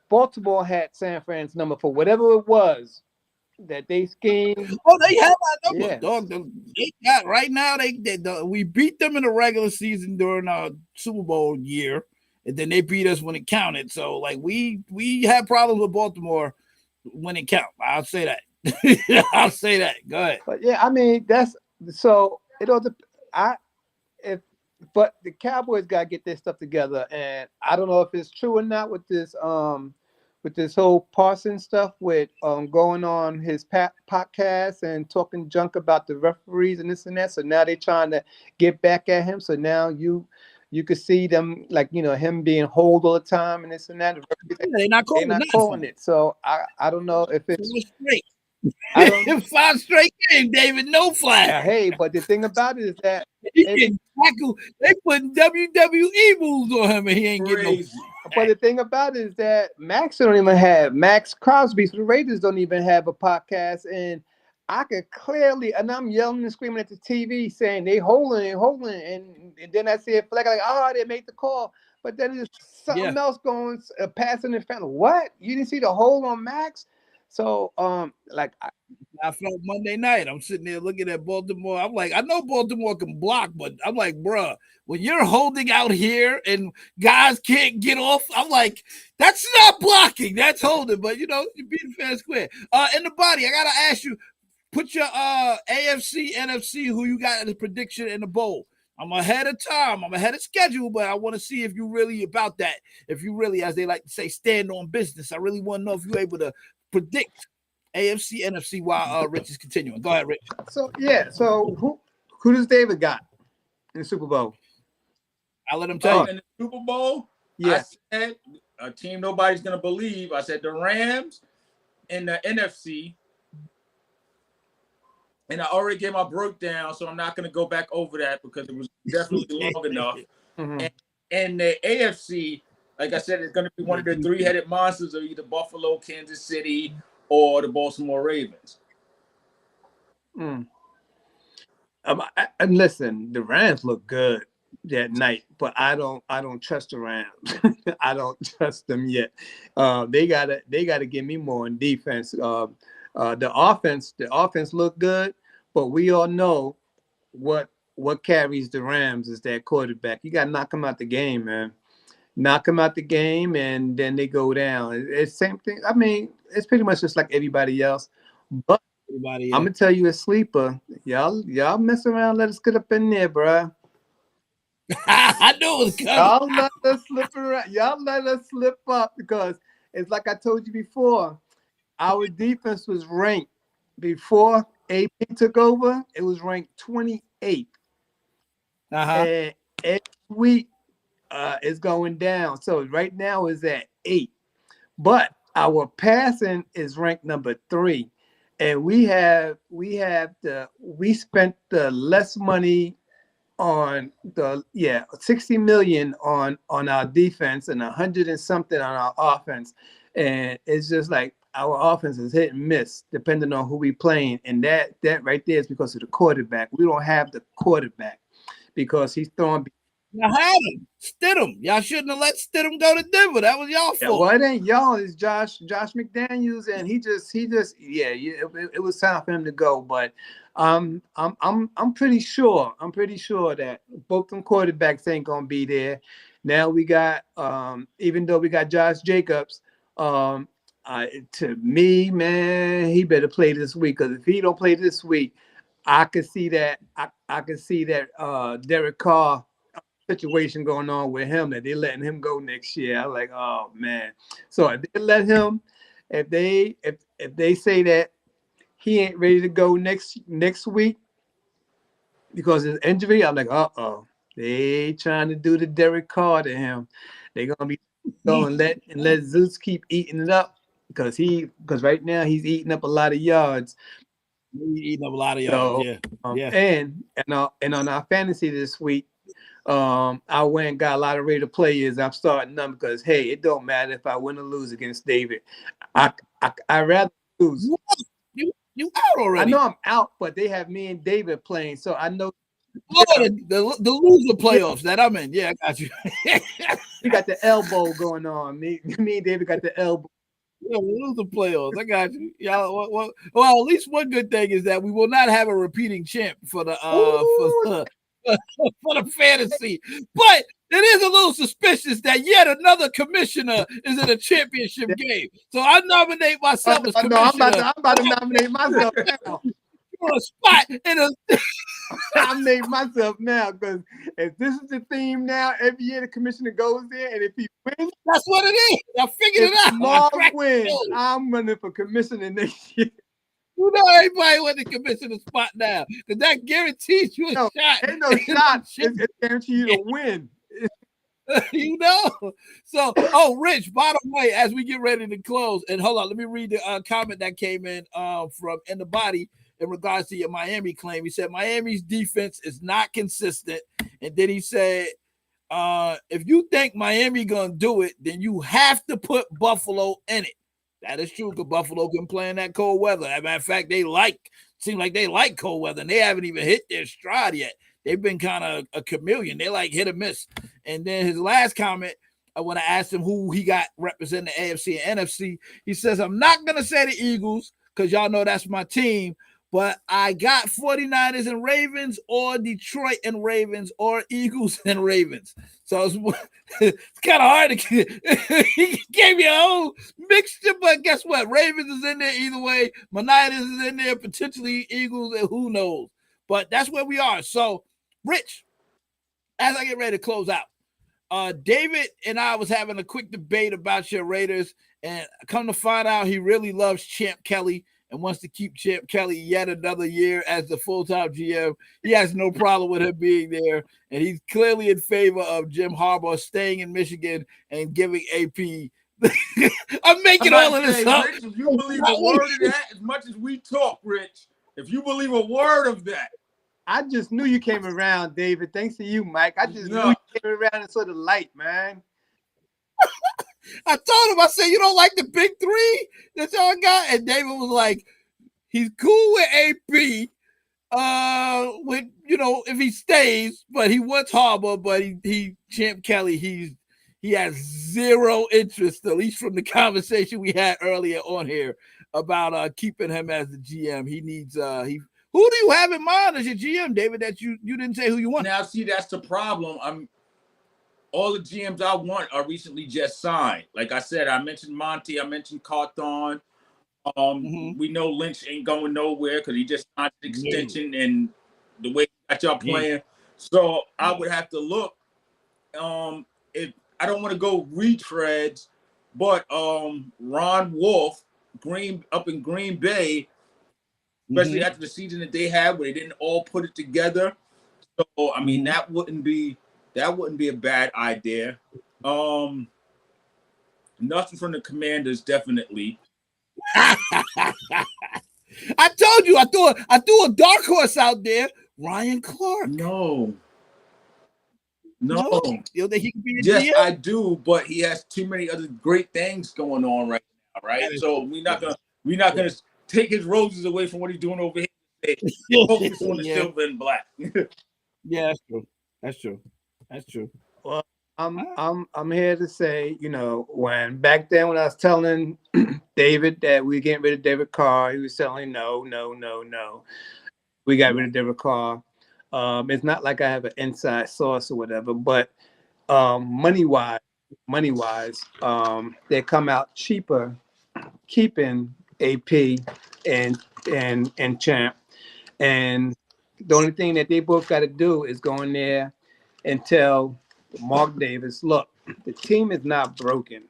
Baltimore had San Fran's number for whatever it was that they schemed. Oh, they have our number, Yeah. dog. They got right now. We beat them in the regular season during our Super Bowl year, and then they beat us when it counted. So, like, we had problems with Baltimore when it counted. I'll say that. I'll say that. Go ahead. But yeah, I mean, that's so it all. But the Cowboys got to get their stuff together, and I don't know if it's true or not with this whole Parsons stuff with going on his podcast and talking junk about the referees and this and that. So now they're trying to get back at him. So now you could see them, like, you know, him being hold all the time and this and that. They're not calling it. So I don't know if it's straight. I don't, 5 straight games, David. No flag. hey, but the thing about it is that He getting tackled. They putting WWE moves on him, and he ain't getting no. Crazy. But the thing about it is that Max Crosby for the Raiders don't even have a podcast, and I could clearly, and I'm yelling and screaming at the TV saying they holding, and then I see a flag like, oh, they made the call, but then there's something else going, passing in front. What? You didn't see the hold on Max? So like I felt Monday night. I'm sitting there looking at Baltimore. I'm like, I know Baltimore can block, but I'm like, bruh, when you're holding out here and guys can't get off, I'm like, that's not blocking, that's holding. But you know, you beat fair and square. In the body, I gotta ask you, put your AFC, NFC, who you got in the prediction in the bowl. I'm ahead of time. I'm ahead of schedule, but I want to see if you really about that. If you really, as they like to say, stand on business. I really want to know if you're able to predict AFC, NFC while Rich is continuing. Go ahead, Rich. So yeah, so who does David got in the Super Bowl? I'll let him tell you. In the Super Bowl, Yeah. I said a team nobody's gonna believe. I said the Rams in the NFC. And I already gave my breakdown, so I'm not going to go back over that because it was definitely long enough. Mm-hmm. And the AFC, like I said, it's going to be one of the 3-headed monsters of either Buffalo, Kansas City, or the Baltimore Ravens. And listen, the Rams look good that night, but I don't trust the Rams. I don't trust them yet. They gotta give me more in defense. The offense looked good, but we all know what carries the Rams is that quarterback. You got to knock them out the game, man. Knock them out the game, and then they go down. It's same thing. I mean, it's pretty much just like everybody else. But I'm gonna tell you a sleeper. Y'all mess around. Let us get up in there, bro. I knew it was coming. Y'all let us slip around. Y'all let us slip up because it's like I told you before. Our defense was ranked before AP took over. It was ranked 28th. And every week it's going down. So right now is at 8. But our passing is ranked number 3. And we spent the less money on 60 million on our defense and 100 and something on our offense. And it's just like our offense is hit and miss depending on who we playing. And that right there is because of the quarterback. We don't have the quarterback because he's throwing. Y'all had him. Stidham. Y'all shouldn't have let Stidham go to Denver. That was y'all fault. Well, it ain't y'all. It's Josh McDaniels, and he just it was time for him to go. But I'm pretty sure that both them quarterbacks ain't gonna be there. Now we got even though we got Josh Jacobs, to me, man, he better play this week because if he don't play this week, I could see that Derek Carr situation going on with him that they're letting him go next year. I'm like, oh man. So if they let him, if they say that he ain't ready to go next week because of his injury, I'm like, they trying to do the Derek Carr to him. They're gonna be going let Zeus keep eating it up because right now he's eating up a lot of yards. He's eating up a lot of yards, And on our fantasy this week, I went and got a lot of Raider players. I'm starting them because hey, it don't matter if I win or lose against David. I rather lose. You out already. I know I'm out, but they have me and David playing, so I know. Oh, the loser playoffs that I'm in. Yeah, I got you. We got the elbow going on. Me and David got the elbow. Yeah, we lose the playoffs. I got you. Y'all, well, at least one good thing is that we will not have a repeating champ for the for the fantasy. But it is a little suspicious that yet another commissioner is in a championship game. So I nominate myself as commissioner. I'm about to nominate myself now. On a spot in a nominate myself now because if this is the theme now, every year the commissioner goes there, and if he wins, that's what it is. I figured it out. Marv wins, I'm running for commissioner next year. You know everybody want the commissioner spot now because that guarantees you a shot. Ain't no shot. It guarantees you to win. You know. So, Rich, bottom way as we get ready to close, and hold on, let me read the comment that came in from In the Body in regards to your Miami claim. He said Miami's defense is not consistent, and then he said, if you think Miami gonna do it, then you have to put Buffalo in it. That is true because Buffalo can play in that cold weather. As a matter of fact, seem like they like cold weather, and they haven't even hit their stride yet. They've been kind of a chameleon. They like hit or miss. And then his last comment, I want to ask him who he got representing the AFC and NFC. He says, I'm not going to say the Eagles because y'all know that's my team, but I got 49ers and Ravens or Detroit and Ravens or Eagles and Ravens. So it's kind of hard to get. He gave me a whole mixture, but guess what? Ravens is in there either way. My Niners is in there, potentially Eagles, and who knows. But that's where we are. So, Rich, as I get ready to close out, David and I was having a quick debate about your Raiders, and come to find out he really loves Champ Kelly and wants to keep Champ Kelly yet another year as the full-time GM. He has no problem with him being there, and he's clearly in favor of Jim Harbaugh staying in Michigan and giving AP. I'm making all of this up. Rich, if you believe a word of that, as much as we talk, Rich, if you believe a word of that. I just knew you came around, David. Thanks to you, Mike. I just knew you came around and saw the light, man. I told him, I said, you don't like the big three that y'all got? And David was like, he's cool with AP, with, if he stays, but he wants Harbaugh, but he Champ Kelly, he has zero interest, at least from the conversation we had earlier on here about keeping him as the GM. He needs, who do you have in mind as your GM, David, that you didn't say who you want? Now, see, that's the problem. All the GMs I want are recently just signed. Like I said, I mentioned Monty, I mentioned Carthon. We know Lynch ain't going nowhere because he just signed an extension and the way that y'all playing. So I would have to look. If I don't want to go retreads, but Ron Wolf, up in Green Bay, especially after the season that they had where they didn't all put it together. So I mean that wouldn't be a bad idea. Nothing from the Commanders, definitely. I told you I threw a dark horse out there. Ryan Clark. No. You think he can be a yes, GM? I do, but he has too many other great things going on right now, right? So we're not gonna take his roses away from what he's doing over here. Focus on the silver and black. Yeah, that's true. Well, I'm here to say, when back then when I was telling David that we getting rid of David Carr, he was telling no. We got rid of David Carr. It's not like I have an inside source or whatever, but money wise, they come out cheaper keeping AP and Champ. And the only thing that they both got to do is go in there and tell Mark Davis, look, the team is not broken.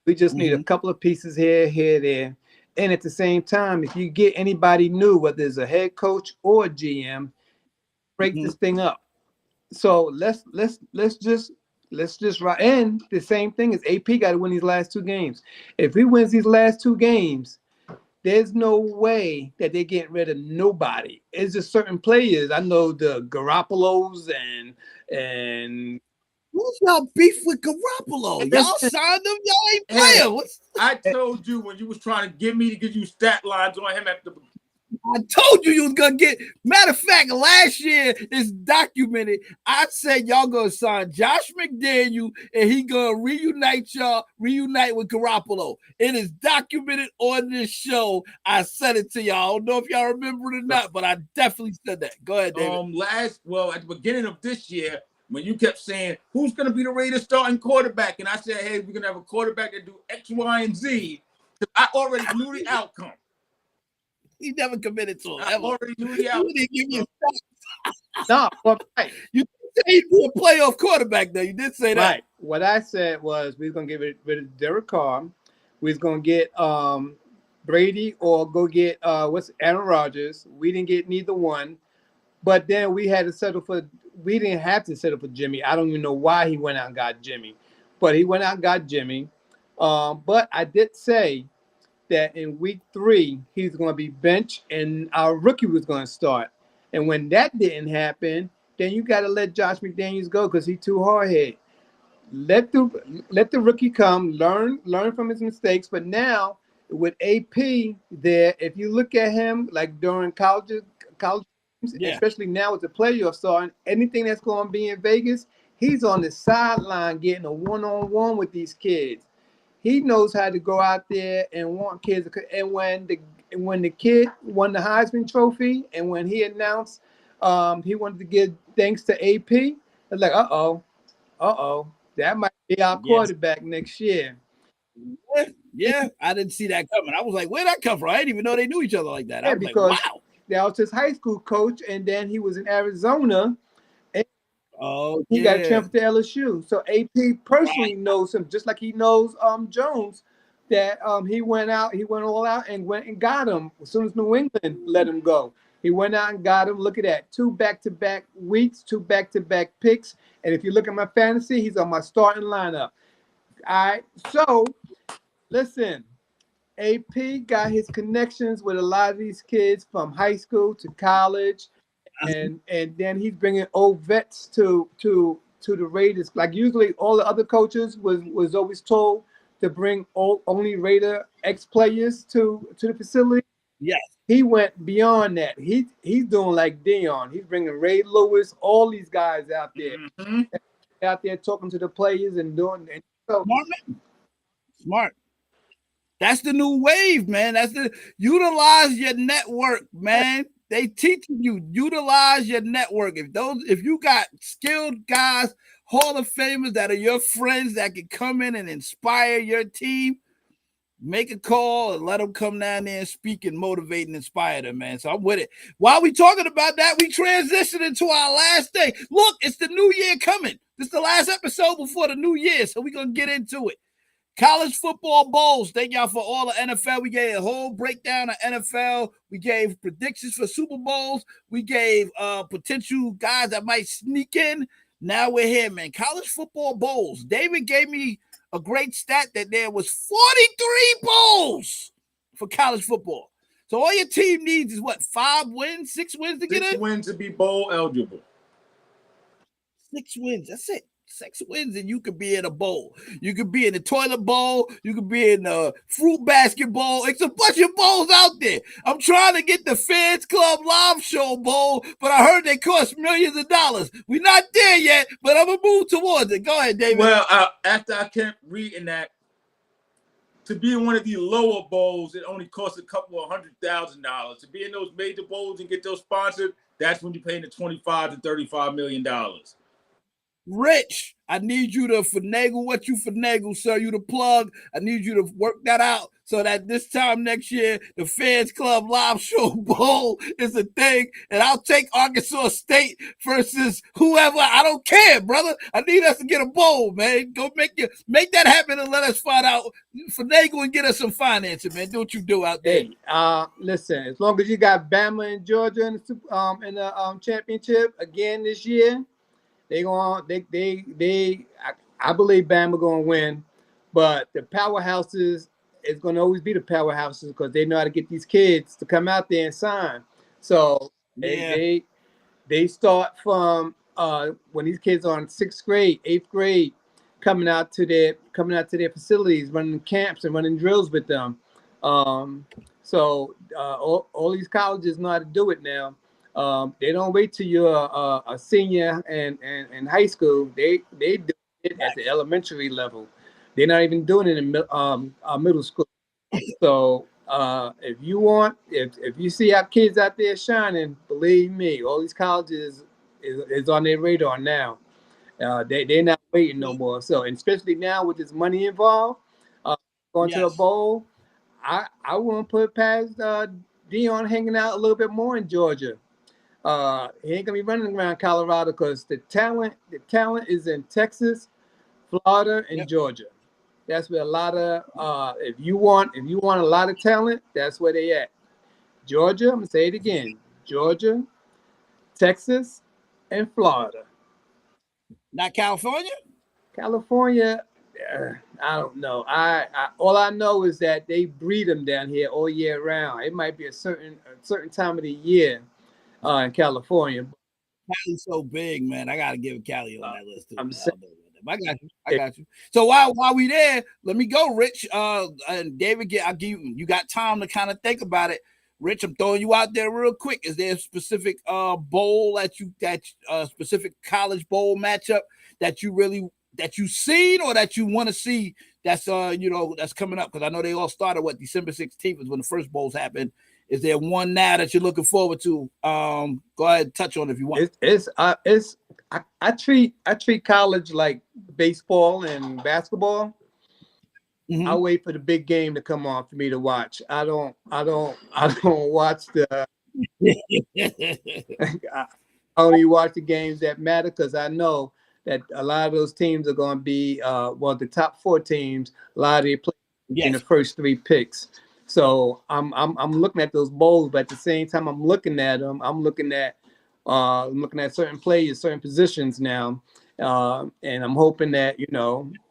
We just need a couple of pieces here, there. And at the same time, if you get anybody new, whether it's a head coach or a GM, break this thing up. So let's just ride. And the same thing is AP got to win these last two games. If he wins these last two games, there's no way that they're getting rid of nobody. It's just certain players. I know the Garoppolos and who's y'all beef with Garoppolo? Y'all signed him. Y'all ain't playing. I told you when you was trying to get me to give you stat lines on him at the. I told you was gonna get. Matter of fact, last year it's documented. I said y'all gonna sign Josh McDaniel and he gonna reunite with Garoppolo. It is documented on this show. I said it to y'all. I don't know if y'all remember it or not, but I definitely said that. Go ahead, David. At the beginning of this year, when you kept saying who's gonna be the Raiders starting quarterback, and I said, hey, we're gonna have a quarterback that do X, Y, and Z. I already knew the outcome. He never committed to it. I already knew the outcome. You didn't give me no, but right. You said he'd be a playoff quarterback, though. You did say that. Right. What I said was we was gonna get rid of Derek Carr. We was gonna get Brady or go get Aaron Rodgers. We didn't get neither one. But then we had to settle for. We didn't have to settle for Jimmy. I don't even know why he went out and got Jimmy, but he went out and got Jimmy. But I did say that in week 3 he's going to be benched and our rookie was going to start. And when that didn't happen, then you got to let Josh McDaniels go because he's too hard-headed. Let the rookie come, learn from his mistakes. But now with AP there, if you look at him like during college, especially now with the playoffs starting, anything that's going to be in Vegas, he's on the sideline getting a one-on-one with these kids. He knows how to go out there and want kids. And when the kid won the Heisman Trophy, and when he announced he wanted to give thanks to AP, it's like, that might be our quarterback next year. Yeah, I didn't see that coming. I was like, where'd that come from? I didn't even know they knew each other like that. I was because like, wow. That was his high school coach, and then he was in Arizona. Oh, he got a transfer to LSU. So AP personally knows him, just like he knows Jones. That he went all out and went and got him as soon as New England let him go. He went out and got him. Look at that, 2 back-to-back weeks, 2 back-to-back picks. And if you look at my fantasy, he's on my starting lineup. All right, so listen. AP got his connections with a lot of these kids from high school to college, and then he's bringing old vets to the Raiders. Like usually, all the other coaches was always told to bring only Raider ex-players to the facility. Yes, he went beyond that. He's doing like Dion. He's bringing Ray Lewis, all these guys out there, out there talking to the players and doing. And so smart. That's the new wave, man. Utilize your network, man. They teaching you utilize your network. If you got skilled guys, Hall of Famers that are your friends that can come in and inspire your team, make a call and let them come down there and speak and motivate and inspire them, man. So I'm with it. While we talking about that, we transition into our last day. Look, it's the new year coming. This is the last episode before the new year, so we're going to get into it. College football bowls. Thank y'all for all the NFL. We gave a whole breakdown of NFL. We gave predictions for Super Bowls. We gave potential guys that might sneak in. Now we're here, man. College football bowls. David gave me a great stat that there was 43 bowls for college football. So all your team needs is what, 5 wins, 6 wins to get in? 6 wins to be bowl eligible. 6 wins. That's it. 6 wins and you could be in a bowl. You could be in the toilet bowl. You could be in the fruit basket bowl. It's a bunch of bowls out there. I'm trying to get the Fans Club Live Show bowl, but I heard they cost millions of dollars. We're not there yet, but I'm going to move towards it. Go ahead, David. Well, after I kept reading that, to be in one of the lower bowls, it only costs a couple of $100,000. To be in those major bowls and get those sponsored, that's when you're paying the $25 to $35 million. Rich, I need you to finagle what you finagle, sir. You the plug. I need you to work that out so that this time next year, the Fans Club Live Show Bowl is a thing. And I'll take Arkansas State versus whoever. I don't care, brother. I need us to get a bowl, man. Go make that happen and let us find out. Finagle and get us some financing, man. Do what you do out there. Hey, listen, as long as you got Bama and Georgia in the championship again this year, I believe Bama gonna win, but the powerhouses it's going to always be the powerhouses because they know how to get these kids to come out there and sign. So they start from when these kids are in 6th grade, 8th grade, coming out to their facilities, running camps and running drills with them. So all these colleges know how to do it now. They don't wait till you're a senior and high school. They do it at the elementary level. They're not even doing it in middle school. So if you see our kids out there shining, believe me, all these colleges is on their radar now. They're not waiting no more. So, and especially now with this money involved, going to a bowl, I won't put past Dion hanging out a little bit more in Georgia. He ain't gonna be running around Colorado because the talent is in Texas, Florida, and Georgia. That's where a lot of if you want a lot of talent, that's where they at. Georgia, I'm gonna say it again. Georgia, Texas, and Florida. Not California? California, I don't know. I all I know is that they breed them down here all year round. It might be a certain time of the year in California. Cali's so big, man. I gotta give Cali on that list too. I'm saying, I got you. So while we there, let me go, Rich. And David, I'll give you got time to kind of think about it. Rich, I'm throwing you out there real quick. Is there a specific bowl specific college bowl matchup that you seen or that you want to see that's that's coming up? Because I know they all started December 16th is when the first bowls happened. Is there one now that you're looking forward to? Go ahead and touch on it if you want. I treat college like baseball and basketball. Mm-hmm. I wait for the big game to come on for me to watch. I don't watch the I only watch the games that matter because I know that a lot of those teams are going to be the top 4 teams. A lot of they play in the first 3 picks. So I'm looking at those bowls, but at the same time I'm looking at them. I'm looking at certain players, certain positions now. And I'm hoping that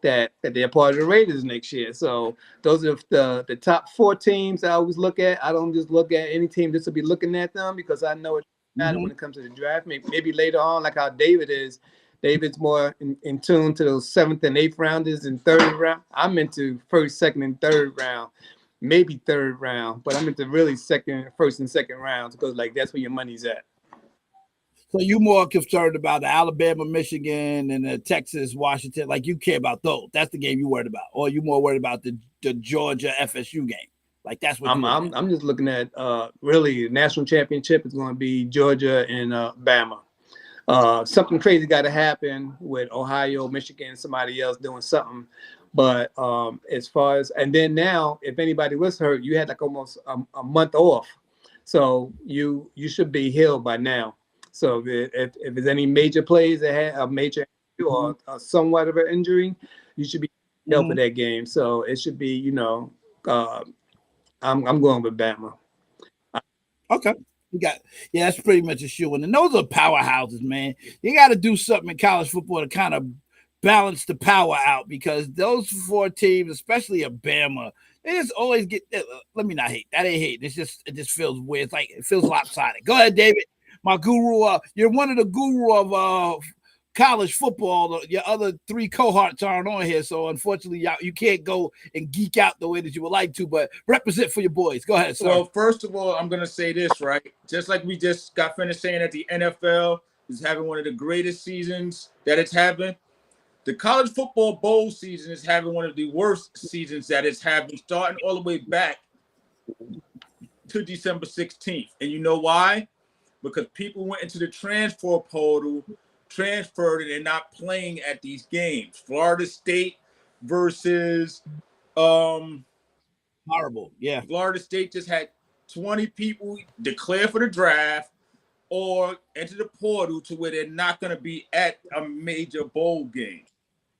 that they're part of the Raiders next year. So those are the top 4 teams I always look at. I don't just look at any team just to be looking at them because I know it matters when it comes to the draft. Maybe later on, like how David is. David's more in tune to those 7th and 8th rounders and 3rd round. I'm into 1st, 2nd, and 3rd round, maybe 3rd round, but I'm into really 1st and 2nd rounds because that's where your money's at. So you more concerned about the Alabama, Michigan, and the Texas, Washington, like you care about those. That's the game you worried about, or you more worried about the Georgia FSU game. Like that's what I'm just looking at. Really, the national championship is going to be Georgia and Bama. Something crazy got to happen with Ohio, Michigan, somebody else doing something. But as far as and then now, if anybody was hurt, you had like almost a month off, so you should be healed by now. So if there's any major plays that had a major or somewhat of an injury, you should be healed for that game. So it should be, I'm going with Bama. Okay. That's pretty much a shoe. And those are powerhouses, man. You got to do something in college football to kind of balance the power out because those 4 teams, especially Bama, they just always get. Let me not hate. That ain't hate. It just feels weird. It's like it feels lopsided. Go ahead, David. My guru, you're one of the guru of college football. Your other 3 cohorts aren't on here, so unfortunately, you can't go and geek out the way that you would like to. But represent for your boys. Go ahead, sir. Well, first of all, I'm gonna say this right. Just like we just got finished saying that the NFL is having one of the greatest seasons that it's having. The college football bowl season is having one of the worst seasons that it's having, starting all the way back to December 16th. And you know why? Because people went into the transfer portal, transferred, and they're not playing at these games. Florida State versus horrible. Yeah. Florida State just had 20 people declare for the draft or enter the portal to where they're not going to be at a major bowl game.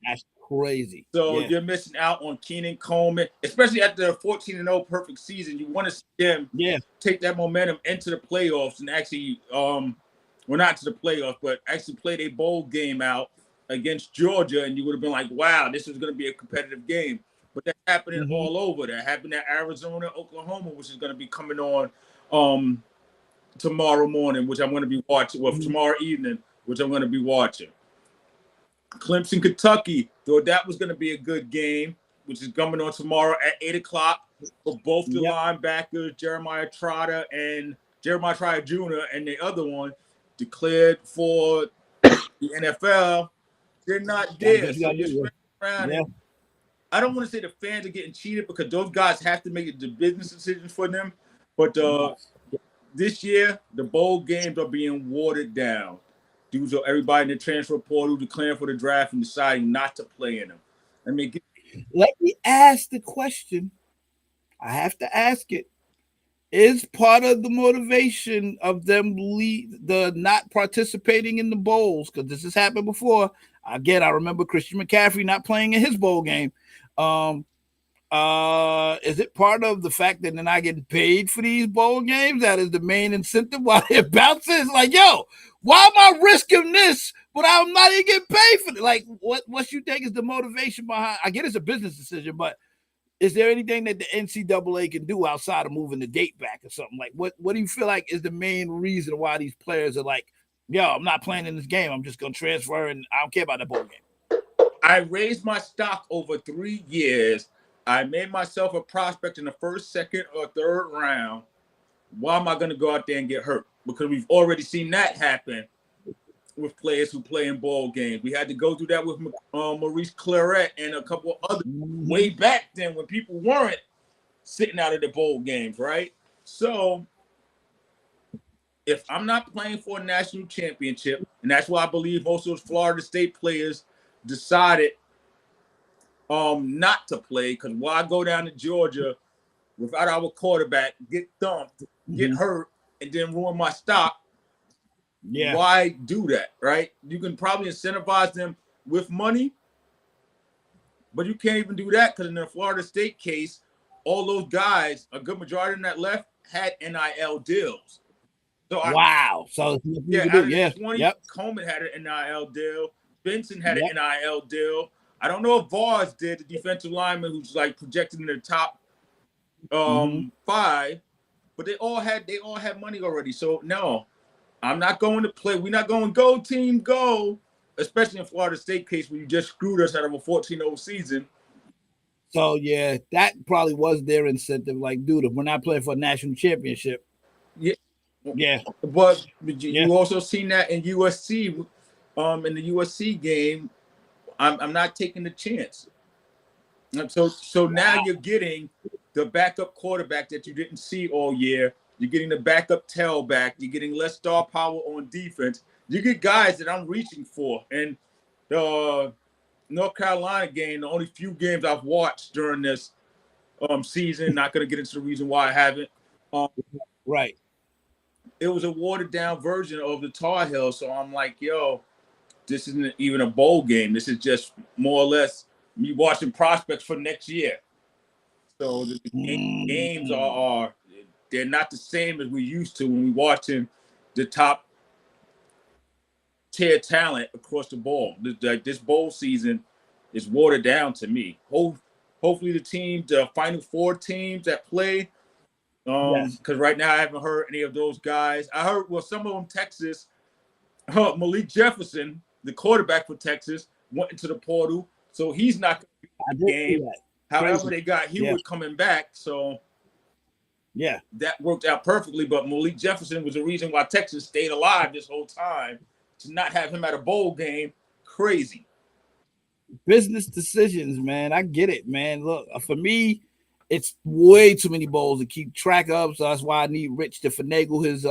That's crazy. So you're missing out on Keenan Coleman, especially after a 14-0 perfect season. You want to see him take that momentum into the playoffs and actually, not to the playoffs, but actually play their bowl game out against Georgia, and you would have been like, wow, this is going to be a competitive game. But that's happening all over. That happened at Arizona, Oklahoma, which is going to be coming on tomorrow morning, which I'm going to be watching. Well, tomorrow evening, which I'm going to be watching. Clemson, Kentucky, thought that was going to be a good game, which is coming on tomorrow at 8 o'clock for both the linebackers, Jeremiah Trotter Jr., and the other one declared for the NFL. They're not there. So you're spreading around. And I don't want to say the fans are getting cheated because those guys have to make the business decisions for them. But this year, the bowl games are being watered down due to everybody in the transfer portal declaring for the draft and deciding not to play in them. Let me ask the question. I have to ask it. Is part of the motivation of them the not participating in the bowls, because this has happened before. Again, I remember Christian McCaffrey not playing in his bowl game. Is it part of the fact that they're not getting paid for these bowl games? That is the main incentive why they're bouncing. It's like, yo, why am I risking this, but I'm not even getting paid for it? Like, what you think is the motivation behind? I get it's a business decision, but is there anything that the NCAA can do outside of moving the date back or something? Like, what do you feel like is the main reason why these players are like, yo, I'm not playing in this game. I'm just going to transfer, and I don't care about the bowl game. I raised my stock over 3 years. I made myself a prospect in the first, second, or third round. Why am I going to go out there and get hurt? Because we've already seen that happen with players who play in bowl games. We had to go through that with Maurice Claret and a couple of others way back then when people weren't sitting out of the bowl games, right? So if I'm not playing for a national championship, and that's why I believe most of those Florida State players decided not to play, because why go down to Georgia without our quarterback, get thumped, get hurt, and then ruin my stock? Yeah. Why do that, right? You can probably incentivize them with money, but you can't even do that because in the Florida State case, all those guys, a good majority of them that left, had NIL deals. So So Coleman had an NIL deal. Benson had an NIL deal. I don't know if Vars did, the defensive lineman who's like projected in the top 5, but they all had money already. So no, I'm not going to play. We're not going go team go, especially in Florida State case where you just screwed us out of a 14-0 season. So yeah, that probably was their incentive. Like, dude, if we're not playing for a national championship, But you also seen that in USC, in the USC game. I'm not taking the chance. So now you're getting the backup quarterback that you didn't see all year. You're getting the backup tailback. You're getting less star power on defense. You get guys that I'm reaching for. And the North Carolina game, the only few games I've watched during this season, not going to get into the reason why I haven't. Right. It was a watered down version of the Tar Heels. So I'm like, yo, this isn't even a bowl game. This is just more or less me watching prospects for next year. So the games are they're not the same as we used to when we watching the top tier talent across the board. This bowl season is watered down to me. Hopefully the Final Four teams that play, because right now I haven't heard any of those guys. I heard, some of them Texas, Malik Jefferson, the quarterback for Texas, went into the portal, so he's not going to be in the game. However, they got Hewitt coming back, so that worked out perfectly. But Malik Jefferson was the reason why Texas stayed alive this whole time. To not have him at a bowl game, crazy. Business decisions, man. I get it, man. Look, for me, it's way too many bowls to keep track of. So that's why I need Rich to finagle his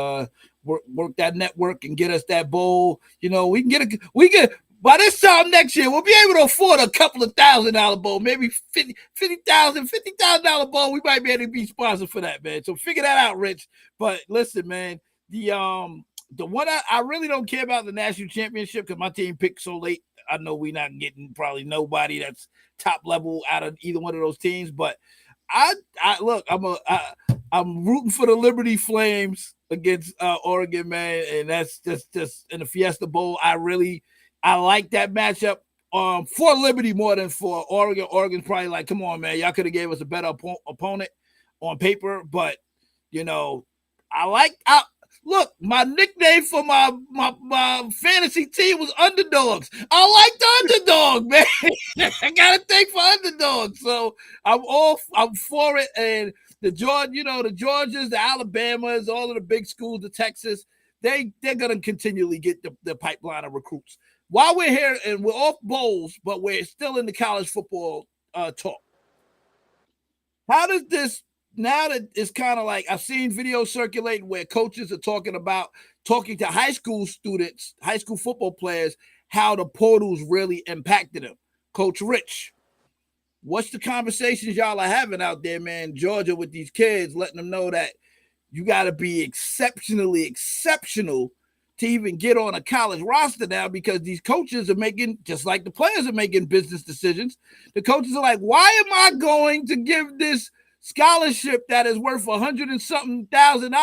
work that network and get us that bowl. You know, we can by this time next year, we'll be able to afford a couple of $1,000 bowl, maybe $50,000 bowl. We might be able to be sponsored for that, man. So figure that out, Rich. But listen, man, the one I really don't care about the national championship because my team picked so late. I know we're not getting probably nobody that's top level out of either one of those teams, but I look, I'm rooting for the Liberty Flames against Oregon, man, and that's just in the Fiesta Bowl. I like that matchup for Liberty more than for Oregon. Oregon's probably like, come on, man, y'all could have gave us a better opponent on paper, but you know, look, my nickname for my fantasy team was Underdogs. I like the underdog, man. I gotta take for underdogs. So I'm for it. And the Georgias, the Alabamas, all of the big schools, the Texas, they're gonna continually get the pipeline of recruits. While we're here and we're off bowls, but we're still in the college football talk. How does this, now that it's kind of like, I've seen videos circulating where coaches are talking to high school students, high school football players, how the portals really impacted them. Coach Rich, what's the conversations y'all are having out there, man, Georgia, with these kids, letting them know that you got to be exceptionally exceptional to even get on a college roster now, because these coaches are making, just like the players are making business decisions. The coaches are like, why am I going to give this scholarship that is worth $100 and something thousand?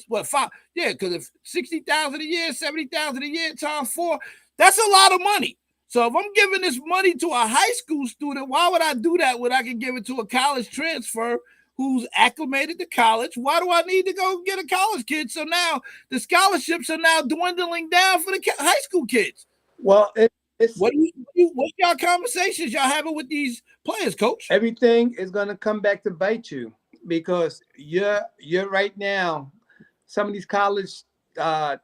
What, five? Yeah, because if $60,000 a year, $70,000 a year times 4, that's a lot of money. So if I'm giving this money to a high school student, why would I do that when I can give it to a college transfer who's acclimated to college? Why do I need to go get a college kid? So now the scholarships are now dwindling down for the high school kids. Well, what's y'all conversations y'all having with these players, Coach? Everything is going to come back to bite you, because you're right now. Some of these college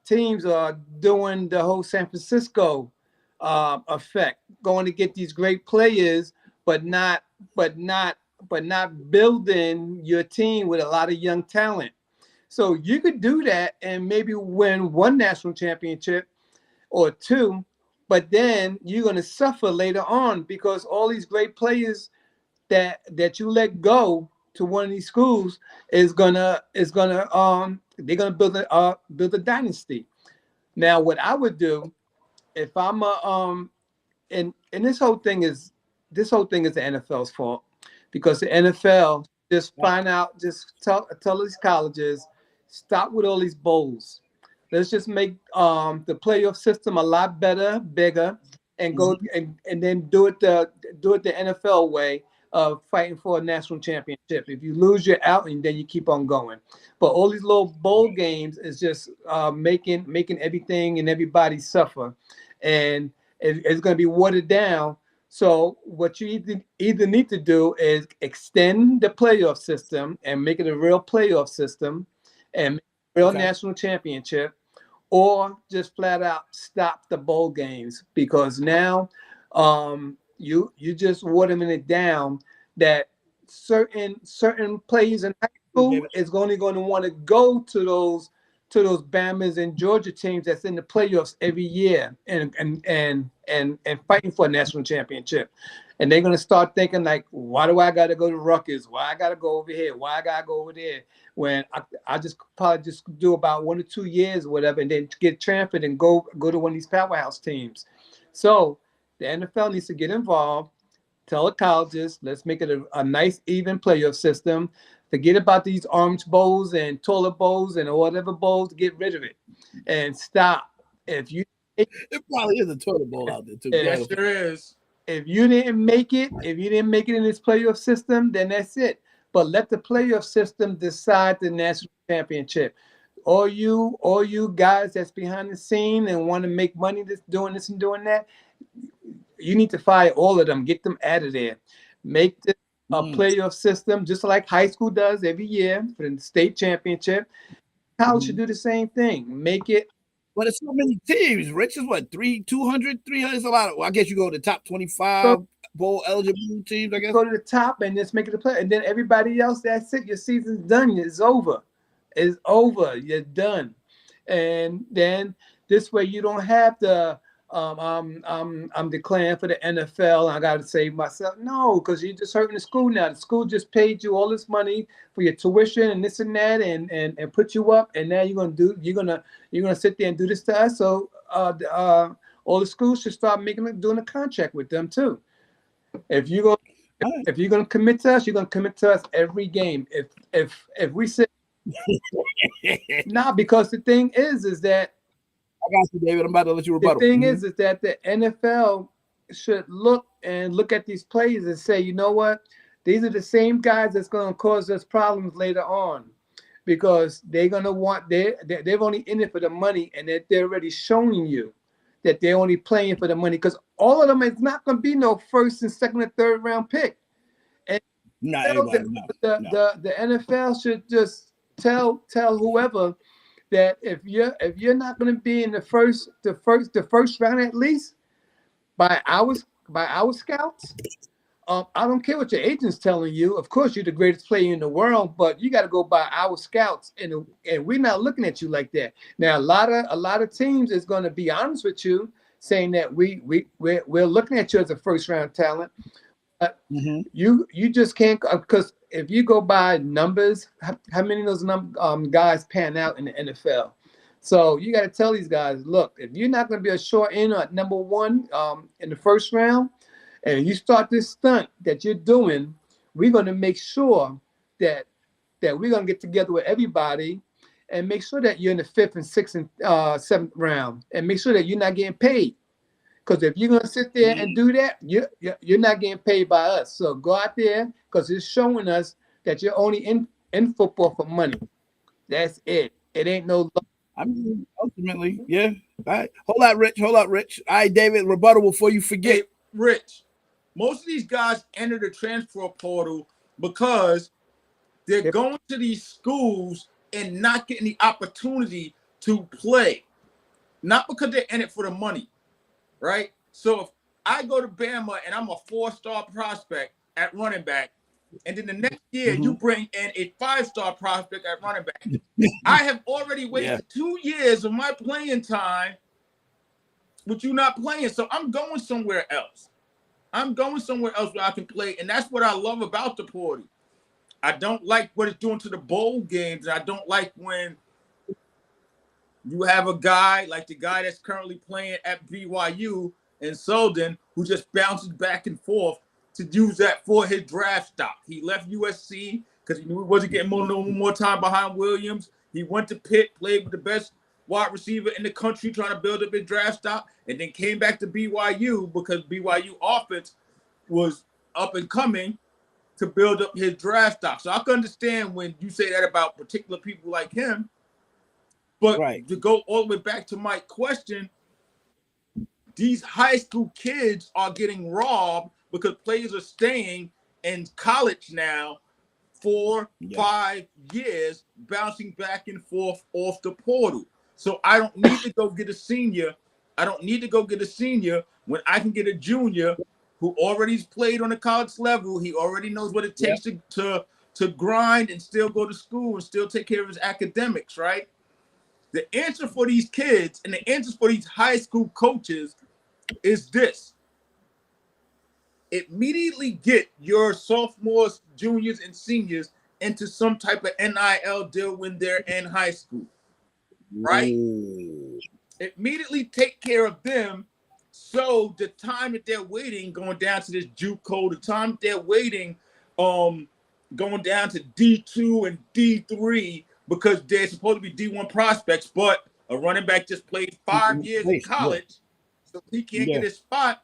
teams are doing the whole San Francisco effect, going to get these great players, but not building your team with a lot of young talent. So you could do that and maybe win one national championship or two, but then you're going to suffer later on, because all these great players that you let go to one of these schools they're gonna build a dynasty. Now, what I would do if I'm and this whole thing is the NFL's fault, because the NFL just tell these colleges, stop with all these bowls. Let's just make the playoff system a lot better, bigger, and go and then do it the NFL way of fighting for a national championship. If you lose, you're out, and then you keep on going. But all these little bowl games is just making everything and everybody suffer, and it's going to be watered down. So what you either need to do is extend the playoff system and make it a real playoff system and make a real national championship, or just flat out stop the bowl games, because now you just watering it down that certain players in high school is only going to want to go to those Bamas and Georgia teams that's in the playoffs every year and fighting for a national championship. And they're going to start thinking like, why do I got to go to Rutgers? Why I got to go over here? Why I got to go over there? When I just probably just do about 1 or 2 years or whatever, and then get transferred and go to one of these powerhouse teams. So the NFL needs to get involved, tell the colleges, let's make it a nice, even playoff system. Forget about these orange bowls and toilet bowls and whatever bowls. Get rid of it and stop. It probably is a toilet bowl out there too. Yes, there is. If you didn't make it in this playoff system, then that's it. But let the playoff system decide the national championship. All you guys that's behind the scene and want to make money doing this and doing that, you need to fire all of them. Get them out of there. Make this a playoff system, just like high school does every year for the state championship. College should do the same thing. Make it. But it's so many teams. Rich is what, 200, 300? It's a lot. Well, I guess you go to the top 25 bowl eligible teams, I guess. Go to the top and just make it a play. And then everybody else, that's it. Your season's done. It's over. It's over. You're done. And then this way you don't have to I'm declaring for the NFL and I gotta save myself. No, because you're just hurting the school now. The school just paid you all this money for your tuition and this and that and put you up, and now you're gonna sit there and do this to us. So all the schools should start doing a contract with them too. If you're gonna commit to us, you're gonna commit to us every game. If we say because the thing is that I got you, David. I'm about to let you rebuttal. The thing is that the NFL should look at these players and say, you know what? These are the same guys that's going to cause us problems later on, because they're going to want they're only in it for the money, and that they're already showing you that they're only playing for the money, because all of them is not going to be no first and second and third round pick. And Not everybody. the NFL should just tell whoever that if you're not going to be in the first round at least by our scouts. I don't care what your agent's telling you. Of course, you're the greatest player in the world, but you got to go by our scouts, and we're not looking at you like that. Now, a lot of teams is going to be honest with you, saying that we're looking at you as a first round talent. But you just can't, because if you go by numbers, how many of those guys pan out in the NFL? So you got to tell these guys, look, if you're not going to be a short end at number one in the first round, and you start this stunt that you're doing, we're going to make sure that we're going to get together with everybody and make sure that you're in the 5th and 6th and 7th round, and make sure that you're not getting paid. Because if you're going to sit there and do that, you're not getting paid by us. So go out there, because it's showing us that you're only in football for money. That's it. It ain't no love. I mean, ultimately, yeah. All right. Hold out, Rich. All right, David, rebuttal before you forget. Hey, Rich, most of these guys enter the transfer portal because they're going to these schools and not getting the opportunity to play. Not because they're in it for the money, right? So if I go to Bama and I'm a 4-star prospect at running back, and then the next year you bring in a 5-star prospect at running back, I have already wasted 2 years of my playing time with you not playing. So I'm going somewhere else. I'm going somewhere else where I can play, and that's what I love about the portal. I don't like what it's doing to the bowl games, and I don't like when you have a guy like the guy that's currently playing at BYU and Selden, who just bounces back and forth to use that for his draft stock. He left USC because he knew he wasn't getting more time behind Williams. He went to Pitt, played with the best wide receiver in the country, trying to build up his draft stock, and then came back to BYU because BYU offense was up and coming to build up his draft stock. So I can understand when you say that about particular people like him. But to go all the way back to my question, these high school kids are getting robbed because players are staying in college now 4-5 years, bouncing back and forth off the portal. So I don't need to go get a senior. I don't need to go get a senior when I can get a junior who already's played on the college level. He already knows what it takes to grind and still go to school and still take care of his academics, right? The answer for these kids and the answer for these high school coaches is this. Immediately get your sophomores, juniors, and seniors into some type of NIL deal when they're in high school, right? Immediately take care of them, so the time that they're waiting going down to this JUCO, the time that they're waiting going down to D2 and D3 because they're supposed to be D1 prospects, but a running back just played 5 years in college, so he can't get his spot.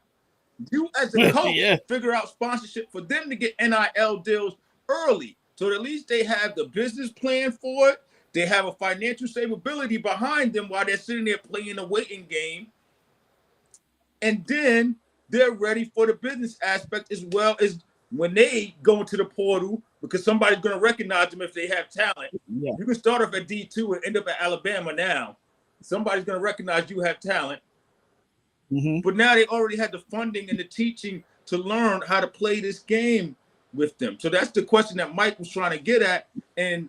You as a coach figure out sponsorship for them to get NIL deals early, so at least they have the business plan for it. They have a financial stability behind them while they're sitting there playing a waiting game. And then they're ready for the business aspect as well as when they go into the portal, because somebody's going to recognize them if they have talent. You can start off at D2 and end up at Alabama now. Somebody's going to recognize you have talent. But now they already had the funding and the teaching to learn how to play this game with them. So that's the question that Mike was trying to get at. And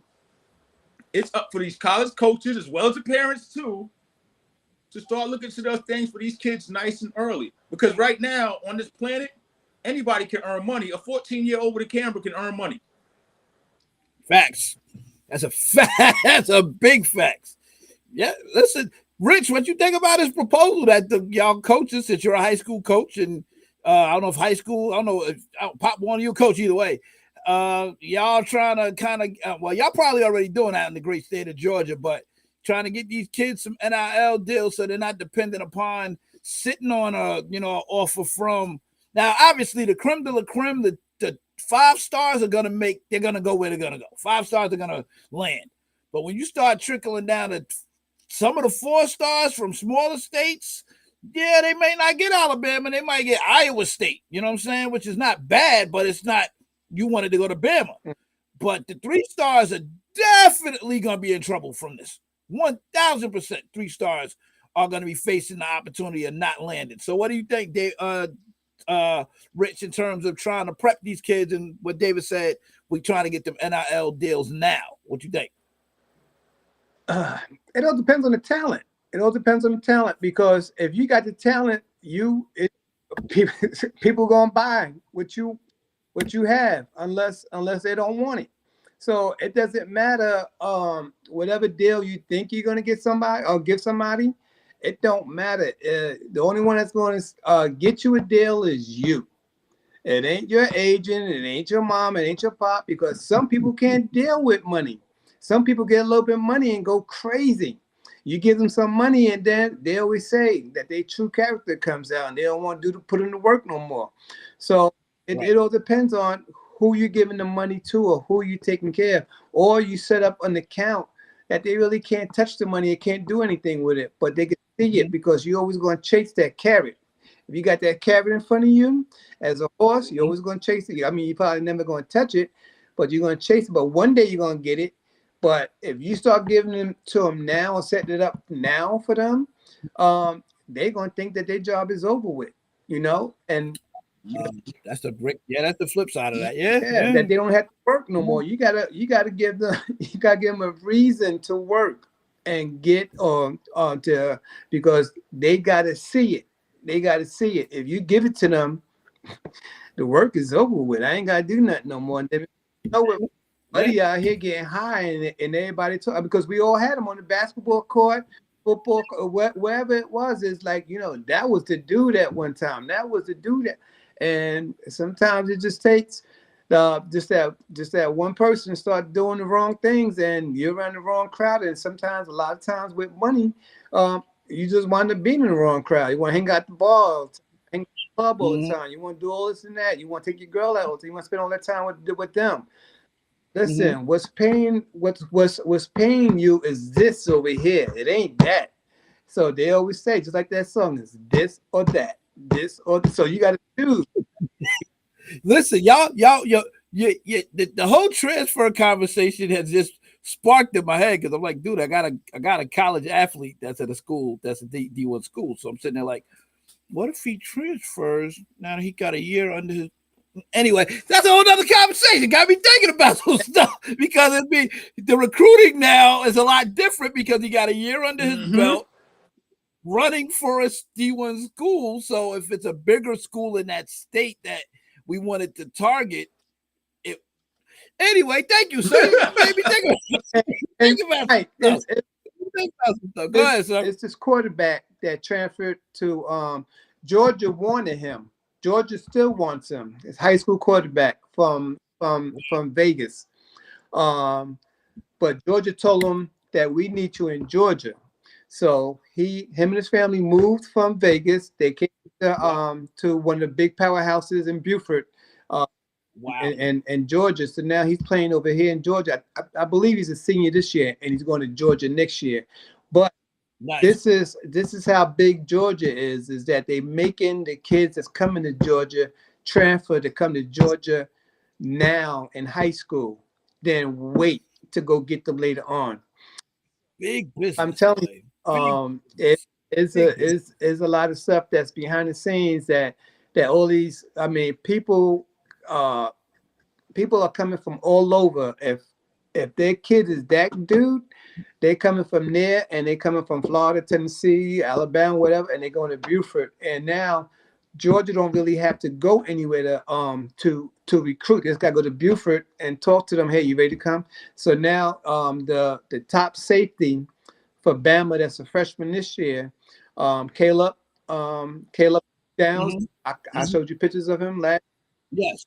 it's up for these college coaches as well as the parents too to start looking to those things for these kids nice and early. Because right now on this planet, anybody can earn money. A 14-year-old with a camera can earn money. Facts. That's a fact. That's a big facts. Yeah, listen, Rich, what you think about his proposal that y'all coaches, since you're a high school coach, and I don't know if high school, I don't know if Pop one of you coach either way. Y'all trying to kind of, well, y'all probably already doing that in the great state of Georgia, but trying to get these kids some NIL deals so they're not dependent upon sitting on a offer from. Now, obviously, the creme de la creme, the 5 stars they're gonna go where they're gonna go. 5 stars are gonna land. But when you start trickling down to some of the 4 stars from smaller states, yeah, they may not get Alabama, they might get Iowa State. You know what I'm saying? Which is not bad, but it's not you wanted to go to Bama. But the 3 stars are definitely gonna be in trouble from this. 1,000%, 3 stars are going to be facing the opportunity of not landing. So what do you think, Dave, Rich, in terms of trying to prep these kids and what David said, we're trying to get them NIL deals now? What you think? It all depends on the talent. It all depends on the talent, because if you got the talent, people gonna buy what you have unless they don't want it. So it doesn't matter whatever deal you think you're gonna get somebody or give somebody. It don't matter. The only one that's going to get you a deal is you. It ain't your agent. It ain't your mom. It ain't your pop, because some people can't deal with money. Some people get a little bit of money and go crazy. You give them some money and then they always say that their true character comes out and they don't want to put in the work no more. So it all depends on who you're giving the money to or who you're taking care of. Or you set up an account that they really can't touch the money and can't do anything with it, but they can see it, because you're always going to chase that carrot. If you got that carrot in front of you as a horse, you're always going to chase it. I mean, you're probably never going to touch it, but you're going to chase it. But one day you're going to get it. But if you start giving them to them now or setting it up now for them, they're going to think that their job is over with, and that's the brick. Yeah, that's the flip side of that. Yeah, that they don't have to work no more. You gotta give them a reason to work and get on to, because they gotta see it. They gotta see it. If you give it to them, the work is over with. I ain't gotta do nothing no more. And buddy out here getting high and everybody talk, because we all had them on the basketball court, football, wherever it was. It's like, that was the dude at one time. That was the dude that. And sometimes it just takes just that one person start doing the wrong things, and you're around the wrong crowd. And sometimes, a lot of times with money, you just wind up being in the wrong crowd. You want to hang out the bar, hang out the club all the time. You want to do all this and that. You want to take your girl out. You want to spend all that time with them. Listen, what's paying you is this over here. It ain't that. So they always say, just like that song, is this or that. This or so you got to choose. Listen, y'all, the whole transfer conversation has just sparked in my head, because I'm like, dude, I got a college athlete that's at a school that's a D1 school. So I'm sitting there like, what if he transfers now that he got a year under his? Anyway, that's a whole other conversation. Got me thinking about those stuff, because the recruiting now is a lot different, because he got a year under his belt, running for a D1 school. So if it's a bigger school in that state that we wanted to target, it. Anyway, thank you, sir. Maybe think about stuff. Go ahead, sir. It's this quarterback that transferred to Georgia. Wanted him. Georgia still wants him. It's high school quarterback from Vegas. But Georgia told him that we need you in Georgia. So him and his family moved from Vegas. They came to one of the big powerhouses in Beaufort, and Georgia. So now he's playing over here in Georgia. I believe he's a senior this year, and he's going to Georgia next year. But this is how big Georgia is that they making the kids that's coming to Georgia transfer to come to Georgia now in high school, then wait to go get them later on. Big business. I'm telling you. It is a lot of stuff that's behind the scenes that all these, people are coming from all over. If their kid is that dude, they coming from there, and they coming from Florida, Tennessee, Alabama, whatever, and they're going to Beaufort. And now Georgia don't really have to go anywhere to recruit. They just got to go to Beaufort and talk to them. Hey, you ready to come? So now the top safety for Bama, that's a freshman this year, Caleb Downs. I showed you pictures of him last. Yes.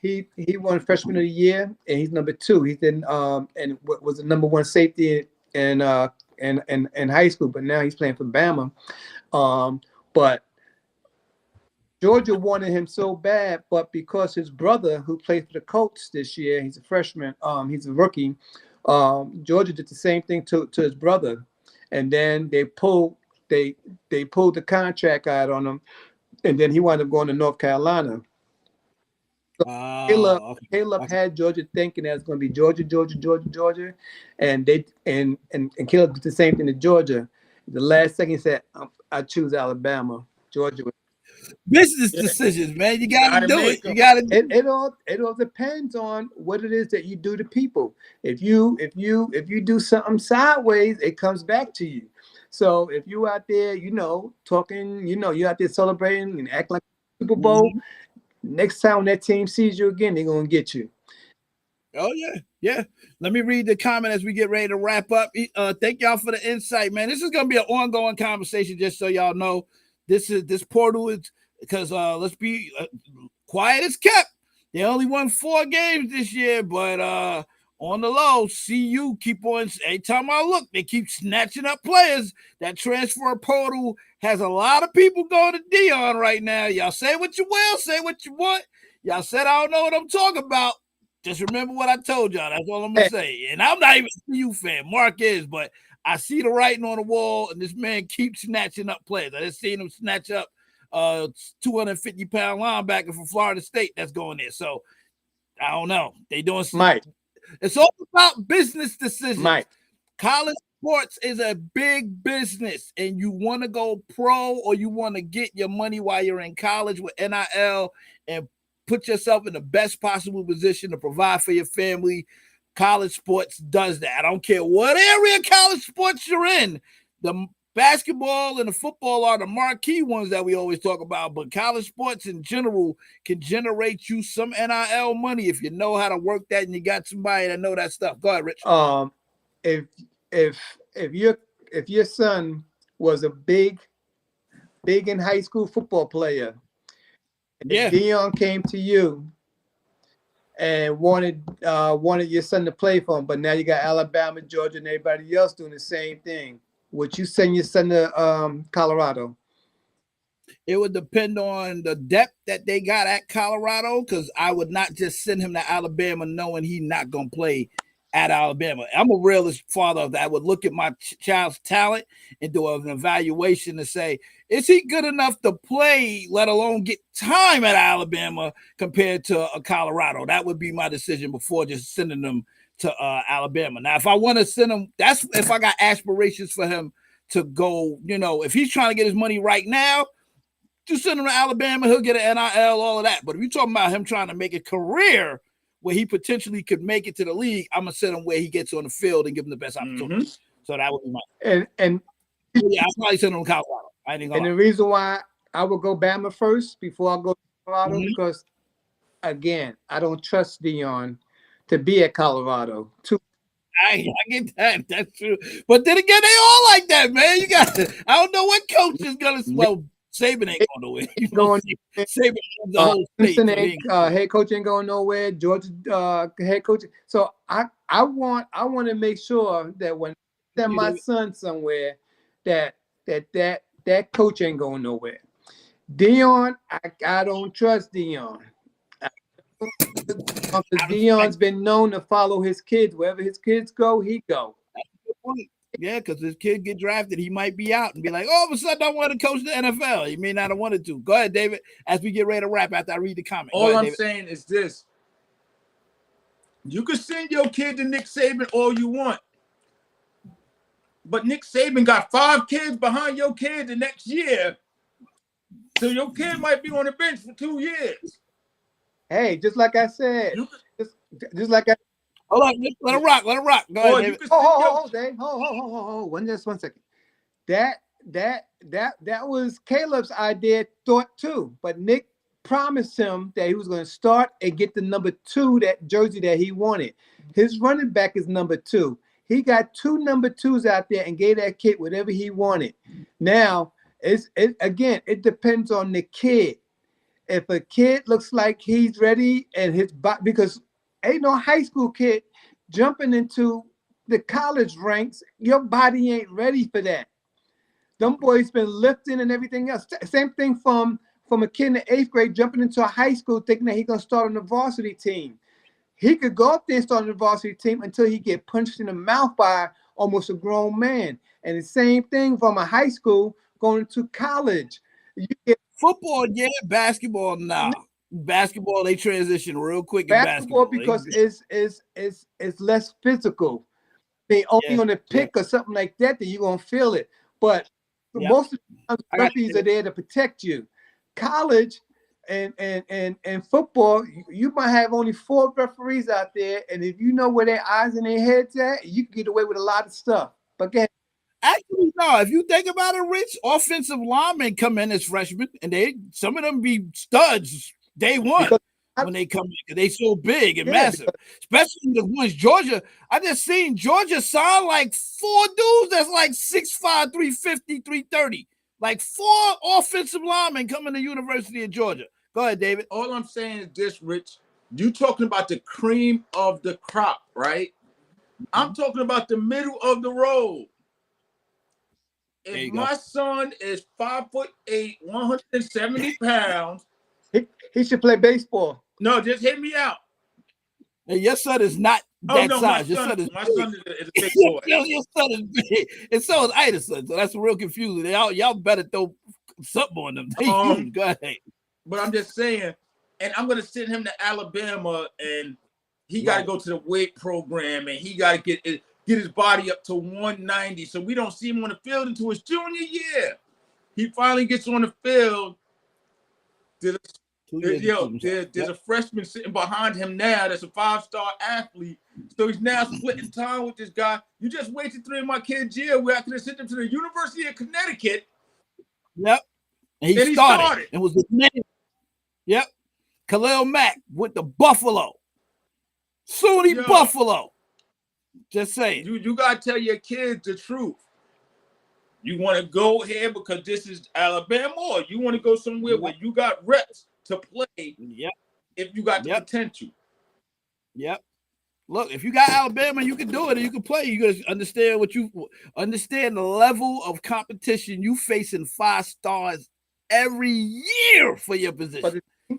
He won freshman of the year, and he's number 2. He's in and was the number 1 safety in high school, but now he's playing for Bama. but Georgia wanted him so bad, but because his brother, who played for the Colts this year, he's a freshman, he's a rookie. Georgia did the same thing to his brother, and then they pulled the contract out on him, and then he wound up going to North Carolina. So Caleb had Georgia thinking that it's going to be Georgia, and Caleb did the same thing to Georgia. The last second he said, "I choose Alabama." Georgia was business decisions, man. You gotta do it. You gotta. It all depends on what it is that you do to people. If you do something sideways, it comes back to you. So if you out there, talking, you out there celebrating and act like Super Bowl. Next time that team sees you again, they're gonna get you. Oh yeah. Let me read the comment as we get ready to wrap up. Thank y'all for the insight, man. This is gonna be an ongoing conversation, just so y'all know. This portal is because let's be quiet as kept. They only won 4 games this year, but on the low, CU keep on. Every time I look, they keep snatching up players. That transfer portal has a lot of people going to Dion right now. Y'all say what you will, say what you want. Y'all said I don't know what I'm talking about. Just remember what I told y'all. That's all I'm gonna say. And I'm not even a CU fan. Mark is, but I see the writing on the wall, and this man keeps snatching up players. I just seen him snatch up 250-pound linebacker from Florida State that's going there. So I don't know. They doing Mike. It's all about business decisions. Mike. College sports is a big business, and you want to go pro or you want to get your money while you're in college with NIL and put yourself in the best possible position to provide for your family. College sports does that. I don't care what area of college sports you're in. The basketball and the football are the marquee ones that we always talk about, but college sports in general can generate you some NIL money if you know how to work that and you got somebody that know that stuff. Go ahead, Rich. If your son was a big in high school football player, if Dion came to you and wanted your son to play for him, but now you got Alabama, Georgia, and everybody else doing the same thing, would you send your son to Colorado? It would depend on the depth that they got at Colorado, because I would not just send him to Alabama knowing he's not going to play at Alabama. I'm a realist father that would look at my child's talent and do an evaluation to say, is he good enough to play, let alone get time at Alabama compared to Colorado? That would be my decision before just sending them to Alabama. Now, if I want to send him, that's if I got aspirations for him to go, if he's trying to get his money right now, just send him to Alabama, he'll get an NIL, all of that. But if you're talking about him trying to make a career where he potentially could make it to the league, I'm going to send him where he gets on the field and give him the best opportunity. Mm-hmm. So that would be my and yeah, I'll probably send him to Colorado. And the reason why I would go Bama first before I go to Colorado, because, again, I don't trust Dion to be at Colorado. I get that. That's true. But then again, they all like that, man. You got to, I don't know what coach is going to, well, Saban ain't going nowhere. Saban the whole state. Head coach ain't going nowhere. Georgia head coach. So I want to make sure that when I send my son somewhere, that coach ain't going nowhere. Dion, I don't trust Dion. Dion's been known to follow his kids. Wherever his kids go, he go. That's a good point. Yeah, because his kid get drafted, he might be out and be like, all of a sudden I want to coach the NFL. He may not have wanted to. Go ahead, David, as we get ready to wrap after I read the comment. All I'm saying is this. You can send your kid to Nick Saban all you want. But Nick Saban got 5 kids behind your kid the next year. So your kid might be on the bench for 2 years. Hey, just like I said, just like I. Hold on, let it rock. Go ahead, David. Hold. One second. That was Caleb's thought too. But Nick promised him that he was going to start and get the number 2, that jersey that he wanted. His running back is number 2. He got 2 number 2s out there and gave that kid whatever he wanted. Now, it depends on the kid. If a kid looks like he's ready and his body, because ain't no high school kid jumping into the college ranks, your body ain't ready for that. them boys been lifting and everything else. Same thing from a kid in the 8th grade jumping into a high school thinking that he's gonna start on the varsity team. He could go up there and start on the varsity team until he get punched in the mouth by almost a grown man. And the same thing from a high school going to college. You get football, yeah, basketball, nah. Basketball, they transition real quick. Basketball because it's less physical. They only on the pick or something like that you're gonna feel it. But most of the time, referees are there to protect you. College and football, you might have only 4 referees out there, and if you know where their eyes and their heads at, you can get away with a lot of stuff. But go ahead. Actually, no. If you think about it, Rich, offensive linemen come in as freshmen, and some of them be studs day one when they come in. They so big and massive, especially the ones Georgia. I just seen Georgia sign like 4 dudes that's like 6'5", 350, 330. Like 4 offensive linemen coming to University of Georgia. Go ahead, David. All I'm saying is this, Rich. You talking about the cream of the crop, right? I'm talking about the middle of the road. If my son is 5'8", 170 pounds, he should play baseball. No, just hit me out. And your son is not that size. My son is a big boy. Your son is big, and so is Ida's son. So that's real confusing. Y'all better throw something on them. Go ahead. But I'm just saying, and I'm gonna send him to Alabama, and he got to go to the weight program, and he got to get his body up to 190. So we don't see him on the field until his junior year. He finally gets on the field. There's a freshman sitting behind him now that's a 5-star athlete. So he's now splitting time with this guy. You just wasted 3 of my kids' year where I could have sent them to the University of Connecticut. Yep. And he started. And was the name. Yep. Khalil Mack with the Buffalo. SUNY Buffalo. Just saying. You got to tell your kids the truth. You want to go here because this is Alabama, or you want to go somewhere where you got reps to play if you got the potential. Yep. Look, if you got Alabama, you can do it and you can play. You got to understand the level of competition you facing 5 stars every year for your position. But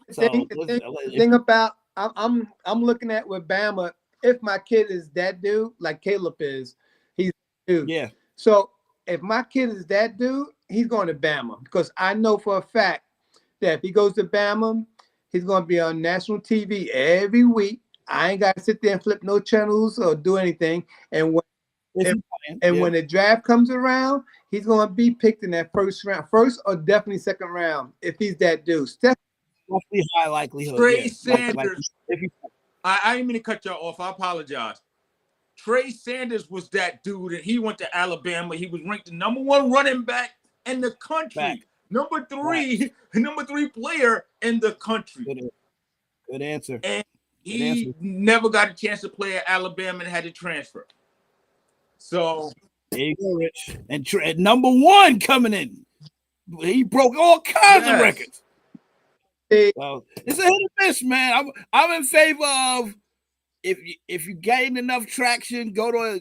the thing about I'm looking at with Bama, if my kid is that dude, like Caleb is, he's dude. Yeah. So if my kid is that dude, he's going to Bama because I know for a fact that if he goes to Bama, he's going to be on national TV every week. I ain't got to sit there and flip no channels or do anything. And when the draft comes around, he's going to be picked in that first or definitely second round if he's that dude. Definitely high likelihood. Trey Sanders. I didn't mean to cut y'all off. I apologize. Trey Sanders was that dude, and he went to Alabama. He was ranked the #1 running back in the country. Number 3 player in the country. Good answer. And he never got a chance to play at Alabama and had to transfer. So there you go, Rich. And #1 coming in. He broke all kinds of records. So it's a hit or miss, man. I'm in favor of if you gain enough traction, go to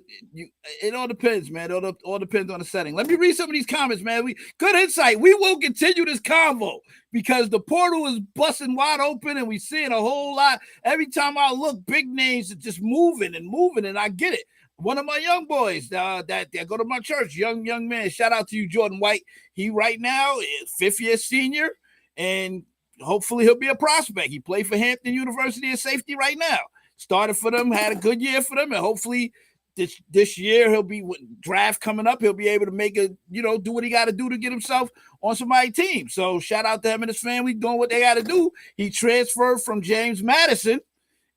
it all depends, man. It all depends on the setting. Let me read some of these comments, man. Good insight. We will continue this convo because the portal is busting wide open and we seeing a whole lot. Every time I look, big names are just moving, and I get it. One of my young boys that go to my church, young man. Shout out to you, Jordan White. He right now is 5th-year senior, and hopefully he'll be a prospect. He played for Hampton University as safety right now. Started for them, had a good year for them, and hopefully this year he'll be with draft coming up. He'll be able to make do what he got to do to get himself on somebody's team. So shout out to him and his family doing what they got to do. He transferred from James Madison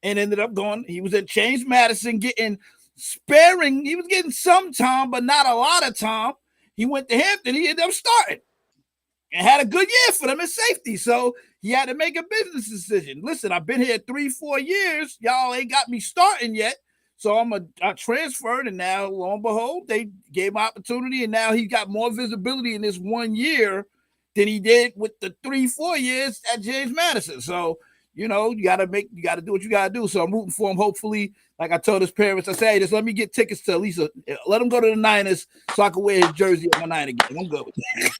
and ended up going. He was at James Madison getting sparing. He was getting some time, but not a lot of time. He went to Hampton. He ended up starting and had a good year for them at safety. So he had to make a business decision. Listen, I've been here 3-4 years. Y'all ain't got me starting yet. So I transferred, and now, lo and behold, they gave my opportunity, and now he got more visibility in this 1 year than he did with the 3-4 years at James Madison. So you know, you gotta do what you gotta do. So I'm rooting for him. Hopefully, like I told his parents, I say, hey, just let me get tickets to at least let him go to the Niners so I can wear his jersey on my Niner game. I'm good with that.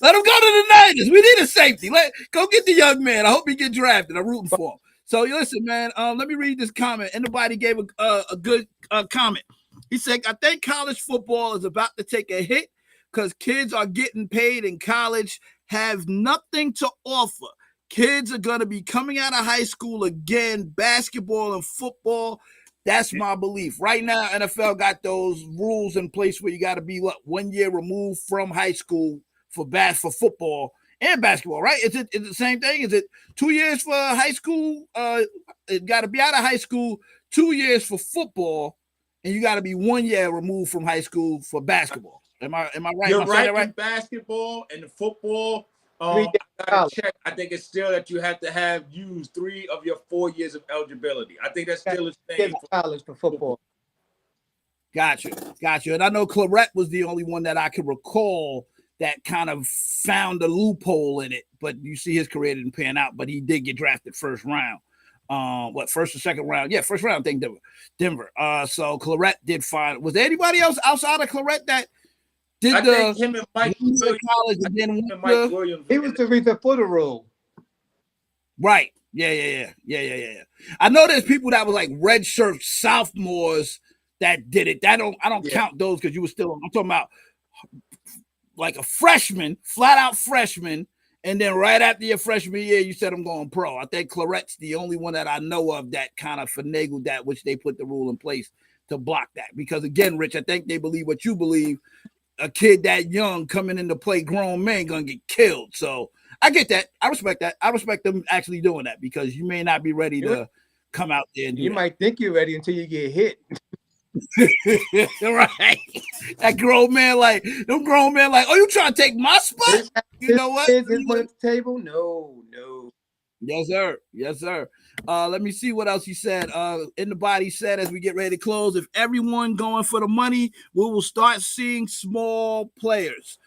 Let him go to the Niners. We need a safety. Go get the young man. I hope he get drafted. I'm rooting for him. So listen, man. Let me read this comment. Anybody gave a good comment. He said, I think college football is about to take a hit because kids are getting paid in college, have nothing to offer. Kids are going to be coming out of high school again, basketball and football. That's my belief. Right now, NFL got those rules in place where you got to be 1 year removed from high school for football and basketball, right? Is it the same thing? Is it 2 years for high school? It got to be out of high school, 2 years for football, and you got to be 1 year removed from high school for basketball. Am I right? You're right in basketball and the football. I gotta check. I think it's still that you have to have used 3 of your 4 years of eligibility. I think that's still the same for college for football. Gotcha. And I know Claret was the only one that I could recall that kind of found a loophole in it, but you see his career didn't pan out, but he did get drafted first round. First or second round? Yeah, first round, I think Denver. So Claret did find. Was there anybody else outside of Claret that did I think him and Mike Williams. He was the reason for the rule. Right. Yeah. I know there's people that was like redshirt sophomores that did it. I don't count those because you were still. I'm talking about like a freshman, flat out freshman, and then right after your freshman year, you said I'm going pro. I think Claret's the only one that I know of that kind of finagled that, which they put the rule in place to block that. Because again, Rich, I think they believe what you believe. A kid that young coming in to play grown men gonna get killed. So I get that. I respect that. I respect them actually doing that because you may not be ready to come out there and do you that. Might think you're ready until you get hit. Right. That grown man like, oh, you trying to take my spot? You know what? His put at the table? No. Yes, sir. Let me see what else he said. In the body said, as we get ready to close, if everyone going for the money, we will start seeing small players.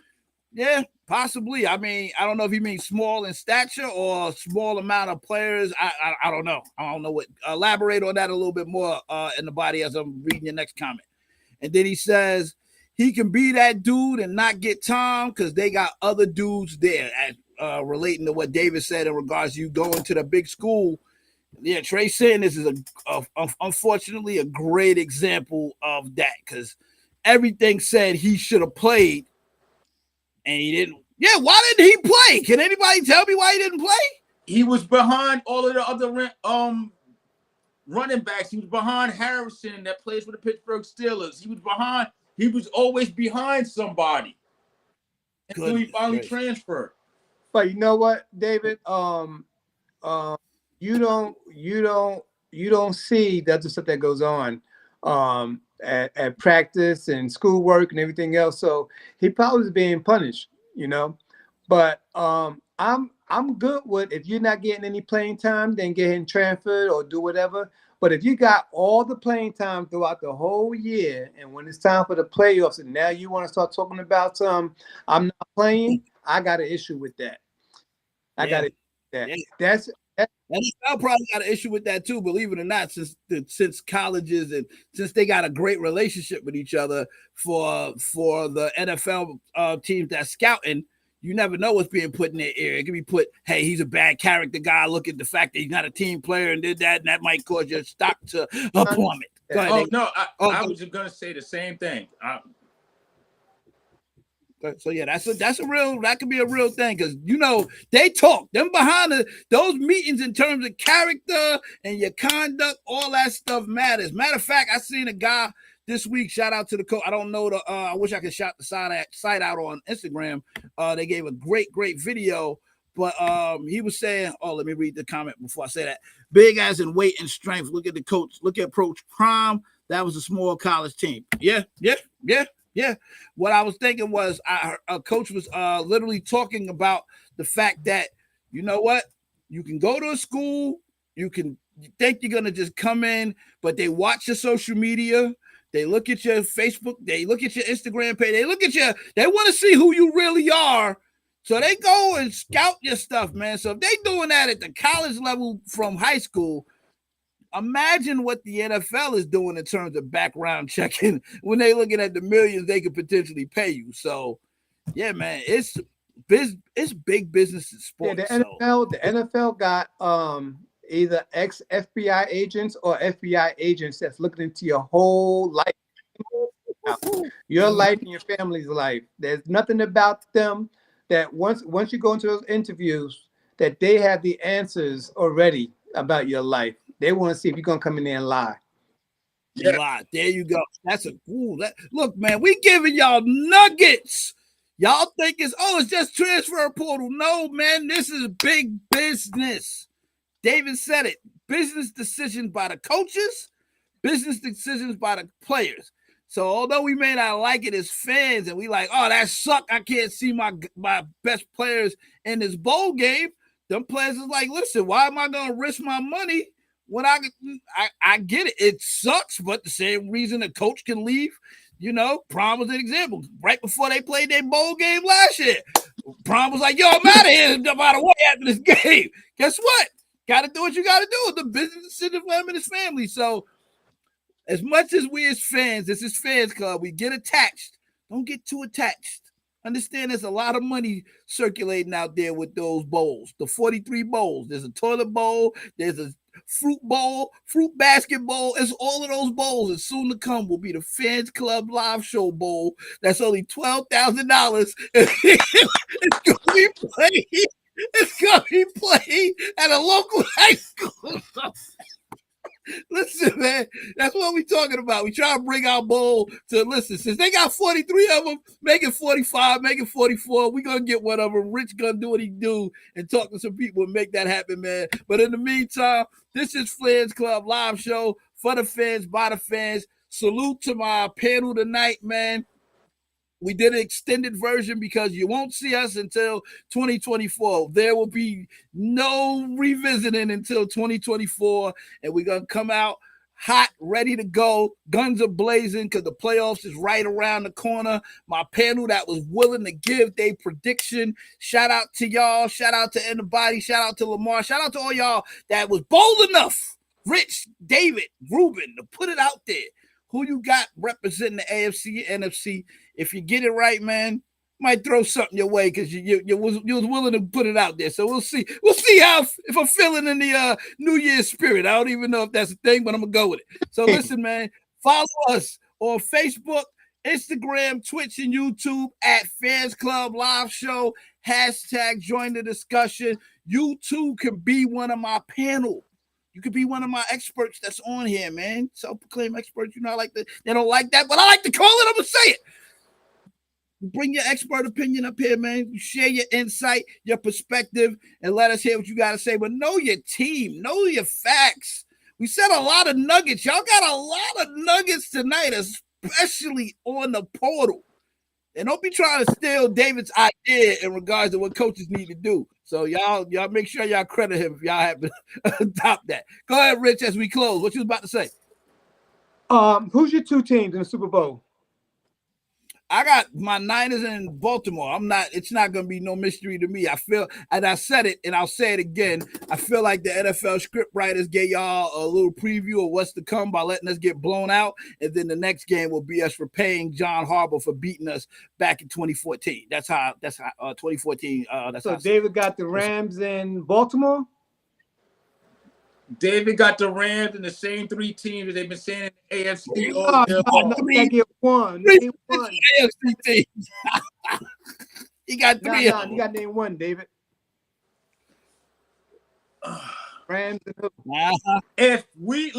Yeah, possibly. I mean, I don't know if he means small in stature or small amount of players. I don't know. I don't know what. Elaborate on that a little bit more in the body as I'm reading your next comment. And then he says he can be that dude and not get time because they got other dudes there. Relating to what David said in regards to you going to the big school. Yeah, Trey Sanders is unfortunately a great example of that because everything said he should have played and he didn't. Yeah, why didn't he play? Can anybody tell me why he didn't play? He was behind all of the other running backs. He was behind Harrison that plays for the Pittsburgh Steelers. He was always behind somebody until he finally transferred. But you know what, David? You don't see that's the stuff that goes on at practice and schoolwork and everything else. So he probably was being punished, you know. But I'm good with if you're not getting any playing time, then get him transferred or do whatever. But if you got all the playing time throughout the whole year, and when it's time for the playoffs, and now you want to start talking about I'm not playing, I got an issue with that. I got it. That's NFL probably got an issue with that too, believe it or not, since colleges and since they got a great relationship with each other for the NFL teams that's scouting, you never know what's being put in their ear. It can be put, hey, he's a bad character guy. Look at the fact that he's not a team player and did that, and that might cause your stock to plummet. Go ahead, I was just gonna say the same thing. So yeah, that could be a real thing because you know they talk them behind those meetings in terms of character and your conduct, all that stuff matters. Matter of fact, I seen a guy this week. Shout out to the coach. I don't know I wish I could shout the site out on Instagram. They gave a great video, but he was saying, let me read the comment before I say that. Big as in weight and strength. Look at the coach. Look at Coach Prime. That was a small college team. Yeah. What I was thinking was a coach was literally talking about the fact that, you know what, you can go to a school, you think you're going to just come in, but they watch your social media, they look at your Facebook, they look at your Instagram page, they want to see who you really are So they go and scout your stuff, man. So if they doing that at the college level from high school, imagine what the NFL is doing in terms of background checking when they looking at the millions they could potentially pay you. So, yeah, man, it's big business in sports. Yeah, the NFL got either ex FBI agents or FBI agents that's looking into your whole life, your life and your family's life. There's nothing about them that once you go into those interviews that they have the answers already about your life. They want to see if you're gonna come in there and lie. Yeah. Lie. There you go. That's look, man. We giving y'all nuggets. Y'all think it's just transfer portal. No, man. This is big business. David said it. Business decisions by the coaches, business decisions by the players. So although we may not like it as fans and we like, oh, that suck, I can't see my best players in this bowl game, them players is like, listen, why am I going to risk my money when I get it? It sucks, but the same reason a coach can leave, Prom was an example. Right before they played their bowl game last year, Prom was like, yo, I'm out of here by the way after this game. Guess what? Got to do what you got to do. The business decision for him and his family. So as much as we as fans, this is Fans Club, we get attached. Don't get too attached. Understand there's a lot of money circulating out there with those bowls, the 43 bowls. There's a toilet bowl. There's a fruit bowl, fruit basket bowl. It's all of those bowls. And soon to come will be the Fans Club live show bowl. That's only $12,000. It's going to be played. It's going to be played at a local high school. Listen, man, that's what we talking about. We try to bring our bowl to listen. Since they got 43 of them, make it 45, make it 44. We're going to get one of them. Rich going to do what he do and talk to some people and make that happen, man. But in the meantime, this is Fans Club live show for the fans, by the fans. Salute to my panel tonight, man. We did an extended version because you won't see us until 2024. There will be no revisiting until 2024, and we're going to come out hot, ready to go. Guns are blazing because the playoffs is right around the corner. My panel that was willing to give their prediction. Shout out to y'all. Shout out to anybody. Shout out to Lamar. Shout out to all y'all that was bold enough, Rich, David, Ruben, to put it out there. Who you got representing the AFC, NFC? If you get it right, man, might throw something your way because you was willing to put it out there. So we'll see. We'll see if I'm feeling in the New Year's spirit. I don't even know if that's a thing, but I'm gonna go with it. So listen, man, follow us on Facebook, Instagram, Twitch, and YouTube at Fans Club Live Show. # join the discussion. You too can be one of my panel. You could be one of my experts that's on here, man. Self-proclaimed experts. You know, I like that. They don't like that, but I like to call it. I'm going to say it. Bring your expert opinion up here, man. You share your insight, your perspective, and let us hear what you got to say. But know your team. Know your facts. We said a lot of nuggets. Y'all got a lot of nuggets tonight, especially on the portal. And don't be trying to steal David's idea in regards to what coaches need to do. So y'all make sure y'all credit him if y'all have to adopt that. Go ahead, Rich, as we close. What you was about to say? Who's your two teams in the Super Bowl? I got my Niners in Baltimore. It's not going to be no mystery to me. I feel, and I said it, and I'll say it again, I feel like the NFL script writers gave y'all a little preview of what's to come by letting us get blown out, and then the next game will be us repaying John Harbaugh for beating us back in 2014. That's how 2014. So David got the Rams in Baltimore? David got the Rams and the same three teams that they've been saying in the AFC. One. AFC teams. He got three. You got to name one, David. Rams. If we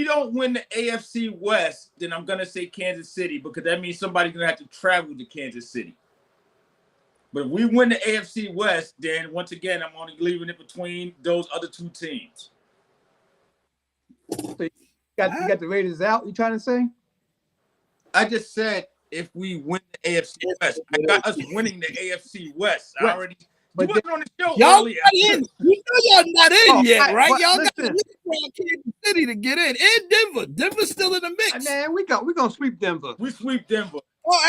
don't win the AFC West, then I'm gonna say Kansas City because that means somebody's gonna have to travel to Kansas City. But if we win the AFC West, then once again, I'm only leaving it between those other two teams. So you got the Raiders out, you trying to say? I just said if we win the AFC West. I got us winning the AFC West. I already but wasn't on the show y'all earlier. not in. You know y'all not in yet, right? Y'all listen. got to win from Kansas City to get in. And Denver. Denver's still in the mix. Man, we're gonna sweep Denver. We sweep Denver. Well,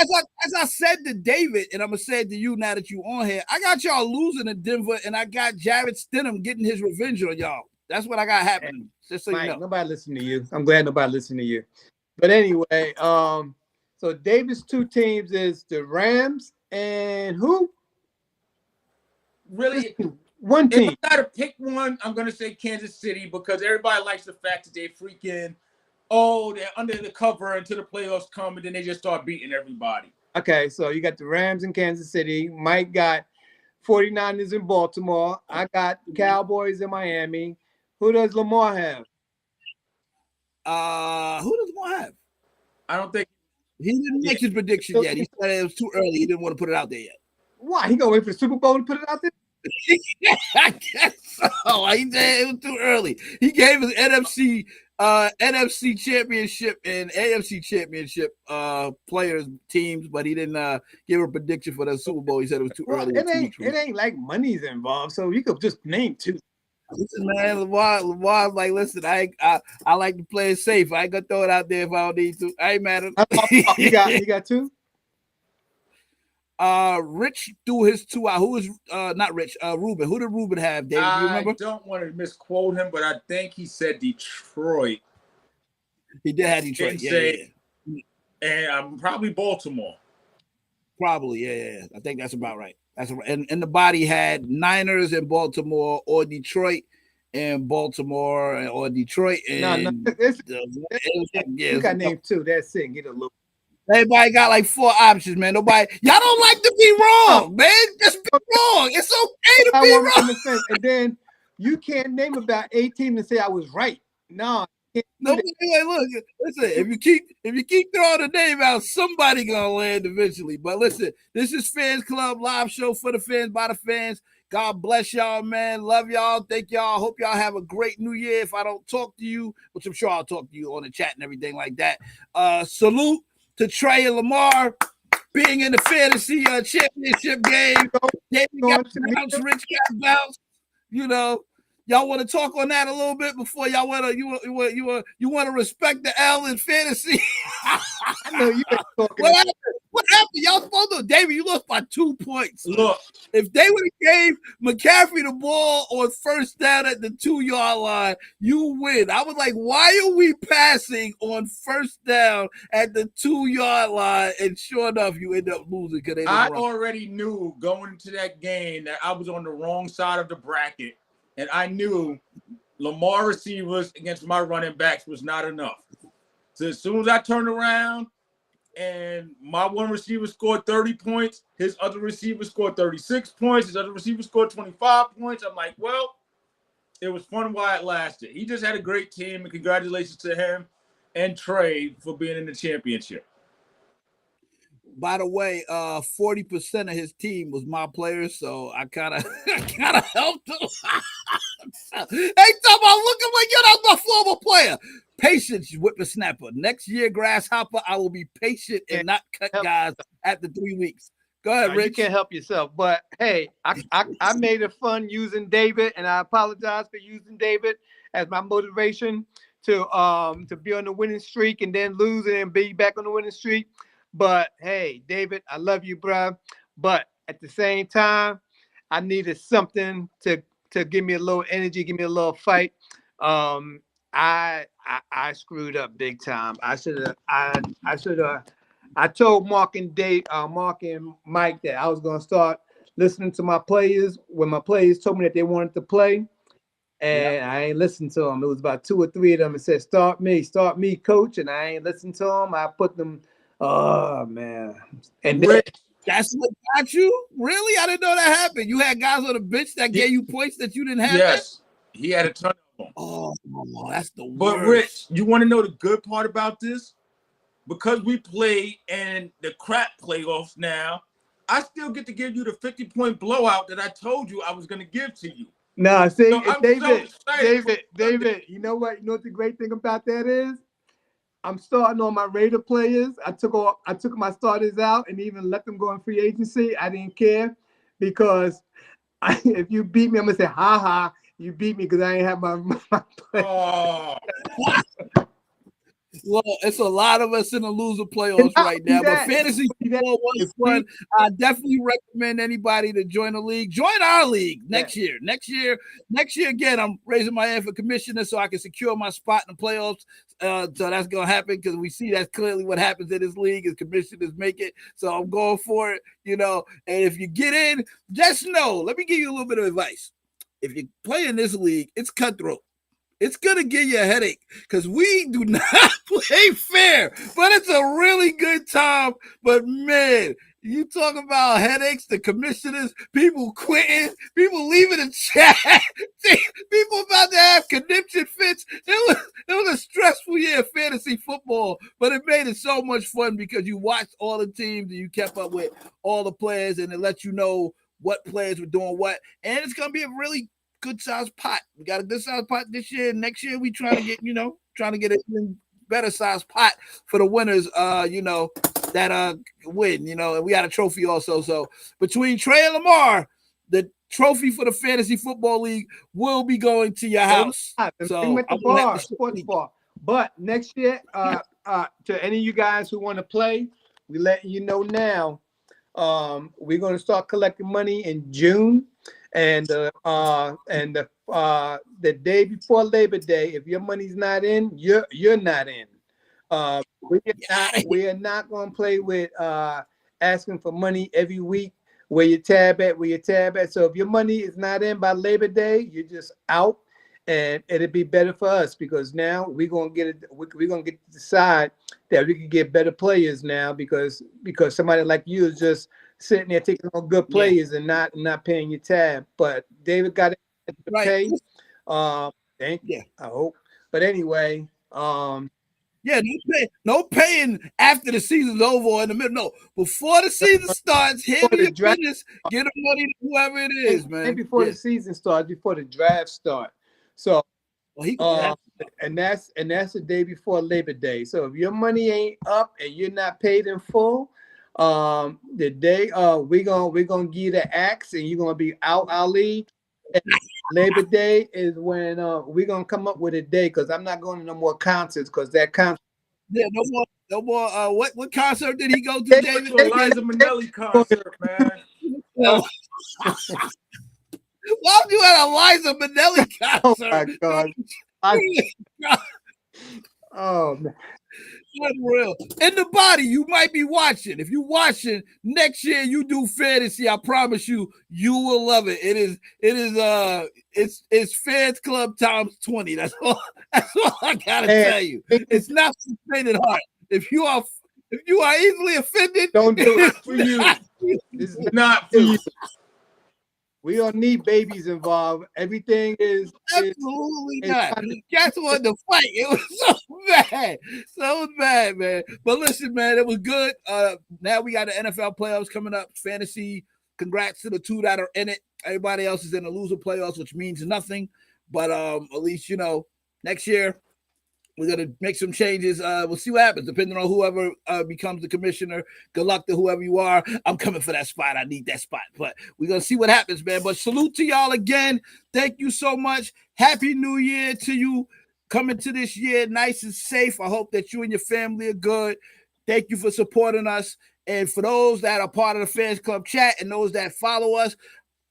as I said to David, and I'm gonna say it to you now that you on here, I got y'all losing in Denver, and I got Jared Stidham getting his revenge on y'all. That's what I got happening. Just so Mike, you know. nobody listened to you. I'm glad nobody listened to you. But anyway, so David's two teams is the Rams and who? Really, One team. if I gotta pick one, I'm gonna say Kansas City because everybody likes the fact that they freaking, they're under the cover until the playoffs come, and then they just start beating everybody. Okay, so you got the Rams in Kansas City. Mike got 49ers in Baltimore. I got Cowboys in Miami. Who does Lamar have? Who does Lamar have? I don't think he didn't make his prediction yet. He said it was too early. He didn't want to put it out there yet. Why? He gonna wait for the Super Bowl to put it out there? I guess so. He said it was too early. He gave his NFC championship and AFC championship players teams, but he didn't give a prediction for the Super Bowl. He said it was too early. It ain't like money's involved, so you could just name two. Listen, man, Lamar's like, listen, I like to play it safe. I ain't gonna throw it out there if I don't need to. I ain't mad at him. You got two? Rich threw his two out. Who is not Rich? Ruben. Who did Ruben have, David? Do you remember? I don't want to misquote him, but I think he said Detroit. He did have Detroit. Yeah. And probably Baltimore. Probably, yeah. I think that's about right. That's right. And the body had Niners in Baltimore or Detroit and Baltimore or Detroit. And you got named two. That's it. Get a look. Everybody got like 4 options, man. Y'all don't like to be wrong, man. Just be wrong. It's okay to be wrong. And then you can't name about 18 and say I was right. No. Look, listen. If you keep throwing the name out, somebody gonna land eventually. But listen, this is Fans Club live show for the fans by the fans. God bless y'all, man. Love y'all. Thank y'all. Hope y'all have a great new year. If I don't talk to you, which I'm sure I'll talk to you on the chat and everything like that. Salute to Trey and Lamar being in the fantasy championship game. David got bounced, Rich got bounced. You know, y'all want to talk on that a little bit before y'all want to respect the L in fantasy. I know you ain't talking. What happened? Y'all supposed to, David, you lost by 2 points. Look, if they would have gave McCaffrey the ball on first down at the 2-yard line, you win. I was like, why are we passing on first down at the 2-yard line? And sure enough, you end up losing because I already knew going into that game that I was on the wrong side of the bracket, and I knew Lamar receivers against my running backs was not enough. So as soon as I turned around, and my one receiver scored 30 points. His other receiver scored 36 points. His other receiver scored 25 points. I'm like, well, it was fun while it lasted. He just had a great team, and congratulations to him and Trey for being in the championship. By the way, 40% of his team was my players, so I kind of helped him. Hey, talk about looking like you're not my former player. Patience, whippersnapper. Next year, grasshopper, I will be patient and not cut guys at the 3 weeks. Go ahead, Rich. You can't help yourself. But hey, I made it fun using David, and I apologize for using David as my motivation to be on the winning streak and then lose and be back on the winning streak. But hey, David, I love you, bro. But at the same time, I needed something to give me a little energy, give me a little fight. I screwed up big time. I told Mark and Mike that I was gonna start listening to my players when my players told me that they wanted to play, and I ain't listened to them. It was about 2 or 3 of them that said, start me, coach, and I ain't listened to them. I put them, oh man. And that's what got you? Really? I didn't know that happened. You had guys on the bench that gave you points that you didn't have? Yes. He had a ton of them. Oh, that's the worst. But Rich, you want to know the good part about this? Because we play in the crap playoffs now, I still get to give you the 50-point blowout that I told you I was going to give to you. Nah, see, so David, you know what? You know what the great thing about that is? I'm starting on my Raider players. I took my starters out and even let them go in free agency. I didn't care because if you beat me, I'm gonna say, ha ha, you beat me because I ain't have my players. Oh. Well, it's a lot of us in the loser playoffs right now, but fantasy football was fun. I definitely recommend anybody to join the league. Join our league next year. Next year, again, I'm raising my hand for commissioner so I can secure my spot in the playoffs. So that's going to happen because we see that's clearly what happens in this league is commissioners make it. So I'm going for it, and if you get in, just know, let me give you a little bit of advice. If you play in this league, it's cutthroat. It's going to give you a headache because we do not play fair, but it's a really good time. But man, you talk about headaches, the commissioners, people quitting, people leaving the chat, people about to have conniption fits. It was a stressful year of fantasy football, but it made it so much fun because you watched all the teams and you kept up with all the players and it let you know what players were doing what. And it's going to be a really good sized pot. We got a good sized pot this year. Next year, we trying to get, an even better sized pot for the winners, that win, and we got a trophy also. So between Trey and Lamar, the trophy for the fantasy football league will be going to your house. So with the bar, sports bar. But next year, to any of you guys who want to play, we letting you know now. We're going to start collecting money in June. And the day before Labor Day, if your money's not in, you're not in. We are not going to play with asking for money every week. Where your tab at. So if your money is not in by Labor Day, you're just out, and it'll be better for us because now we're gonna get it. We're gonna get to decide that we can get better players now because somebody like you is just sitting there taking on good players and not paying your tab. But David got it to pay. Thank you. I hope. But anyway, no paying after the season's over or in the middle. No, before the season starts, handle your business, get the money to whoever it is, man. And before the season starts, before the draft starts. So and that's the day before Labor Day. So if your money ain't up and you're not paid in full, the day we're gonna give you the axe and you're gonna be out our league. And Labor Day is when we're gonna come up with a day because I'm not going to no more concerts because that concert. Yeah, no more. What concert did he go to, David? Liza Minnelli concert, man. Why would you at a Liza Minnelli concert? Oh my God! Oh man. Unreal. In the body, you might be watching. If you're watching next year, you do fantasy. I promise you, you will love it. It's Fans Club times 20. That's all I gotta tell you. It's not for faint at heart. If you are easily offended, don't do it for you. This is not for you. We don't need babies involved. Everything is absolutely not. Cats wanted to fight. It was so bad, man. But listen, man, it was good. Now we got the NFL playoffs coming up. Fantasy. Congrats to the two that are in it. Everybody else is in the loser playoffs, which means nothing. But at least next year we're gonna make some changes. We'll see what happens, depending on whoever becomes the commissioner. Good luck to whoever you are. I'm coming for that spot. I need that spot. But we're gonna see what happens, man. But salute to y'all again. Thank you so much. Happy New Year to you. Coming to this year nice and safe. I hope that you and your family are good. Thank you for supporting us. And for those that are part of the Fans Club chat and those that follow us,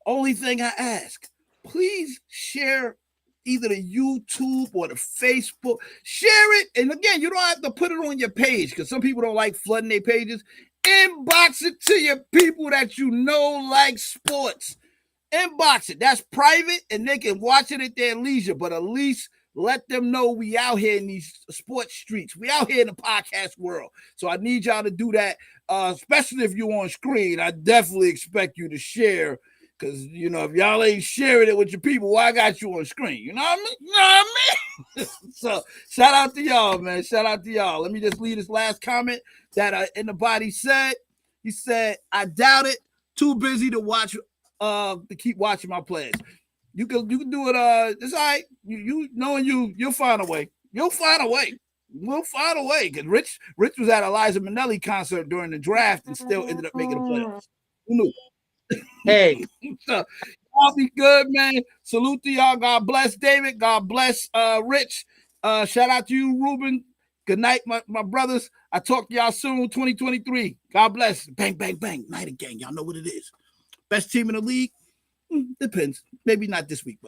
only thing I ask, please share either the YouTube or the Facebook. Share it. And again, you don't have to put it on your page because some people don't like flooding their pages. Inbox it to your people that you know like sports. Inbox it. That's private and they can watch it at their leisure. But at least let them know we out here in these sports streets. We out here in the podcast world. So I need y'all to do that, especially if you're on screen. I definitely expect you to share. Because, if y'all ain't sharing it with your people, why I got you on screen? You know what I mean? So, shout out to y'all, man. Shout out to y'all. Let me just leave this last comment that In the Body said. He said, I doubt it. Too busy to watch, to keep watching my players. You can do it. It's all right. You'll find a way. You'll find a way. We'll find a way. Because Rich was at a Liza Minnelli concert during the draft and still ended up making the playoffs. Who knew? Hey, so, y'all be good, man. Salute to y'all. God bless David. God bless Rich. Shout out to you, Ruben. Good night, my brothers. I talk to y'all soon. 2023. God bless. Bang, bang, bang. Night again. Y'all know what it is. Best team in the league? Depends. Maybe not this week, but